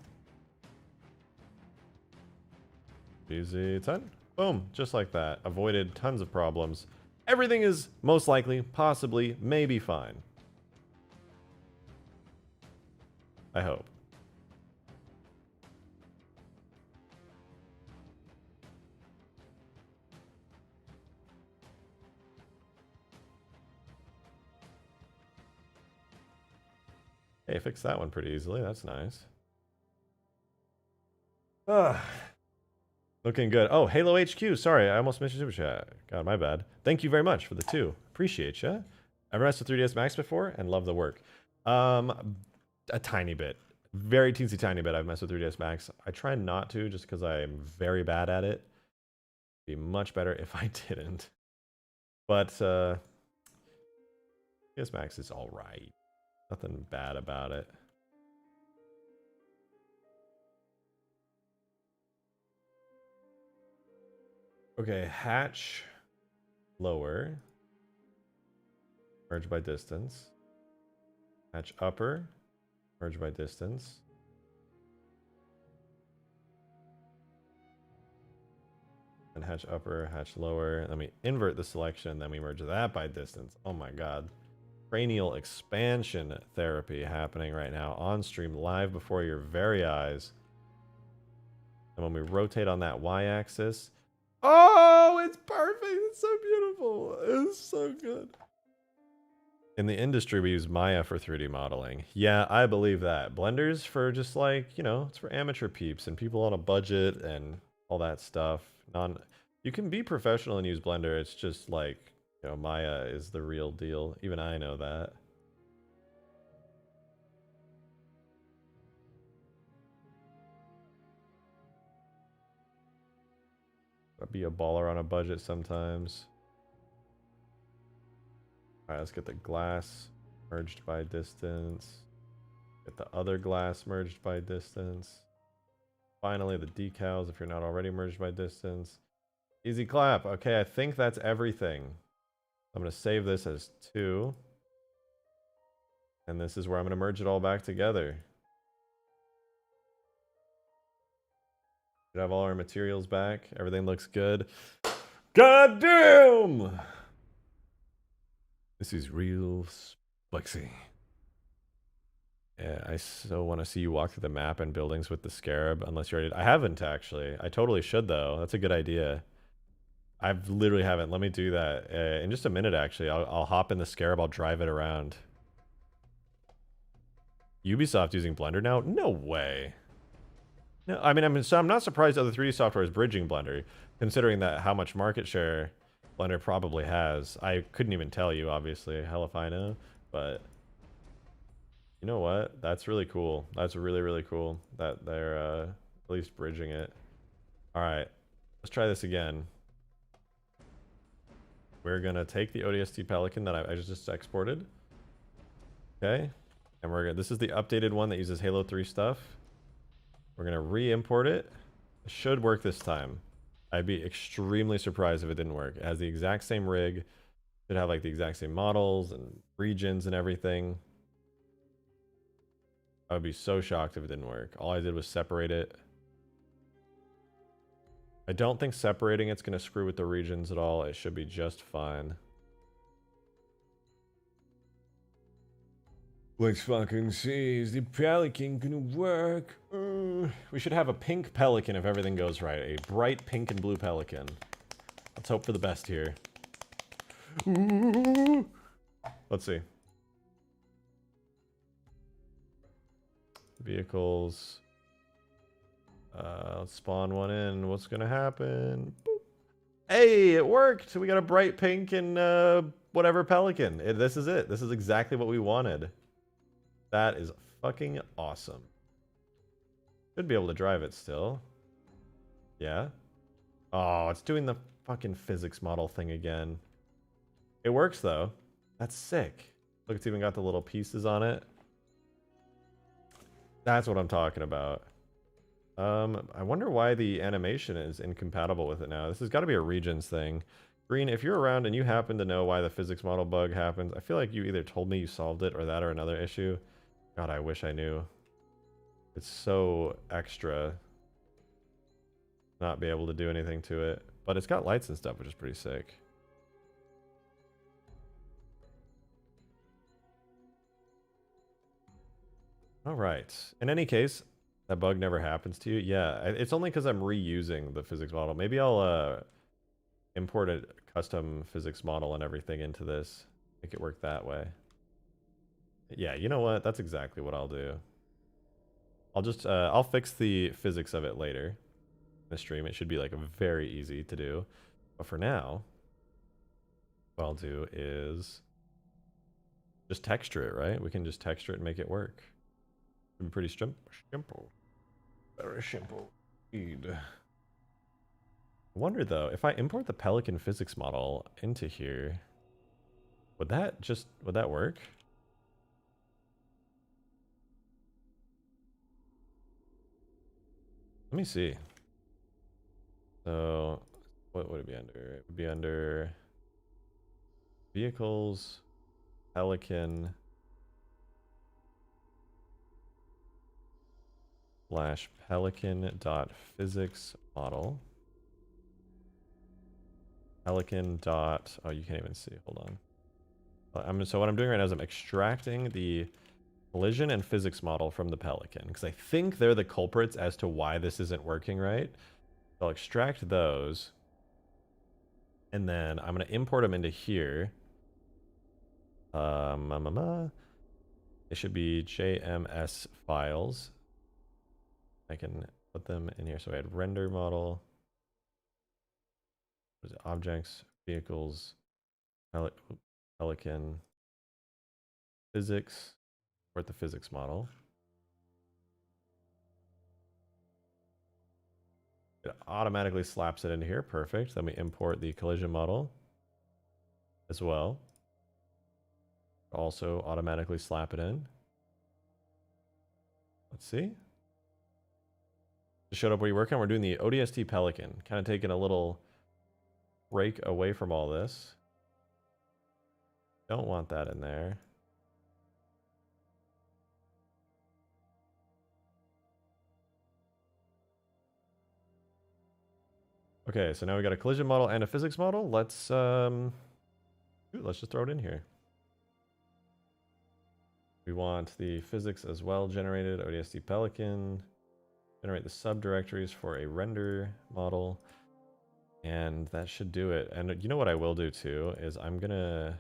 GZ 10. Boom, just like that. Avoided tons of problems. Everything is most likely, possibly, maybe fine. I hope. Hey, fixed that one pretty easily. That's nice. Looking good. Oh, Halo HQ. Sorry, I almost missed your super chat. God, my bad. Thank you very much for the 2. Appreciate you. I've messed with 3ds Max before and love the work. A tiny bit. Very teensy tiny bit I've messed with 3ds Max. I try not to just because I'm very bad at it. It'd be much better if I didn't. But 3ds Max is alright. Nothing bad about it. Okay, hatch lower. Merge by distance. Hatch upper. Merge by distance. And hatch upper, hatch lower. Then we invert the selection, then we merge that by distance. Oh my god. Cranial expansion therapy happening right now on stream live before your very eyes. And when we rotate on that y-axis, oh, it's perfect. It's so beautiful. It's so good. In the industry, we use Maya for 3D modeling. Yeah, I believe that. Blender's for just like, you know, it's for amateur peeps and people on a budget and all that stuff. You can be professional and use Blender. It's just like, you know, Maya is the real deal. Even I know that. Gotta be a baller on a budget sometimes. Alright, let's get the glass merged by distance. Get the other glass merged by distance. Finally, the decals if you're not already merged by distance. Easy clap. Okay, I think that's everything. I'm going to save this as 2. And this is where I'm going to merge it all back together. Should have all our materials back. Everything looks good. God damn! This is real spicy. I still want to see you walk through the map and buildings with the scarab, unless you already... I haven't, actually. I totally should, though. That's a good idea. I've literally haven't. Let me do that. In just a minute, actually. I'll hop in the scarab. I'll drive it around. Ubisoft using Blender now? No way. No, I mean, so I'm not surprised other 3D software is bridging Blender, considering that how much market share Blender probably has. I couldn't even tell you, obviously. Hell if I know, but... You know what? That's really cool. That's really, really cool that they're at least bridging it. All right, let's try this again. We're gonna take the ODST Pelican that I just exported. Okay, and we're gonna, this is the updated one that uses Halo 3 stuff. We're gonna re-import it. It should work this time. I'd be extremely surprised if it didn't work. It has the exact same rig. Should have like the exact same models and regions and everything. I would be so shocked if it didn't work. All I did was separate it. I don't think separating it's going to screw with the regions at all. It should be just fine. Let's fucking see. Is the Pelican gonna work? We should have a pink Pelican if everything goes right. A bright pink and blue Pelican. Let's hope for the best here. Let's see. Vehicles. Let's spawn one in. What's gonna happen? Boop. Hey, it worked! We got a bright pink and whatever Pelican. This is it. This is exactly what we wanted. That is fucking awesome. Should be able to drive it still. Yeah. Oh, it's doing the fucking physics model thing again. It works though. That's sick. Look, it's even got the little pieces on it. That's what I'm talking about. I wonder why the animation is incompatible with it now. This has got to be a regions thing. Green, if you're around and you happen to know why the physics model bug happens, I feel like you either told me you solved it or that or another issue. God, I wish I knew. It's so extra not be able to do anything to it. But it's got lights and stuff, which is pretty sick. All right. In any case, that bug never happens to you. Yeah, it's only because I'm reusing the physics model. Maybe I'll import a custom physics model and everything into this. Make it work that way. Yeah, you know what? That's exactly what I'll do. I'll just I'll fix the physics of it later in the stream. It should be like very easy to do. But for now, what I'll do is just texture it, right? We can just texture it and make it work. It'd be pretty simple. Very simple indeed. I wonder though, if I import the Pelican physics model into here, would that work? Let me see. So what would it be under? It would be under vehicles, Pelican / Pelican.physics model. Pelican dot, oh, you can't even see. Hold on. So what I'm doing right now is I'm extracting the collision and physics model from the Pelican because I think they're the culprits as to why this isn't working right. So I'll extract those, and then I'm going to import them into here. It should be JMS files. I can put them in here. So I had render model. What is it? Objects, vehicles, Pelican, physics, or the physics model. It automatically slaps it into here. Perfect. Then we import the collision model as well. Also automatically slap it in. Let's see. Just showed up where you work on. We're doing the ODST Pelican. Kind of taking a little break away from all this. Don't want that in there. Okay, so now we got a collision model and a physics model. Let's just throw it in here. We want the physics as well generated, ODST Pelican. Generate the subdirectories for a render model. And that should do it. And you know what I will do too is I'm gonna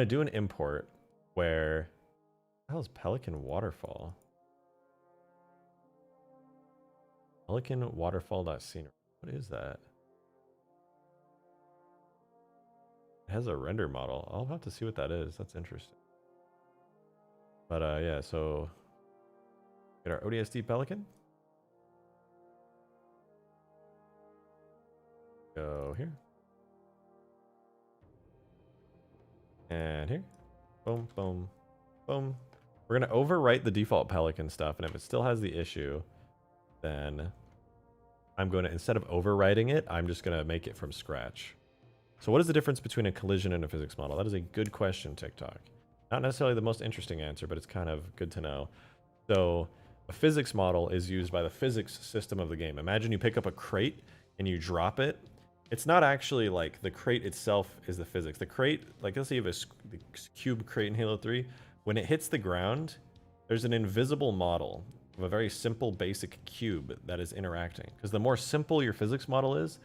do an import where what the hell is Pelican Waterfall? Pelican Waterfall.scenery. What is that? It has a render model. I'll have to see what that is. That's interesting. But yeah, so get our ODST Pelican. Go here. And here. Boom, boom, boom. We're going to overwrite the default Pelican stuff. And if it still has the issue, then I'm going to, instead of overwriting it, I'm just going to make it from scratch. So what is the difference between a collision and a physics model? That is a good question, TikTok. Not necessarily the most interesting answer, but it's kind of good to know. So a physics model is used by the physics system of the game. Imagine you pick up a crate and you drop it. It's not actually like the crate itself is the physics. The crate, like let's say you have the cube crate in Halo 3. When it hits the ground, there's an invisible model of a very simple basic cube that is interacting. Because the more simple your physics model is,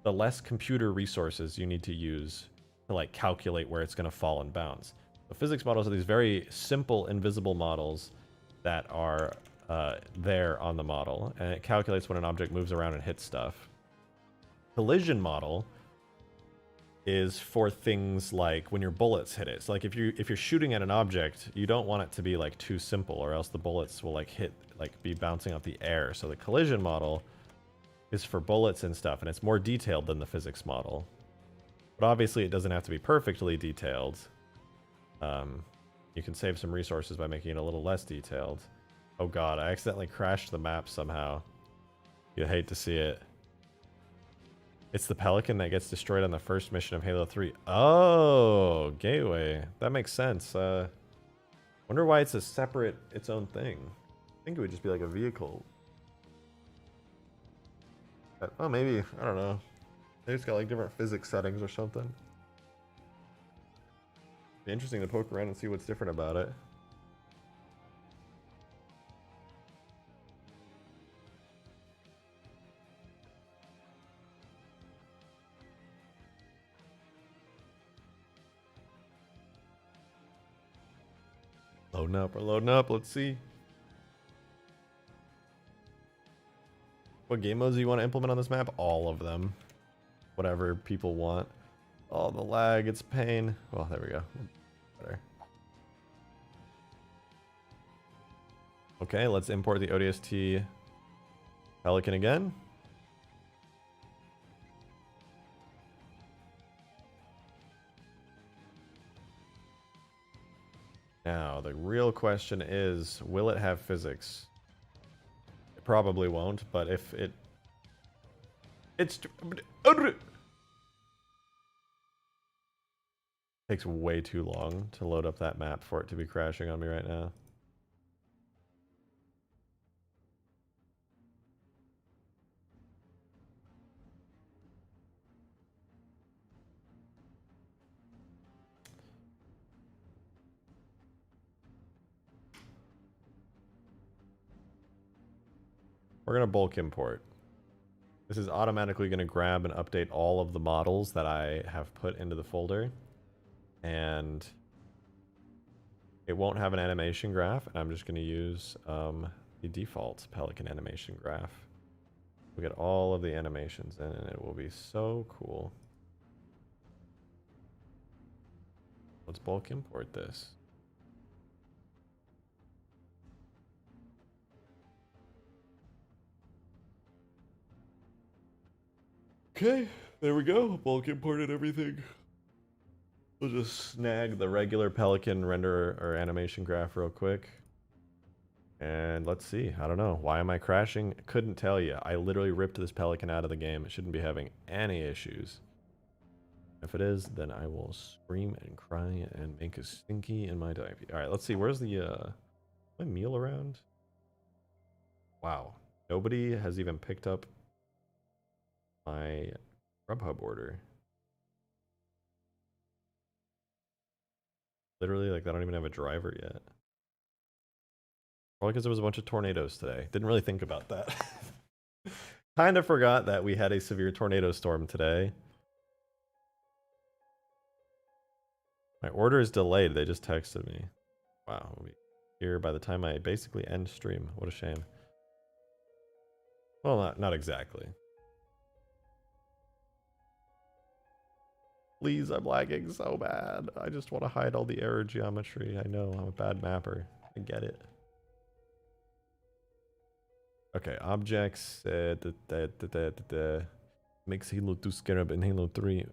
the less computer resources you need to use to like calculate where it's going to fall and bounce. The physics models are these very simple invisible models that are there on the model, and it calculates when an object moves around and hits stuff. Collision model is for things like when your bullets hit it. So like if you're shooting at an object, you don't want it to be like too simple, or else the bullets will like be bouncing off the air. So the collision model is for bullets and stuff, and it's more detailed than the physics model. But obviously it doesn't have to be perfectly detailed. You can save some resources by making it a little less detailed. Oh god, I accidentally crashed the map somehow. You'd hate to see it. It's the Pelican that gets destroyed on the first mission of Halo 3. Oh, gateway. That makes sense. Wonder why it's a separate, its own thing. I think it would just be like a vehicle. Oh, maybe. I don't know. Maybe it's got like different physics settings or something. Be interesting to poke around and see what's different about it. Loading up, we're loading up. Let's see. What game modes do you want to implement on this map? All of them. Whatever people want. Oh, the lag, it's pain. Well, there we go. Better. Okay, let's import the ODST Pelican again. Now, the real question is, will it have physics? It probably won't, but if it... takes way too long to load up that map for it to be crashing on me right now. We're going to bulk import. This is automatically going to grab and update all of the models that I have put into the folder. And it won't have an animation graph, and I'm just going to use the default Pelican animation graph. We'll get all of the animations in, and it will be so cool. Let's bulk import this. Okay, there we go. Bulk imported everything. We'll just snag the regular Pelican render or animation graph real quick. And let's see. I don't know. Why am I crashing? Couldn't tell you. I literally ripped this Pelican out of the game. It shouldn't be having any issues. If it is, then I will scream and cry and make a stinky in my diaper. Alright, let's see. Where's the my meal around? Wow. Nobody has even picked up my Grubhub order. Literally, like, they don't even have a driver yet. Probably because there was a bunch of tornadoes today. Didn't really think about that. Kind of forgot that we had a severe tornado storm today. My order is delayed. They just texted me. Wow. We'll be here by the time I basically end stream. What a shame. Well, not exactly. Please, I'm lagging so bad. I just want to hide all the error geometry. I know, I'm a bad mapper. I get it. Okay, objects. Makes Halo 2 Scarab in Halo 3.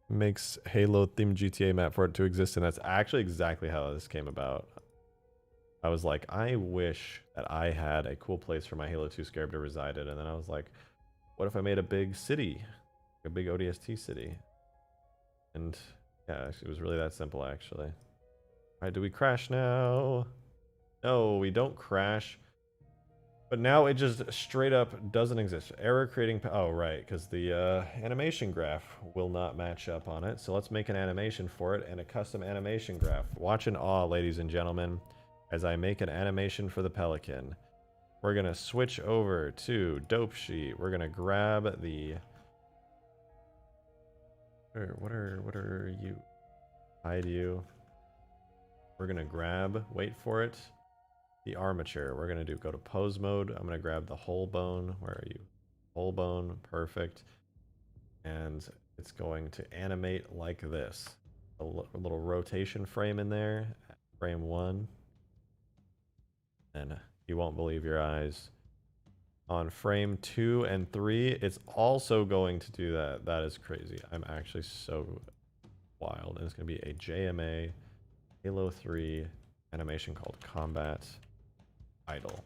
Makes Halo themed GTA map for it to exist, and that's actually exactly how this came about. I was like, I wish that I had a cool place for my Halo 2 Scarab to reside in, and then I was like, what if I made a big city? A big ODST city? And yeah, it was really that simple, actually. Alright, do we crash now? No, we don't crash. But now it just straight up doesn't exist. Error creating... Oh, right, because the animation graph will not match up on it. So let's make an animation for it and a custom animation graph. Watch in awe, ladies and gentlemen, as I make an animation for the Pelican. We're going to switch over to Dope Sheet. We're going to grab the... What are you? Hide you. We're going to grab... Wait for it. The armature. We're going to go to pose mode. I'm going to grab the whole bone. Where are you? Whole bone. Perfect. And it's going to animate like this. A little rotation frame in there. Frame 1. And you won't believe your eyes. On frame 2 and 3, it's also going to do that. That is crazy. I'm actually so wild. And it's going to be a JMA Halo 3 animation called Combat Idle.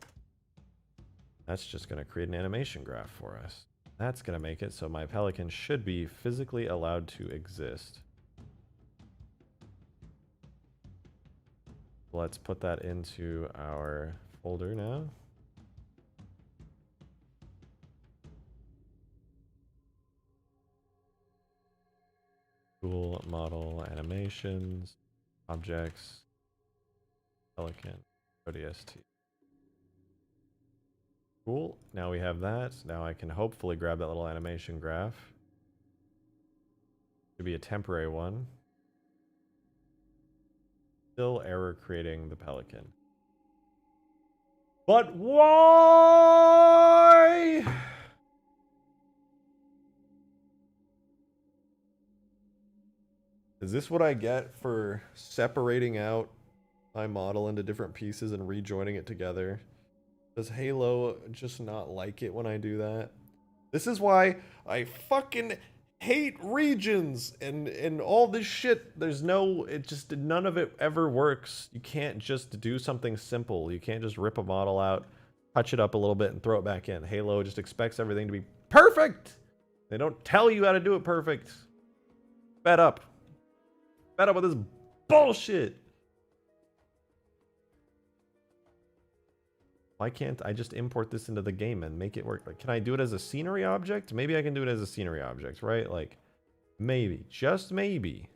That's just going to create an animation graph for us. That's going to make it so my Pelican should be physically allowed to exist. Let's put that into our folder now. Tool, model, animations, objects, Pelican, ODST. Cool. Now we have that. Now I can hopefully grab that little animation graph. Should be a temporary one. Still error creating the Pelican. But why? Is this what I get for separating out my model into different pieces and rejoining it together? Does Halo just not like it when I do that? This is why I fucking hate regions and all this shit. There's no, it just, none of it ever works. You can't just do something simple. You can't just rip a model out, touch it up a little bit and throw it back in. Halo just expects everything to be perfect. They don't tell you how to do it perfect. Fed up. Fed up with this bullshit. Why can't I just import this into the game and make it work? Like, can I do it as a scenery object? Maybe I can do it as a scenery object, right? Like, maybe, just maybe,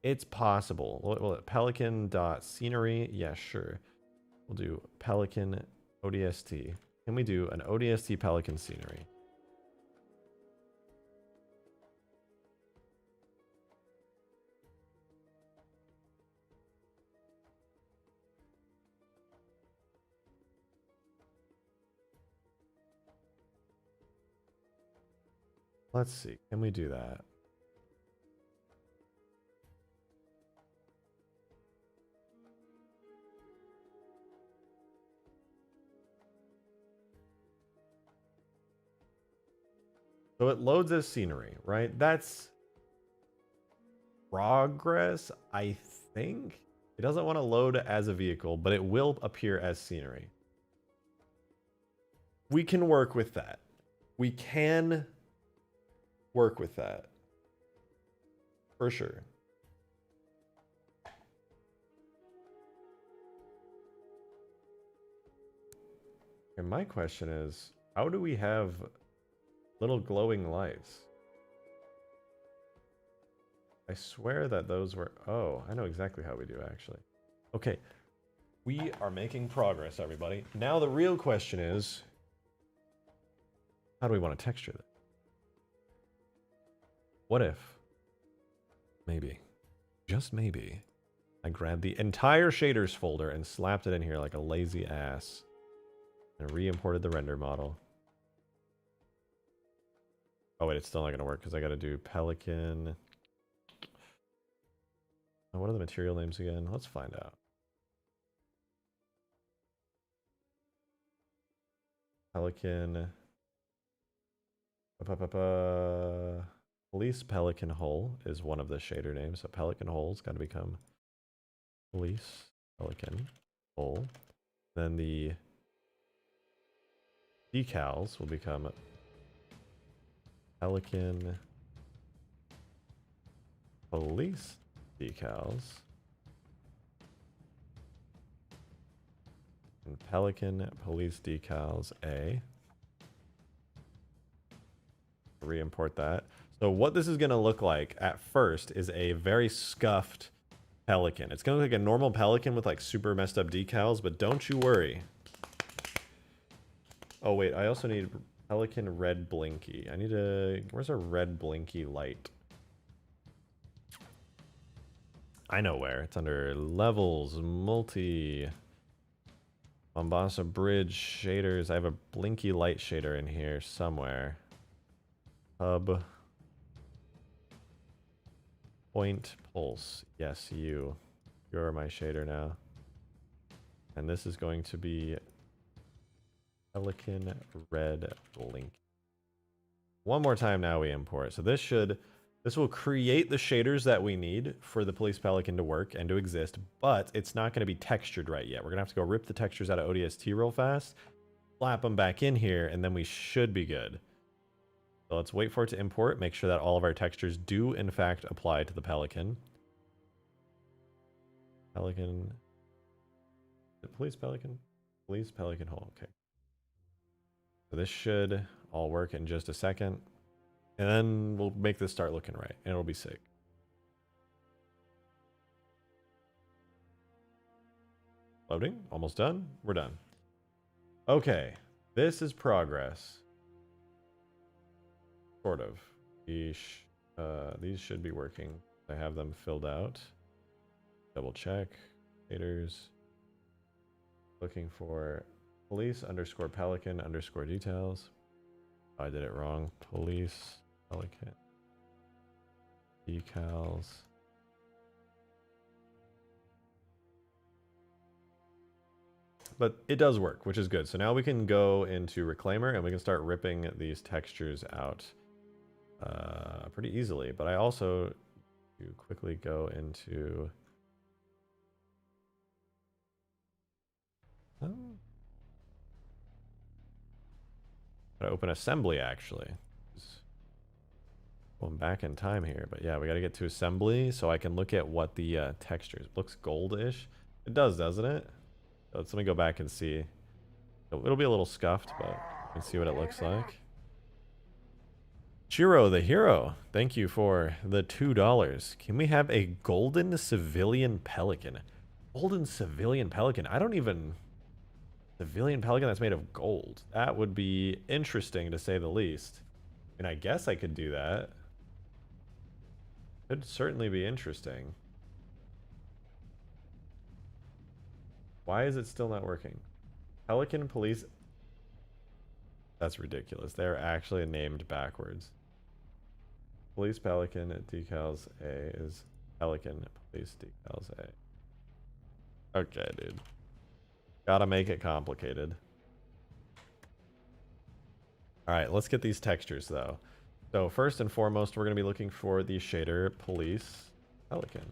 it's possible. Well, Pelican.scenery, yeah, sure. We'll do Pelican ODST. Can we do an ODST Pelican scenery? Let's see. Can we do that? So it loads as scenery, right? That's progress, I think. It doesn't want to load as a vehicle, but it will appear as scenery. We can work with that. We can work with that. For sure. And my question is, how do we have little glowing lights? I swear that those were... Oh, I know exactly how we do, actually. Okay. We are making progress, everybody. Now the real question is... How do we want to texture this? What if... Maybe. Just maybe. I grabbed the entire shaders folder and slapped it in here like a lazy ass. And re-imported the render model. Oh wait, it's still not going to work because I got to do Pelican... What are the material names again? Let's find out. Pelican. Police Pelican Hole is one of the shader names. So Pelican Hole's got to become Police Pelican Hole. Then the decals will become Pelican Police Decals. And Pelican Police Decals A. Re-import that. So what this is going to look like at first is a very scuffed Pelican. It's going to look like a normal Pelican with like super messed up decals, but don't you worry. Oh wait, I also need Pelican Red Blinky. I need a... Where's our Red Blinky light? I know where. It's under Levels, Multi... Mombasa Bridge shaders. I have a blinky light shader in here somewhere. Hub. Point pulse. Yes, you. You're my shader now. And this is going to be Pelican Red Blink. One more time now we import. So this will create the shaders that we need for the Police Pelican to work and to exist, but it's not going to be textured right yet. We're going to have to go rip the textures out of ODST real fast, slap them back in here, and then we should be good. So let's wait for it to import, make sure that all of our textures do in fact apply to the Pelican. Pelican... Police Pelican? Police Pelican Hole, okay. So this should all work in just a second. And then we'll make this start looking right, and it'll be sick. Loading, almost done. We're done. Okay, this is progress. Sort of. These should be working. I have them filled out. Double check. Shaders. Looking for police underscore pelican underscore details. I did it wrong. Police Pelican decals. But it does work, which is good. So now we can go into Reclaimer and we can start ripping these textures out pretty easily. But I also do quickly go into... Gotta open assembly actually. Going back in time here, but yeah, we gotta get to assembly so I can look at what the textures. Looks goldish. It does, doesn't it? So let me go back and see. It'll be a little scuffed, but you can see what it looks like. Chiro the hero, thank you for the $2. Can we have a golden civilian pelican? Golden civilian pelican. I don't even... Civilian pelican that's made of gold. That would be interesting to say the least. And I guess I could do that. Could certainly be interesting. Why is it still not working? Pelican Police... That's ridiculous. They're actually named backwards. Police Pelican decals A is Pelican Police decals A. Okay, dude. Gotta make it complicated. Alright, let's get these textures though. So first and foremost, we're going to be looking for the shader Police Pelican.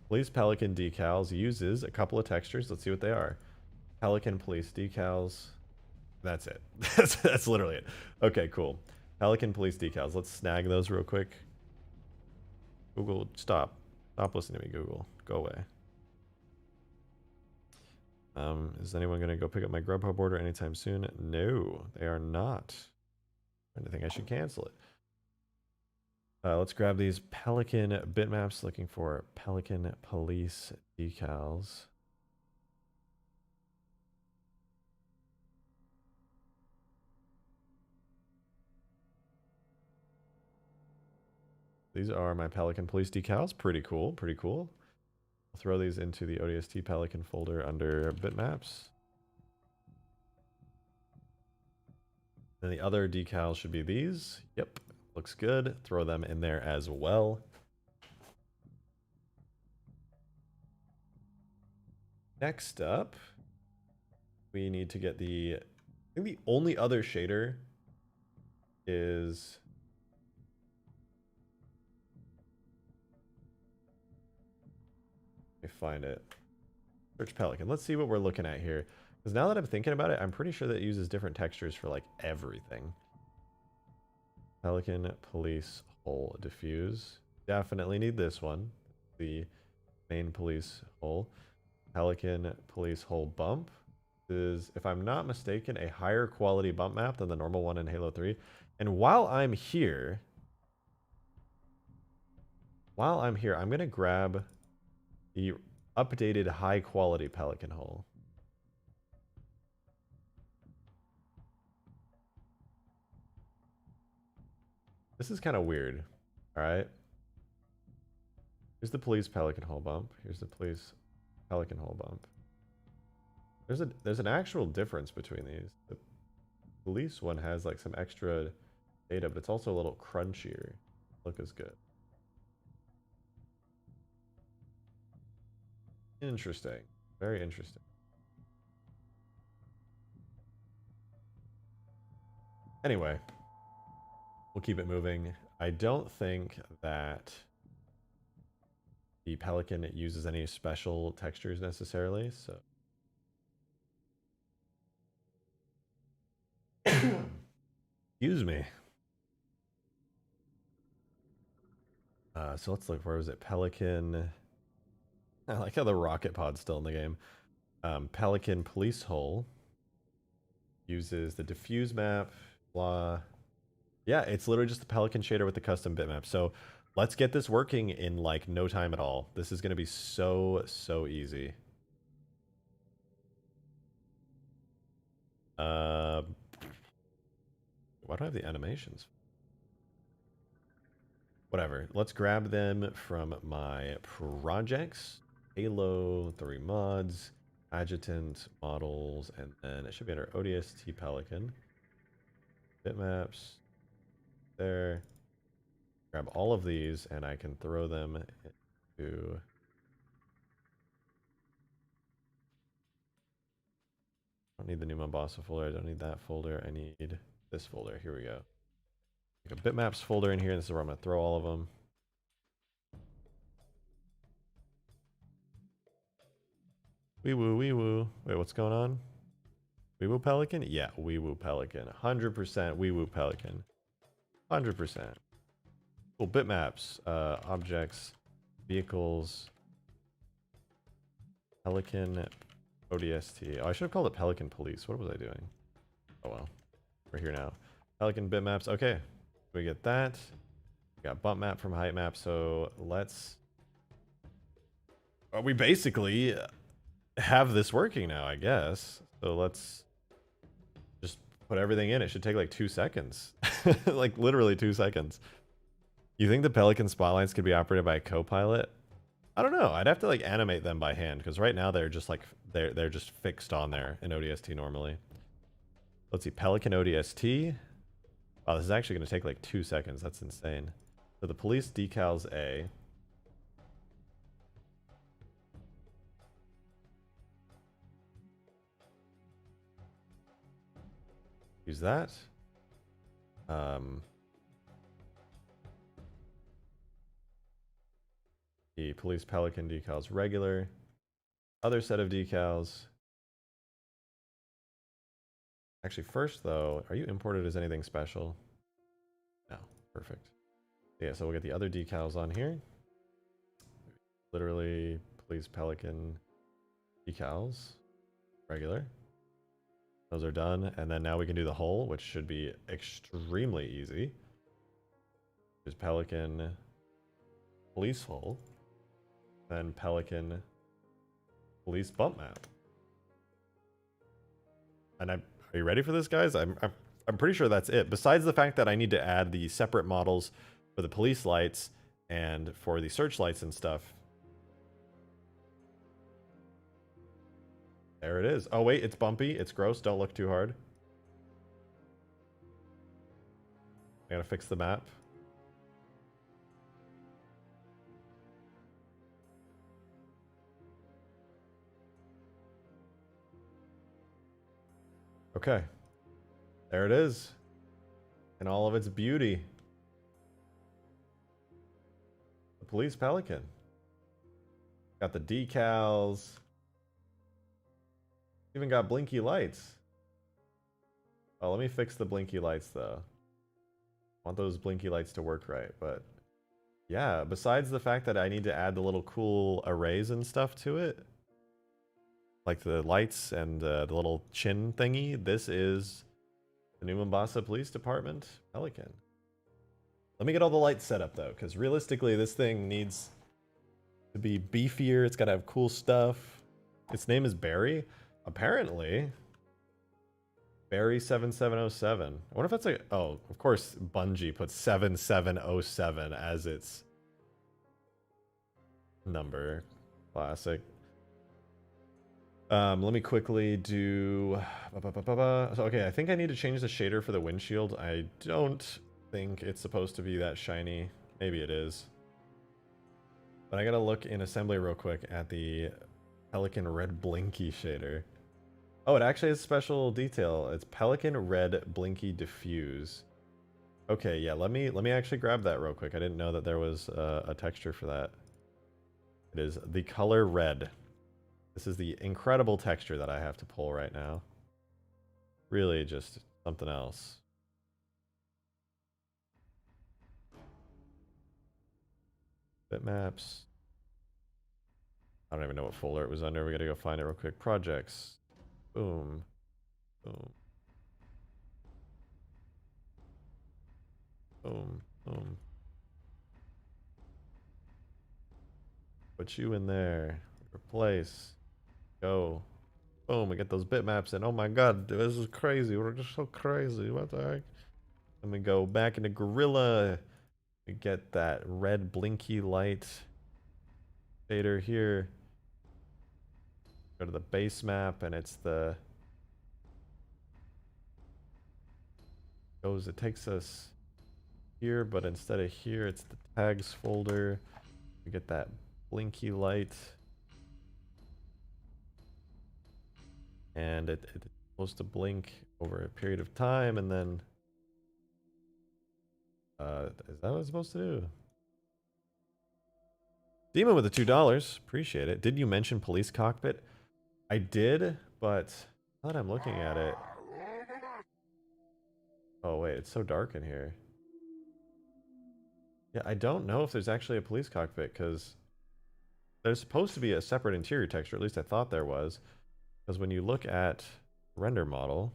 Police Pelican decals uses a couple of textures. Let's see what they are. Pelican Police decals. That's it. That's literally it. Okay, cool. Pelican Police decals. Let's snag those real quick. Google, stop. Stop listening to me, Google. Go away. Is anyone going to go pick up my Grubhub order anytime soon? No, they are not. I think I should cancel it. Let's grab these Pelican bitmaps, looking for Pelican police decals. These are my Pelican police decals. Pretty cool, pretty cool. I'll throw these into the ODST Pelican folder under bitmaps. Then the other decals should be these. Yep, looks good. Throw them in there as well. Next up, we need to get the, I think the only other shader is, let me find it. Search Pelican. Let's see what we're looking at here. Because now that I'm thinking about it, I'm pretty sure that it uses different textures for like everything. Pelican police hole diffuse. Definitely need this one. The main police hole. Pelican police hole bump is, if I'm not mistaken, a higher quality bump map than the normal one in Halo 3. And while I'm here, I'm going to grab the updated high quality Pelican hole. This is kind of weird. All right. Here's the police Pelican hole bump. Here's the police Pelican hole bump. There's an actual difference between these. The police one has like some extra data, but it's also a little crunchier. Look as good. Interesting. Very interesting. Anyway, we'll keep it moving. I don't think that the Pelican uses any special textures necessarily, so. Excuse me. So let's look. Where was it? Pelican. I like how the rocket pod's still in the game. Pelican police hole uses the diffuse map. Blah. Yeah, it's literally just the Pelican shader with the custom bitmap. So let's get this working in like no time at all. This is going to be so easy. Why do I have the animations? Whatever. Let's grab them from my projects. Halo 3 mods, adjutant models, and then it should be under ODST Pelican. Bitmaps. There. Grab all of these and I can throw them into... I don't need the new Mombasa folder. I don't need that folder. I need this folder. Here we go. Like a bitmaps folder in here. This is where I'm going to throw all of them. Wee woo, wee woo. Wait, what's going on? Wee woo Pelican? Yeah, wee woo Pelican. 100% wee woo Pelican. 100%. Cool, bitmaps, objects, vehicles, Pelican ODST. Oh, I should have called it Pelican Police. What was I doing? Oh well. We're here now. Pelican bitmaps. Okay. We get that. We got bump map from height map. So let's... we basically have this working now, I guess. So let's just put everything in. It should take like 2 seconds. Like literally 2 seconds. You think the Pelican spotlines could be operated by a co-pilot? I don't know. I'd have to like animate them by hand because right now they're just like they're just fixed on there in ODST normally. Let's see, Pelican ODST. Wow, this is actually going to take like 2 seconds. That's insane. So the police decals A. Use that. The police Pelican decals regular. Other set of decals. Actually, first though, are you imported as anything special? No, perfect. Yeah, so we'll get the other decals on here. Literally, police Pelican decals, regular. Those are done, and then now we can do the hull, which should be extremely easy. There's Pelican police hull. Then Pelican police bump map. And are you ready for this, guys? I'm pretty sure that's it. Besides the fact that I need to add the separate models for the police lights and for the searchlights and stuff. There it is. Oh wait, it's bumpy. It's gross. Don't look too hard. I gotta fix the map. Okay. There it is. In all of its beauty. The police Pelican. Got the decals. Even got blinky lights. Oh, let me fix the blinky lights though. I want those blinky lights to work right, but yeah, besides the fact that I need to add the little cool arrays and stuff to it, like the lights and the little chin thingy, this is the new Mombasa Police Department Pelican. Let me get all the lights set up though, because realistically this thing needs to be beefier. It's got to have cool stuff. Its name is Barry. Apparently, Barry 7707. I wonder if that's a... Oh, of course Bungie puts 7707 as its number. Classic. Let me quickly do... So, okay, I think I need to change the shader for the windshield. I don't think it's supposed to be that shiny. Maybe it is. But I gotta look in assembly real quick at the Pelican Red Blinky shader. Oh, it actually has special detail. It's Pelican Red Blinky Diffuse. Okay, yeah, let me actually grab that real quick. I didn't know that there was a texture for that. It is the color red. This is the incredible texture that I have to pull right now. Really just something else. Bitmaps. I don't even know what folder it was under. We gotta go find it real quick. Projects. Boom. Boom. Boom. Boom. Put you in there. Replace. Go. Boom. We get those bitmaps in. Oh my god, this is crazy. We're just so crazy. What the heck? Let me go back into Gorilla. We get that red blinky light shader here. Go to the base map and it's the it takes us here, but instead of here it's the tags folder. We get that blinky light and it's supposed to blink over a period of time, and then is that what it's supposed to do? Demon with the $2, appreciate it. Did you mention police cockpit? I did, but now that I'm looking at it... Oh wait, it's so dark in here. Yeah, I don't know if there's actually a police cockpit, because there's supposed to be a separate interior texture, at least I thought there was. Because when you look at render model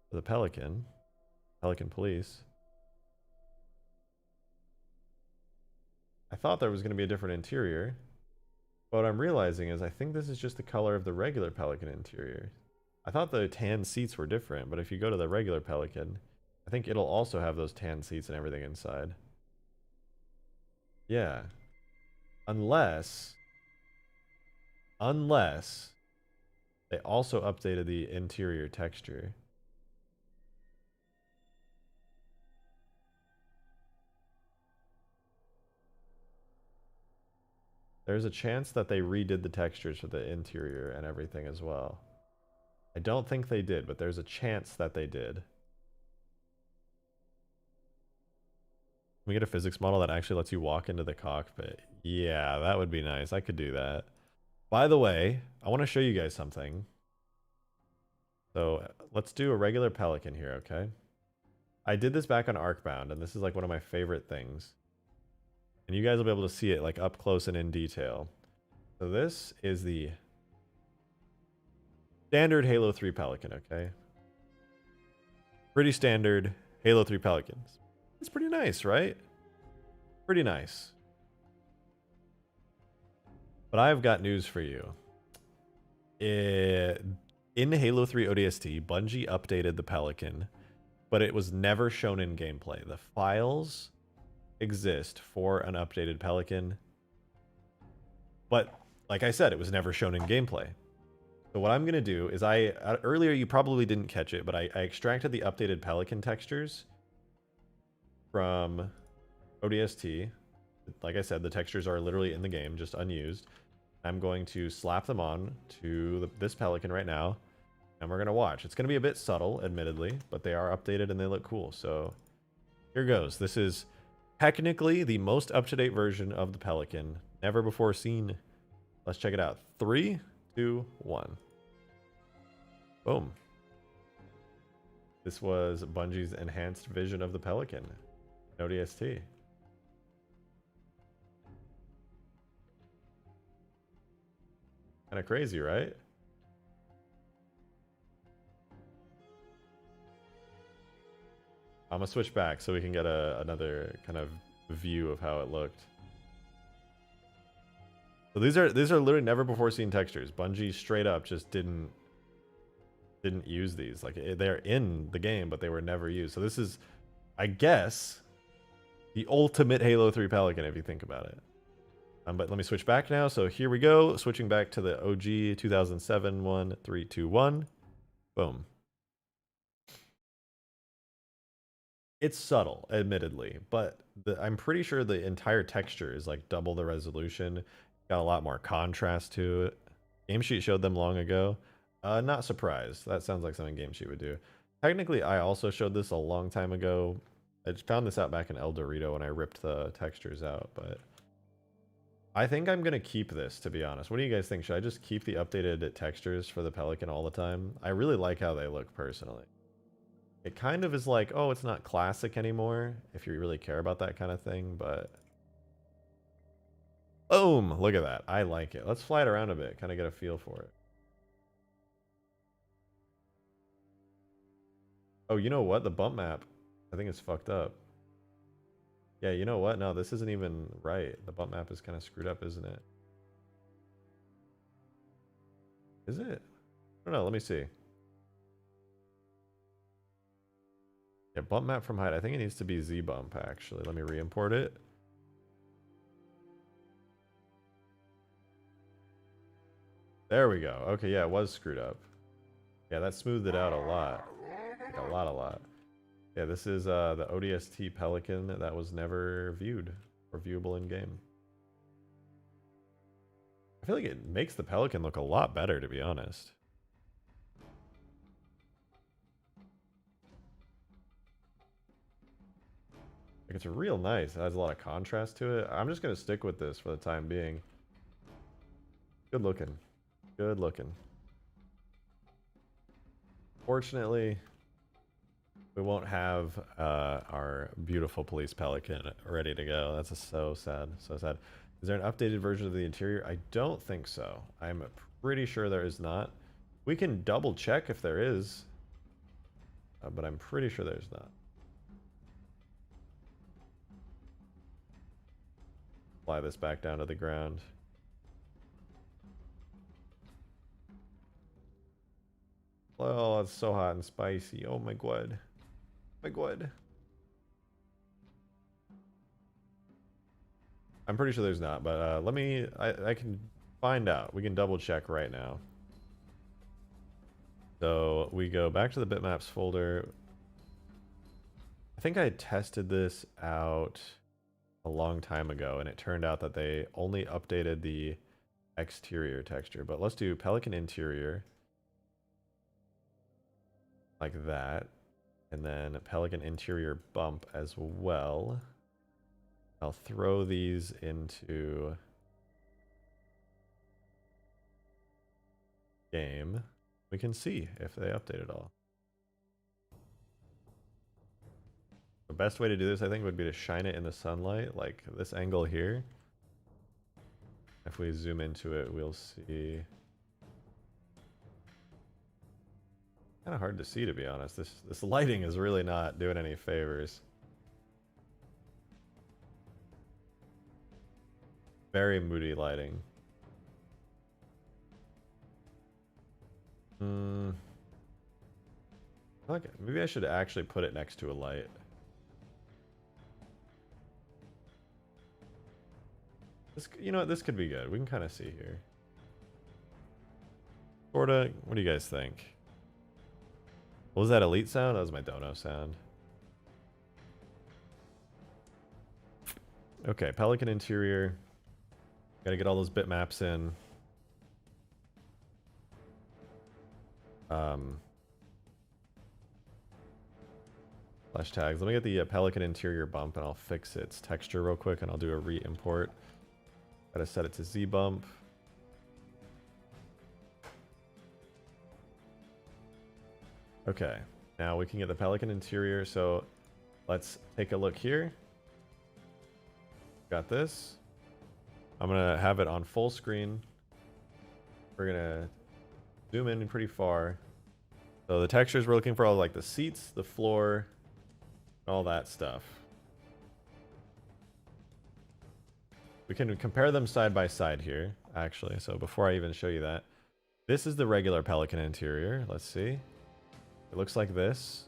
for the Pelican Police, I thought there was going to be a different interior. But what I'm realizing is I think this is just the color of the regular Pelican interior. I thought the tan seats were different, but if you go to the regular Pelican, I think it'll also have those tan seats and everything inside. Yeah. Unless they also updated the interior texture. There's a chance that they redid the textures for the interior and everything as well. I don't think they did, but there's a chance that they did. Can we get a physics model that actually lets you walk into the cockpit? Yeah, that would be nice. I could do that. By the way, I want to show you guys something. So let's do a regular Pelican here, okay? I did this back on Arcbound, and this is like one of my favorite things. And you guys will be able to see it like up close and in detail. So this is the standard Halo 3 Pelican, okay? Pretty standard Halo 3 Pelicans. It's pretty nice, right? Pretty nice. But I've got news for you. In Halo 3 ODST, Bungie updated the Pelican, but it was never shown in gameplay. The files exist for an updated Pelican, but like I said, it was never shown in gameplay. So what I'm going to do is earlier you probably didn't catch it, but I extracted the updated Pelican textures from ODST. Like I said, the textures are literally in the game, just unused. I'm going to slap them on to this Pelican right now, and we're going to watch. It's going to be a bit subtle, admittedly, but they are updated and they look cool. So here goes. This is technically the most up-to-date version of the Pelican, never before seen. Let's check it out. 3, 2, 1. Boom. This was Bungie's enhanced vision of the Pelican. ODST. Kind of crazy, right? I'm gonna switch back so we can get another kind of view of how it looked. So these are literally never before seen textures. Bungie straight up just didn't use these. Like they're in the game, but they were never used. So this is, I guess, the ultimate Halo 3 Pelican if you think about it. But let me switch back now. So here we go. Switching back to the OG 2007 one. 3, 2, 1. Boom. It's subtle, admittedly, but I'm pretty sure the entire texture is like double the resolution. Got a lot more contrast to it. Game Sheet showed them long ago. Not surprised. That sounds like something Game Sheet would do. Technically, I also showed this a long time ago. I just found this out back in El Dorito when I ripped the textures out, but I think I'm going to keep this, to be honest. What do you guys think? Should I just keep the updated textures for the Pelican all the time? I really like how they look, personally. It kind of is like, oh, it's not classic anymore, if you really care about that kind of thing, but... Boom! Look at that. I like it. Let's fly it around a bit, kind of get a feel for it. Oh, you know what? The bump map, I think it's fucked up. Yeah, you know what? No, this isn't even right. The bump map is kind of screwed up, isn't it? Is it? I don't know. Let me see. Yeah, bump map from height. I think it needs to be Z bump, actually. Let me re-import it. There we go. Okay, yeah, it was screwed up. Yeah, that smoothed it out a lot. Like a lot. Yeah, this is the ODST Pelican that was never viewed or viewable in game. I feel like it makes the Pelican look a lot better, to be honest. Like, it's real nice. It has a lot of contrast to it. I'm just going to stick with this for the time being. Good looking. Good looking. Fortunately, we won't have our beautiful police Pelican ready to go. That's so sad. So sad. Is there an updated version of the interior? I don't think so. I'm pretty sure there is not. We can double check if there is. But I'm pretty sure there's not. Fly this back down to the ground. Oh, it's so hot and spicy. Oh my god. My god. I'm pretty sure there's not, but let me... I can find out. We can double check right now. So we go back to the bitmaps folder. I think I tested this out a long time ago, and it turned out that they only updated the exterior texture. But let's do Pelican interior. Like that. And then Pelican interior bump as well. I'll throw these into game. We can see if they update it all. The best way to do this, I think, would be to shine it in the sunlight, like this angle here. If we zoom into it, we'll see. Kind of hard to see, to be honest. This lighting is really not doing any favors. Very moody lighting. Okay, maybe I should actually put it next to a light. This, you know what, this could be good. We can kind of see here. Sorta. What do you guys think? What was that elite sound? That was my dono sound. Okay, Pelican interior. Gotta get all those bitmaps in. Flash tags. Let me get the Pelican interior bump and I'll fix its texture real quick and I'll do a re-import. Gotta set it to Z bump. Okay, now we can get the Pelican interior. So let's take a look here. Got this. I'm gonna have it on full screen. We're gonna zoom in pretty far. So the textures we're looking for are like the seats, the floor, all that stuff. We can compare them side by side here, actually. So before I even show you that, this is the regular Pelican interior. Let's see. It looks like this.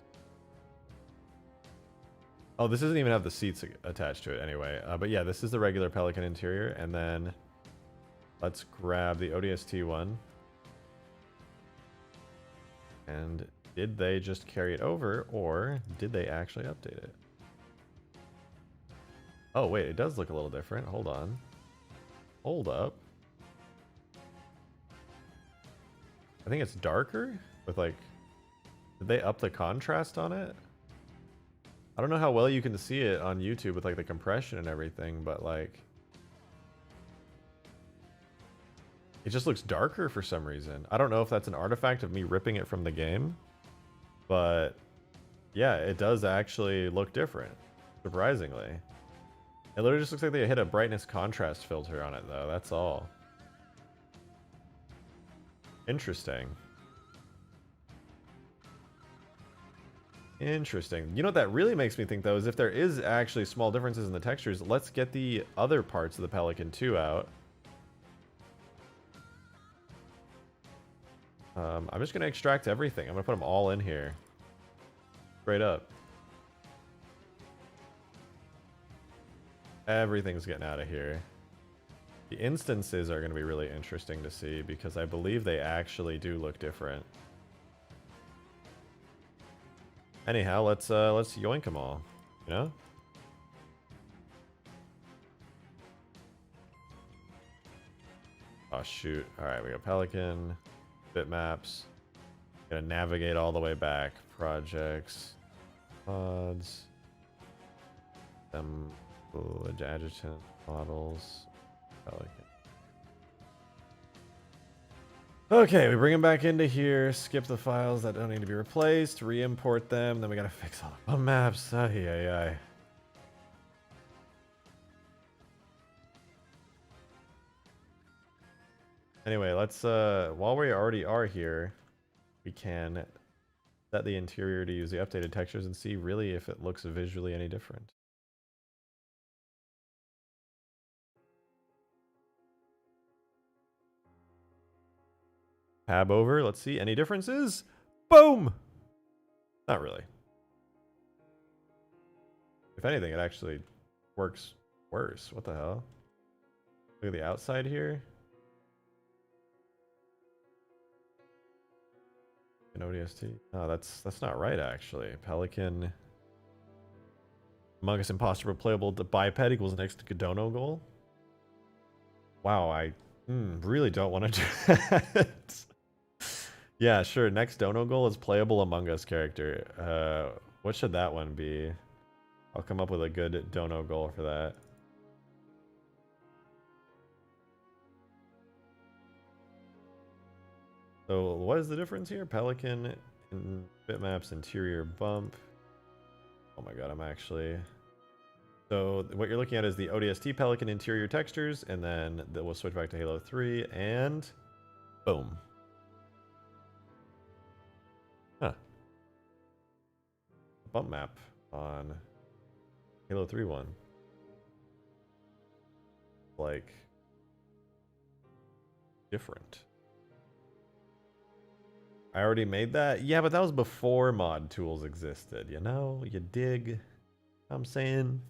Oh, this doesn't even have the seats attached to it anyway. But yeah, this is the regular Pelican interior. And then let's grab the ODST one. And did they just carry it over or did they actually update it? Oh, wait, it does look a little different. Hold on. Hold up. I think it's darker with like, did they up the contrast on it? I don't know how well you can see it on YouTube with like the compression and everything, but like it just looks darker for some reason. I don't know if that's an artifact of me ripping it from the game, but yeah, it does actually look different, surprisingly. It literally just looks like they hit a brightness contrast filter on it though, that's all. Interesting. Interesting. You know what that really makes me think though is if there is actually small differences in the textures, let's get the other parts of the Pelican 2 out. I'm just going to extract everything. I'm going to put them all in here. Straight up. Everything's getting out of here. The instances are going to be really interesting to see because I believe they actually do look different. Anyhow, let's yoink them all, you know? Oh shoot. Alright, we got Pelican, bitmaps. Gonna navigate all the way back. Projects, pods, adjutant models, Pelican. Okay, we bring them back into here, skip the files that don't need to be replaced, re-import them, then we gotta fix all the bump maps. Ay, ay, ay. Anyway, let's, while we already are here, we can set the interior to use the updated textures and see really if it looks visually any different. Tab over, let's see, any differences? Boom! Not really. If anything, it actually works worse. What the hell? Look at the outside here. An ODST. Oh, that's not right actually. Pelican. Among Us imposter replayable. The biped equals next to Gadono goal. Wow, I really don't want to do that. Yeah, sure. Next dono goal is playable Among Us character. What should that one be? I'll come up with a good dono goal for that. So what is the difference here? Pelican in bitmaps interior bump. Oh my god, I'm actually... So what you're looking at is the ODST Pelican interior textures, and then we'll switch back to Halo 3, and boom. Huh. Bump map on Halo 3 one. Like different. I already made that? Yeah, but that was before mod tools existed, you know? You dig? I'm saying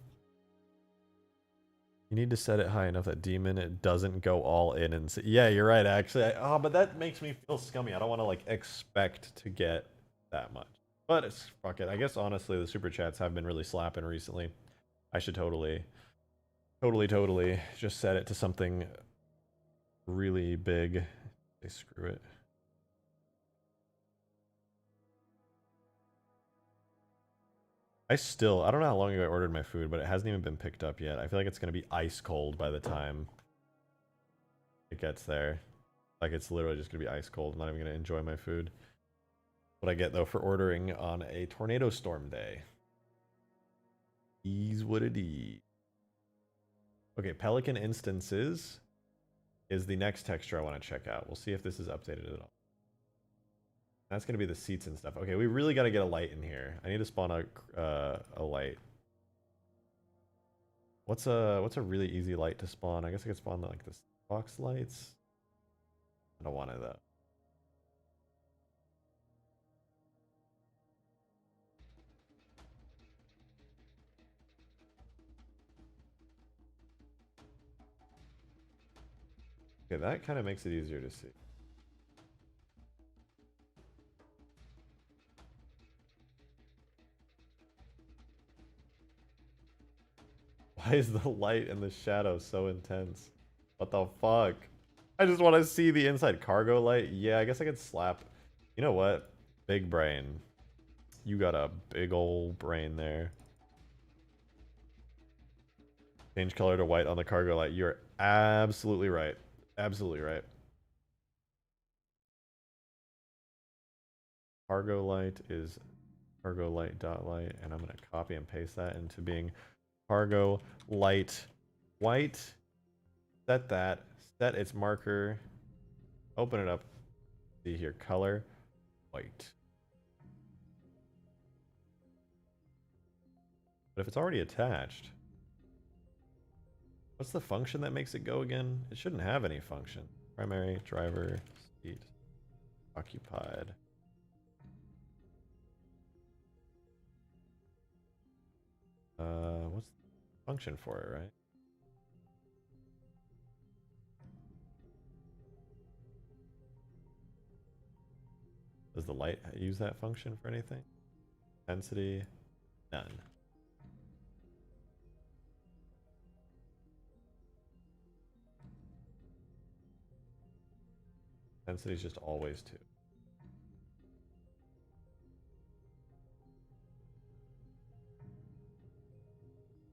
you need to set it high enough that demon it doesn't go all in and yeah, you're right actually. Oh, but that makes me feel scummy. I don't want to like expect to get that much. But it's fuck it. I guess honestly the super chats have been really slapping recently. I should totally just set it to something really big. They screw it. I don't know how long ago I ordered my food, but it hasn't even been picked up yet. I feel like it's going to be ice cold by the time it gets there. Like it's literally just going to be ice cold. I'm not even going to enjoy my food. What I get though for ordering on a tornado storm day. Is what it is. Okay, Pelican instances is the next texture I want to check out. We'll see if this is updated at all. That's going to be the seats and stuff. Okay, we really got to get a light in here. I need to spawn a light. What's a really easy light to spawn? I guess I could spawn like the box lights. I don't want it though. Okay, that kind of makes it easier to see. Why is the light and the shadow so intense? What the fuck? I just want to see the inside cargo light. Yeah, I guess I could slap. You know what? Big brain. You got a big old brain there. Change color to white on the cargo light. You're absolutely right. Absolutely right. Cargo light is cargo light dot light, and I'm gonna copy and paste that into being cargo light white. Set that. Set its marker. Open it up. See here, color white. But if it's already attached, what's the function that makes it go again? It shouldn't have any function. Primary, driver, seat, occupied. What's the function for it, right? Does the light use that function for anything? Intensity, none. Intensity is just always 2.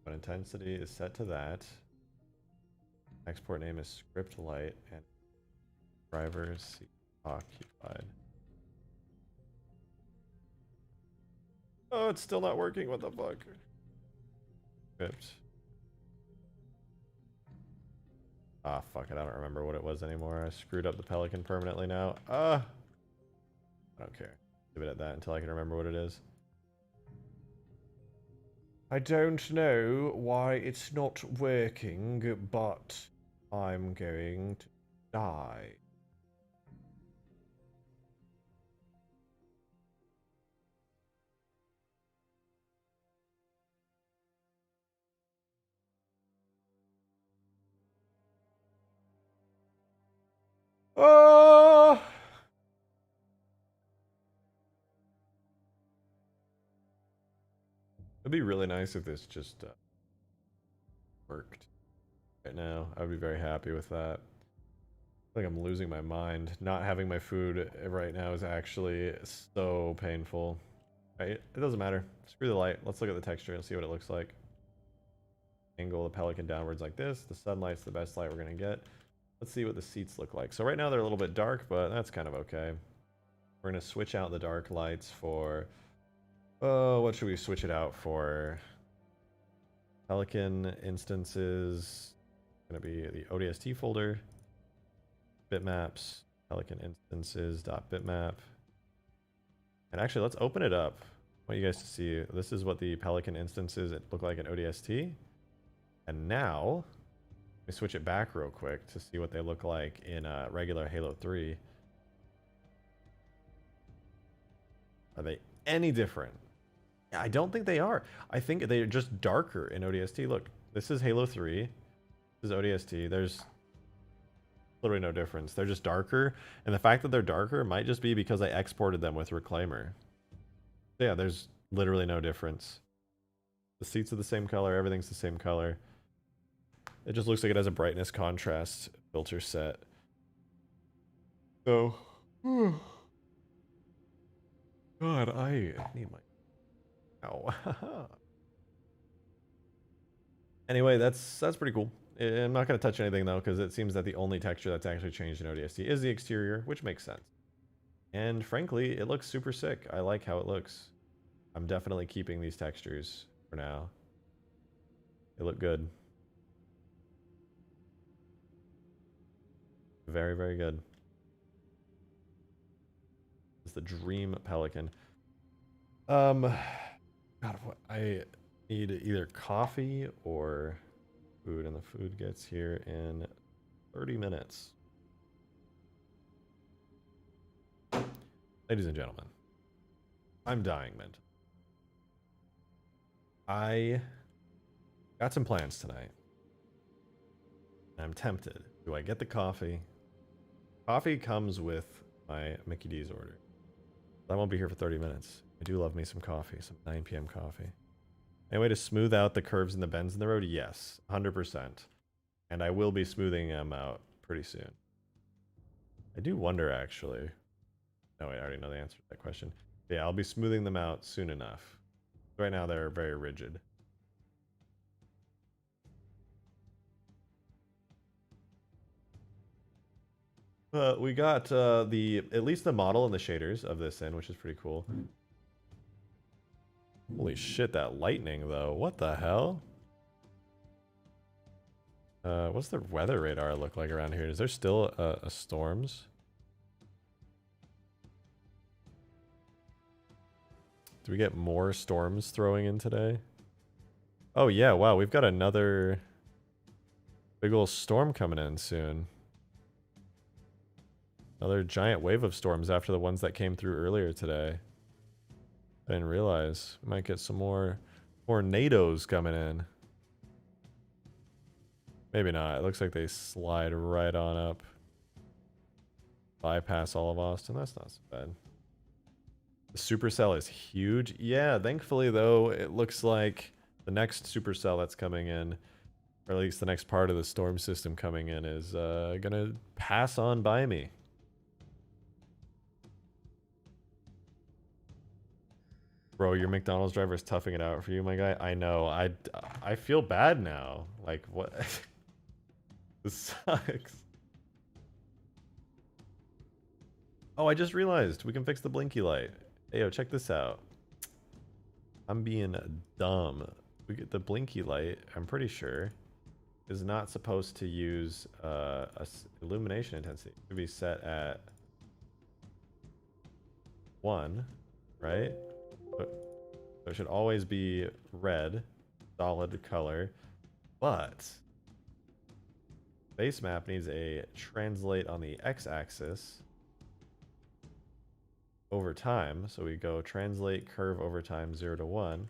But intensity is set to that. Export name is script light and driver seat occupied. Oh, it's still not working. What the fuck? Script. Ah, fuck it. I don't remember what it was anymore. I screwed up the Pelican permanently now. I don't care. Leave it at that until I can remember what it is. I don't know why it's not working, but I'm going to die. Oh! It'd be really nice if this just worked right now. I'd be very happy with that. I think I'm losing my mind. Not having my food right now is actually so painful. Right? It doesn't matter. Screw the light. Let's look at the texture and see what it looks like. Angle the Pelican downwards like this. The sunlight's the best light we're going to get. Let's see what the seats look like. So right now they're a little bit dark, but that's kind of okay. We're going to switch out the dark lights for... Oh, what should we switch it out for? Pelican instances. Going to be the ODST folder. Bitmaps. Pelican instances .bitmap. And actually, let's open it up. I want you guys to see. This is what the Pelican instances look like in ODST. And now, me switch it back real quick to see what they look like in regular Halo 3. Are they any different? I don't think they are. I think they're just darker in ODST. Look, this is Halo 3. This is ODST. There's literally no difference. They're just darker. And the fact that they're darker might just be because I exported them with Reclaimer. So yeah, there's literally no difference. The seats are the same color. Everything's the same color. It just looks like it has a brightness contrast filter set. So, God, I need my... Ow. Anyway, that's pretty cool. I'm not going to touch anything, though, because it seems that the only texture that's actually changed in ODST is the exterior, which makes sense. And frankly, it looks super sick. I like how it looks. I'm definitely keeping these textures for now. They look good. Very, very good. It's the Dream Pelican. God, what I need either coffee or food, and the food gets here in 30 minutes. Ladies and gentlemen, I'm dying, man. I got some plans tonight. I'm tempted. Do I get the coffee? Coffee comes with my Mickey D's order. I won't be here for 30 minutes. I do love me some coffee, some 9 p.m. coffee. Any way to smooth out the curves and the bends in the road? Yes, 100%. And I will be smoothing them out pretty soon. I do wonder, actually. No, wait, I already know the answer to that question. Yeah, I'll be smoothing them out soon enough. Right now, they're very rigid. We got at least the model and the shaders of this in, which is pretty cool. Holy shit, that lightning though. What the hell? What's the weather radar look like around here? Is there still a storms? Do we get more storms throwing in today? Oh yeah, wow, we've got another big ol' storm coming in soon. Another giant wave of storms after the ones that came through earlier today. I didn't realize. We might get some more tornadoes coming in. Maybe not. It looks like they slide right on up. Bypass all of Austin. That's not so bad. The supercell is huge. Yeah, thankfully though, it looks like the next supercell that's coming in, or at least the next part of the storm system coming in, is gonna pass on by me. Bro, your McDonald's driver is toughing it out for you, my guy. I know. I feel bad now. Like, what? This sucks. Oh, I just realized we can fix the blinky light. Hey, yo, check this out. I'm being dumb. We get the blinky light, I'm pretty sure, is not supposed to use illumination intensity. It should be set at 1, right? So it should always be red, solid color, but base map needs a translate on the x-axis over time. So we go translate curve over time 0 to 1.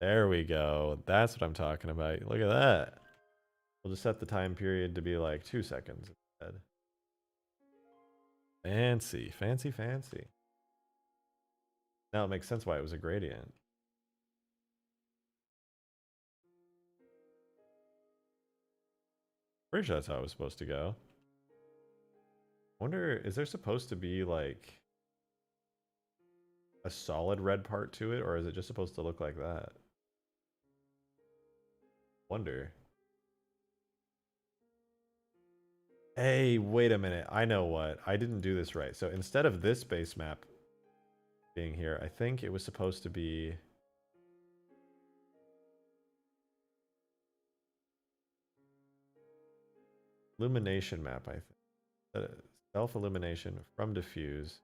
There we go. That's what I'm talking about. Look at that. We'll just set the time period to be like 2 seconds instead. Fancy, fancy, fancy. Now it makes sense why it was a gradient. Pretty sure that's how it was supposed to go. Wonder, is there supposed to be like a solid red part to it, or is it just supposed to look like that? Wonder. Hey, wait a minute. I know what. I didn't do this right. So instead of this base map being here, I think it was supposed to be illumination map, I think. Self-illumination from diffuse.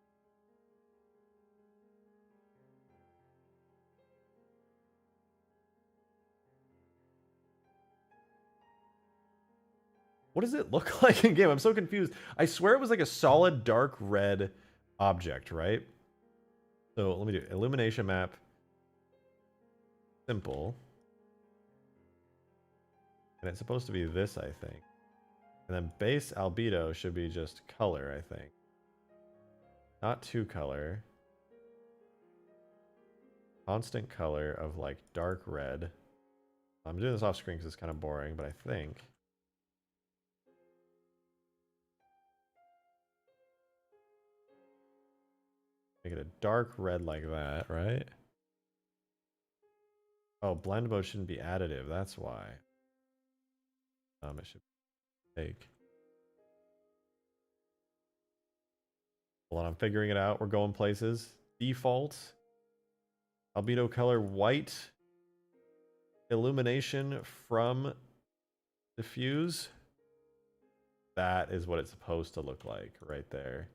What does it look like in game? I'm so confused. I swear it was like a solid dark red object, right? So let me do illumination map. Simple. And it's supposed to be this, I think. And then base albedo should be just color, I think. Not 2 color. Constant color of like dark red. I'm doing this off screen because it's kind of boring, but I think. Make it a dark red like that, right? Oh, blend mode shouldn't be additive, that's why. It should be fake. Hold on, I'm figuring it out. We're going places. Default. Albedo color white. Illumination from diffuse. That is what it's supposed to look like right there.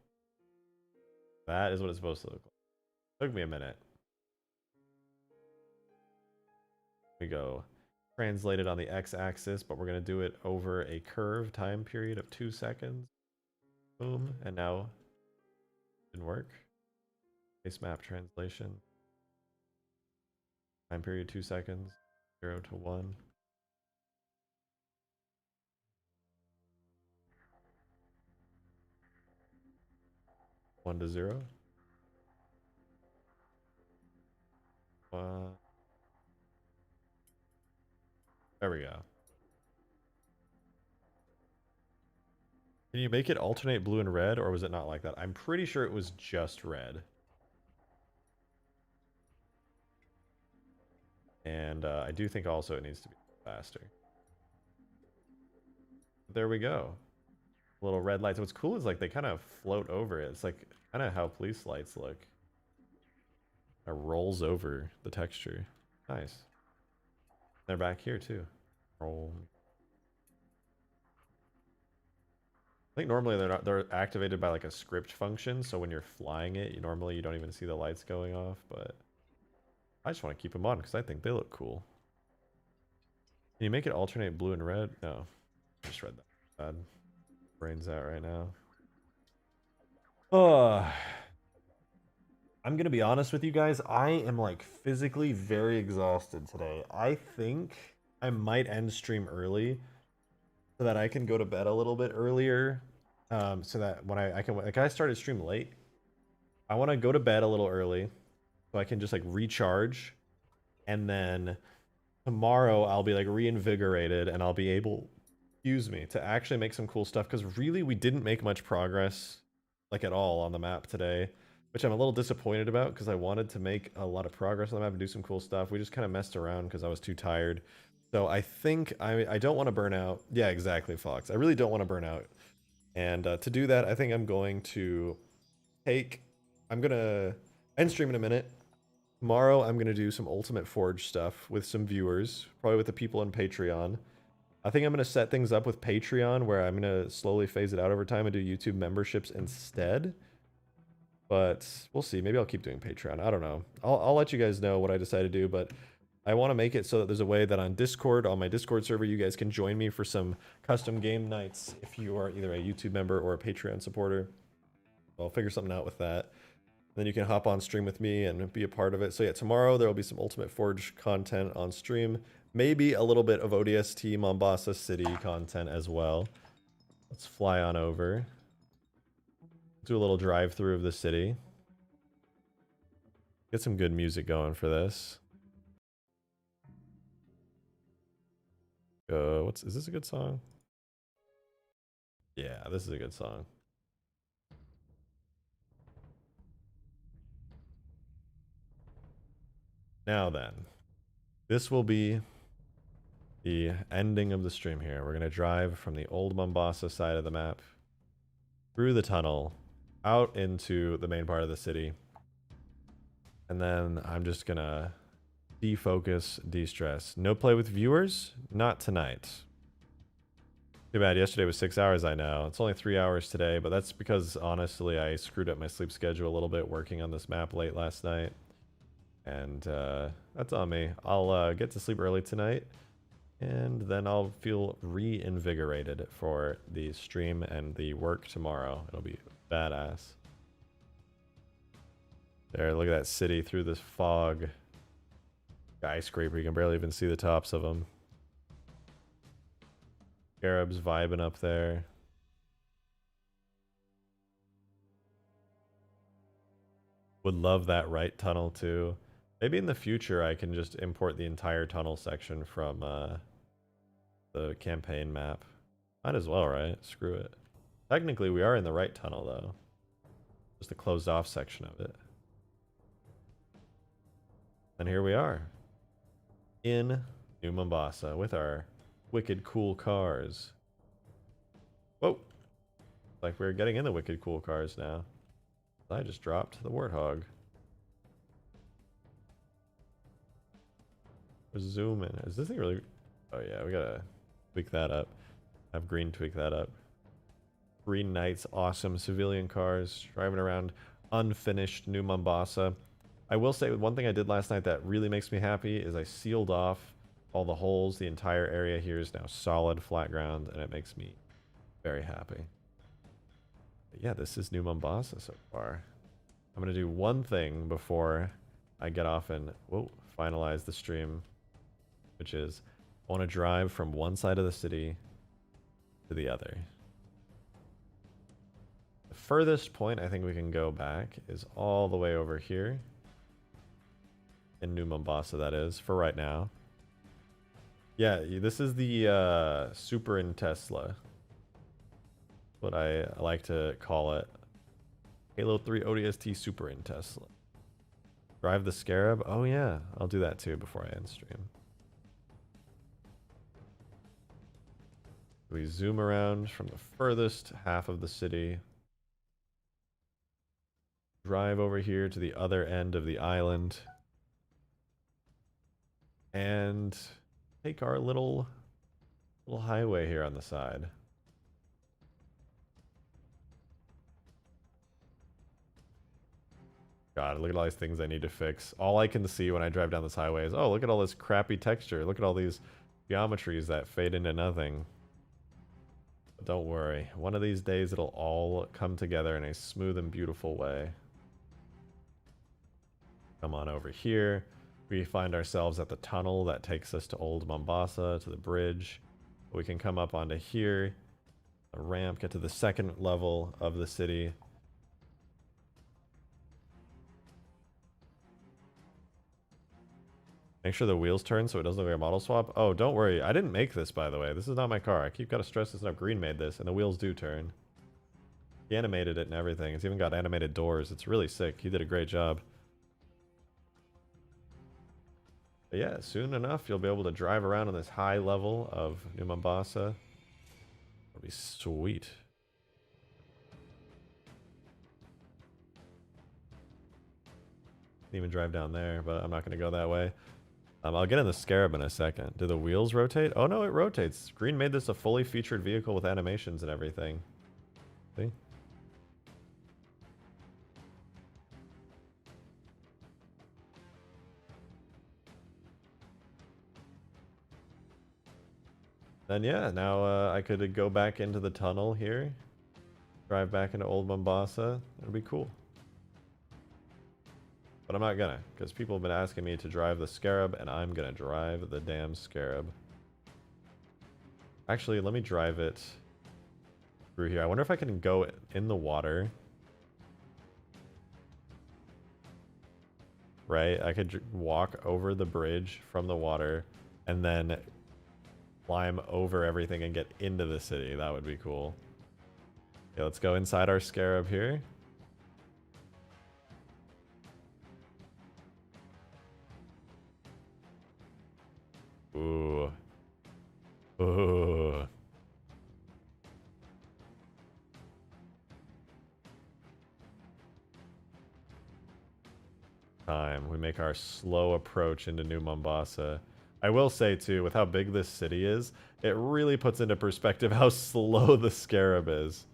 That is what it's supposed to look like. Took me a minute. We go translate it on the x-axis, but we're going to do it over a curve time period of 2 seconds. Boom. And now didn't work. Base map translation. Time period 2 seconds. 0 to 1. One to 0. There we go. Can you make it alternate blue and red, or was it not like that? I'm pretty sure it was just red. And I do think also it needs to be faster. There we go. Little red lights. What's cool is like they kind of float over it. It's like kind of how police lights look. It rolls over the texture. Nice. They're back here too. Roll. I think normally they're activated by like a script function, so when you're flying it, you don't even see the lights going off, but I just want to keep them on because I think they look cool. Can you make it alternate blue and red? No. I just read that. Bad. Brains out right now. Oh. I'm gonna be honest with you guys. I am like physically very exhausted today. I think I might end stream early so that I can go to bed a little bit earlier. So that when I can, like, I started stream late. I want to go to bed a little early so I can just like recharge, and then tomorrow I'll be like reinvigorated and I'll be able, excuse me, to actually make some cool stuff, because really we didn't make much progress like at all on the map today, which I'm a little disappointed about because I wanted to make a lot of progress on the map and do some cool stuff. We just kind of messed around because I was too tired. So I think I don't want to burn out. Yeah, exactly, Fox. I really don't want to burn out. And to do that, I think I'm going to I'm going to end stream in a minute. Tomorrow, I'm going to do some Ultimate Forge stuff with some viewers, probably with the people on Patreon. I think I'm going to set things up with Patreon where I'm going to slowly phase it out over time and do YouTube memberships instead. But we'll see. Maybe I'll keep doing Patreon. I don't know. I'll let you guys know what I decide to do, but I want to make it so that there's a way that on Discord, on my Discord server, you guys can join me for some custom game nights if you are either a YouTube member or a Patreon supporter. I'll figure something out with that. Then you can hop on stream with me and be a part of it. So yeah, tomorrow there will be some Ultimate Forge content on stream. Maybe a little bit of ODST Mombasa City content as well. Let's fly on over. Do a little drive through of the city. Get some good music going for this. Is this a good song? Yeah, this is a good song. Now then, this will be the ending of the stream here. We're going to drive from the old Mombasa side of the map through the tunnel out into the main part of the city. And then I'm just going to defocus, de-stress. No play with viewers? Not tonight. Too bad. Yesterday was 6 hours, I know. It's only 3 hours today, but that's because, honestly, I screwed up my sleep schedule a little bit working on this map late last night. And that's on me. I'll get to sleep early tonight. And then I'll feel reinvigorated for the stream and the work tomorrow. It'll be badass. There, look at that city through this fog. Skyscraper, you can barely even see the tops of them. Scarabs vibing up there. Would love that right tunnel too. Maybe in the future I can just import the entire tunnel section from the campaign map. Might as well, right? Screw it. Technically we are in the right tunnel though. Just the closed off section of it. And here we are. In New Mombasa with our wicked cool cars. Whoa! Like we're getting in the wicked cool cars now. I just dropped the Warthog. We're zooming. Is this thing really... Oh yeah, we gotta tweak that up. Have Green tweak that up. Green Knights, awesome civilian cars, driving around unfinished New Mombasa. I will say one thing I did last night that really makes me happy is I sealed off all the holes. The entire area here is now solid, flat ground, and it makes me very happy. But yeah, this is New Mombasa so far. I'm going to do one thing before I get off and finalize the stream, which is I want to drive from one side of the city to the other. The furthest point I think we can go back is all the way over here. In New Mombasa, that is, for right now. Yeah, this is the Super in Tesla. What I like to call it. Halo 3 ODST Super in Tesla. Drive the Scarab? Oh yeah, I'll do that too before I end stream. We zoom around from the furthest half of the city. Drive over here to the other end of the island. And take our little highway here on the side. God, look at all these things I need to fix. All I can see when I drive down this highway is, oh, look at all this crappy texture. Look at all these geometries that fade into nothing. But don't worry. One of these days it'll all come together in a smooth and beautiful way. Come on over here. We find ourselves at the tunnel that takes us to Old Mombasa, to the bridge. We can come up onto here, a ramp, get to the second level of the city. Make sure the wheels turn so it doesn't look like a model swap. Oh, don't worry. I didn't make this, by the way. This is not my car. I keep gotta stress this enough. Green made this, and the wheels do turn. He animated it and everything. It's even got animated doors. It's really sick. He did a great job. But yeah, soon enough, you'll be able to drive around on this high level of New Mombasa. It'll be sweet. Can even drive down there, but I'm not going to go that way. I'll get in the Scarab in a second. Do the wheels rotate? Oh no, it rotates. Green made this a fully featured vehicle with animations and everything. See? Then yeah, now I could go back into the tunnel here, drive back into Old Mombasa. It'll be cool. But I'm not gonna, because people have been asking me to drive the Scarab, and I'm gonna drive the damn Scarab. Actually, let me drive it through here. I wonder if I can go in the water. Right? I could walk over the bridge from the water, and then climb over everything and get into the city. That would be cool. Okay, let's go inside our Scarab here. Ooh. Ooh. We make our slow approach into New Mombasa. I will say too, with how big this city is, it really puts into perspective how slow the Scarab is.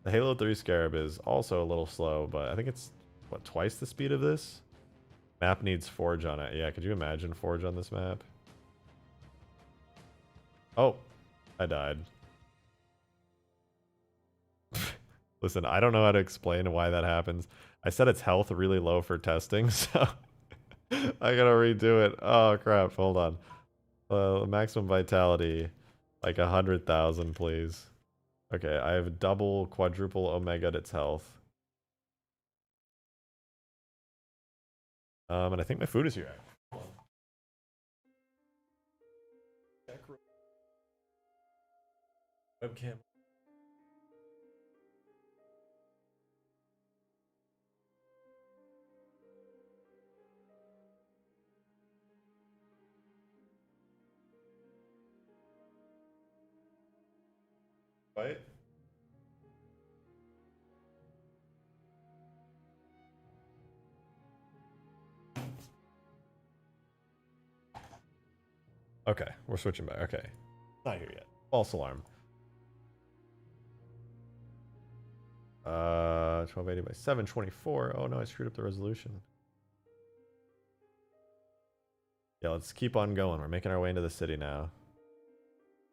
The Halo 3 Scarab is also a little slow, but I think it's, what, twice the speed of this? Map needs Forge on it. Yeah, could you imagine Forge on this map? Oh, I died. Listen, I don't know how to explain why that happens. I set its health really low for testing, so I gotta redo it. Oh crap, hold on. Maximum vitality, like 100,000, please. Okay, I have double, quadruple omega at its health. And I think my food is here. Webcam. Right? Okay, we're switching back. Okay. Not here yet. False alarm. 1280 by 724. Oh no, I screwed up the resolution. Yeah, let's keep on going. We're making our way into the city now.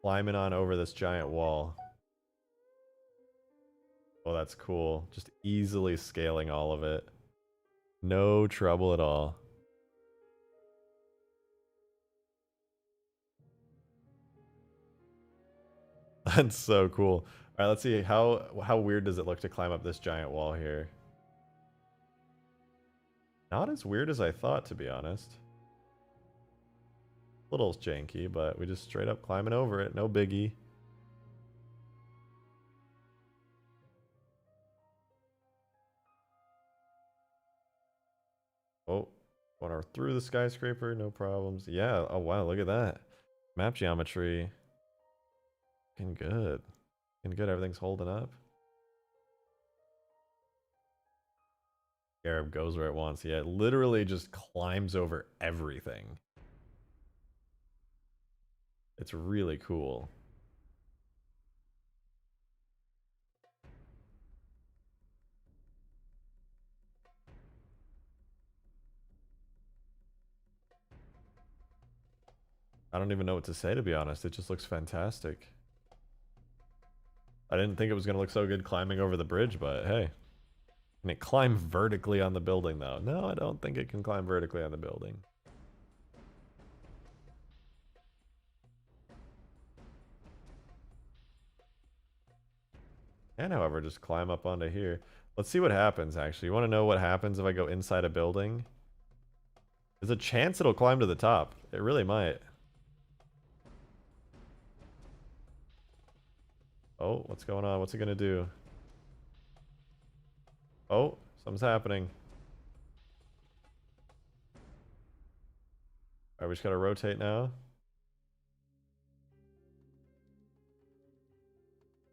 Climbing on over this giant wall. Oh, that's cool. Just easily scaling all of it. No trouble at all. That's so cool. All right, let's see how weird does it look to climb up this giant wall here. Not as weird as I thought, to be honest. A little janky, but we just straight up climbing over it. No biggie. Oh, going through the skyscraper, no problems. Yeah, oh wow, look at that. Map geometry. Looking good. Looking good, everything's holding up. Arab goes where it wants. Yeah, it literally just climbs over everything. It's really cool. I don't even know what to say, to be honest. It just looks fantastic. I didn't think it was going to look so good climbing over the bridge, but hey. Can it climb vertically on the building, though? No, I don't think it can climb vertically on the building. And however, just climb up onto here. Let's see what happens, actually. You want to know what happens if I go inside a building? There's a chance it'll climb to the top. It really might. Oh, what's going on? What's it gonna do? Oh, something's happening. Alright, we just gotta rotate now.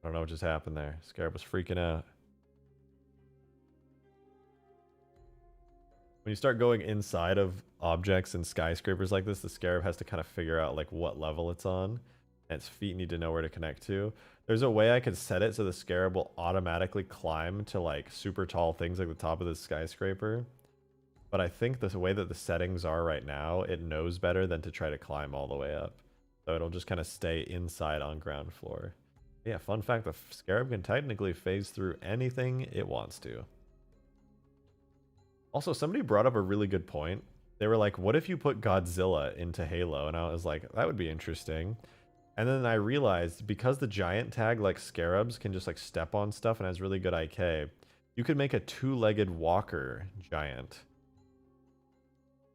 I don't know what just happened there. Scarab was freaking out. When you start going inside of objects and skyscrapers like this, the Scarab has to kind of figure out like what level it's on. And its feet need to know where to connect to. There's a way I could set it so the Scarab will automatically climb to like super tall things like the top of this skyscraper. But I think the way that the settings are right now, it knows better than to try to climb all the way up. So it'll just kind of stay inside on ground floor. Yeah, fun fact, the Scarab can technically phase through anything it wants to. Also, somebody brought up a really good point. They were like, what if you put Godzilla into Halo? And I was like, that would be interesting. And then I realized, because the giant tag, like Scarabs, can just like step on stuff and has really good IK, you could make a two-legged walker giant.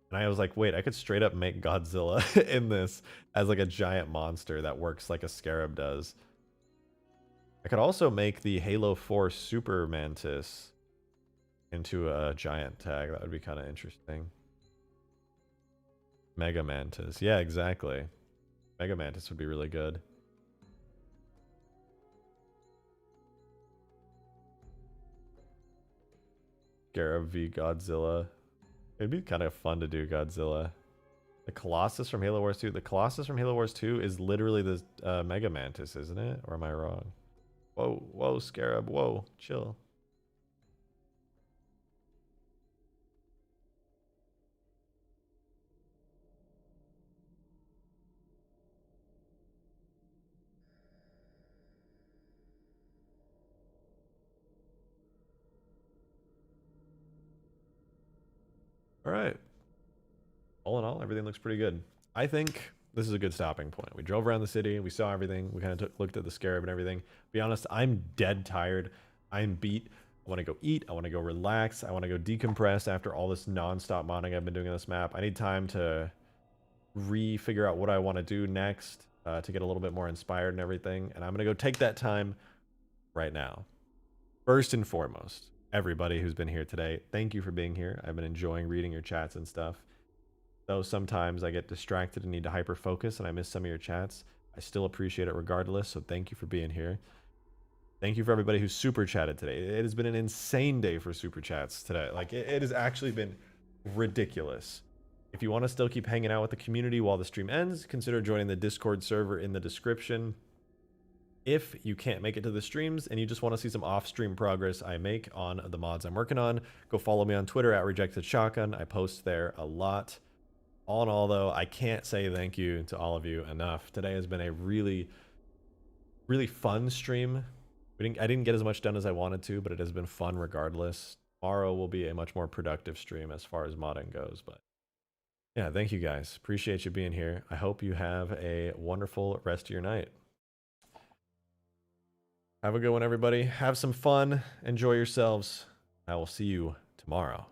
And I was like, wait, I could straight up make Godzilla in this as like a giant monster that works like a Scarab does. I could also make the Halo 4 Super Mantis into a giant tag. That would be kind of interesting. Mega Mantis. Yeah, exactly. Mega Mantis would be really good. Scarab v Godzilla. It'd be kind of fun to do Godzilla. The Colossus from Halo Wars 2. The Colossus from Halo Wars 2 is literally the Mega Mantis, isn't it? Or am I wrong? Whoa, whoa, Scarab. Whoa, chill. All right. All in all, everything looks pretty good. I think this is a good stopping point. We drove around the city. We saw everything. We kind of looked at the scarab and everything. To be honest, I'm dead tired. I'm beat. I want to go eat. I want to go relax. I want to go decompress after all this non-stop modding I've been doing on this map. I need time to re-figure out what I want to do next to get a little bit more inspired and everything. And I'm going to go take that time right now. First and foremost, everybody who's been here today, thank you for being here. I've been enjoying reading your chats and stuff. Though sometimes I get distracted and need to hyper focus and I miss some of your chats, I still appreciate it regardless, so thank you for being here. Thank you for everybody who super chatted today. It has been an insane day for super chats today. Like, it has actually been ridiculous. If you want to still keep hanging out with the community while the stream ends, consider joining the Discord server in the description. If you can't make it to the streams and you just want to see some off-stream progress I make on the mods I'm working on, go follow me on Twitter at RejectedShotgun. I post there a lot. All in all, though, I can't say thank you to all of you enough. Today has been a really, really fun stream. I didn't get as much done as I wanted to, but it has been fun regardless. Tomorrow will be a much more productive stream as far as modding goes. But yeah, thank you guys. Appreciate you being here. I hope you have a wonderful rest of your night. Have a good one, everybody. Have some fun. Enjoy yourselves. I will see you tomorrow.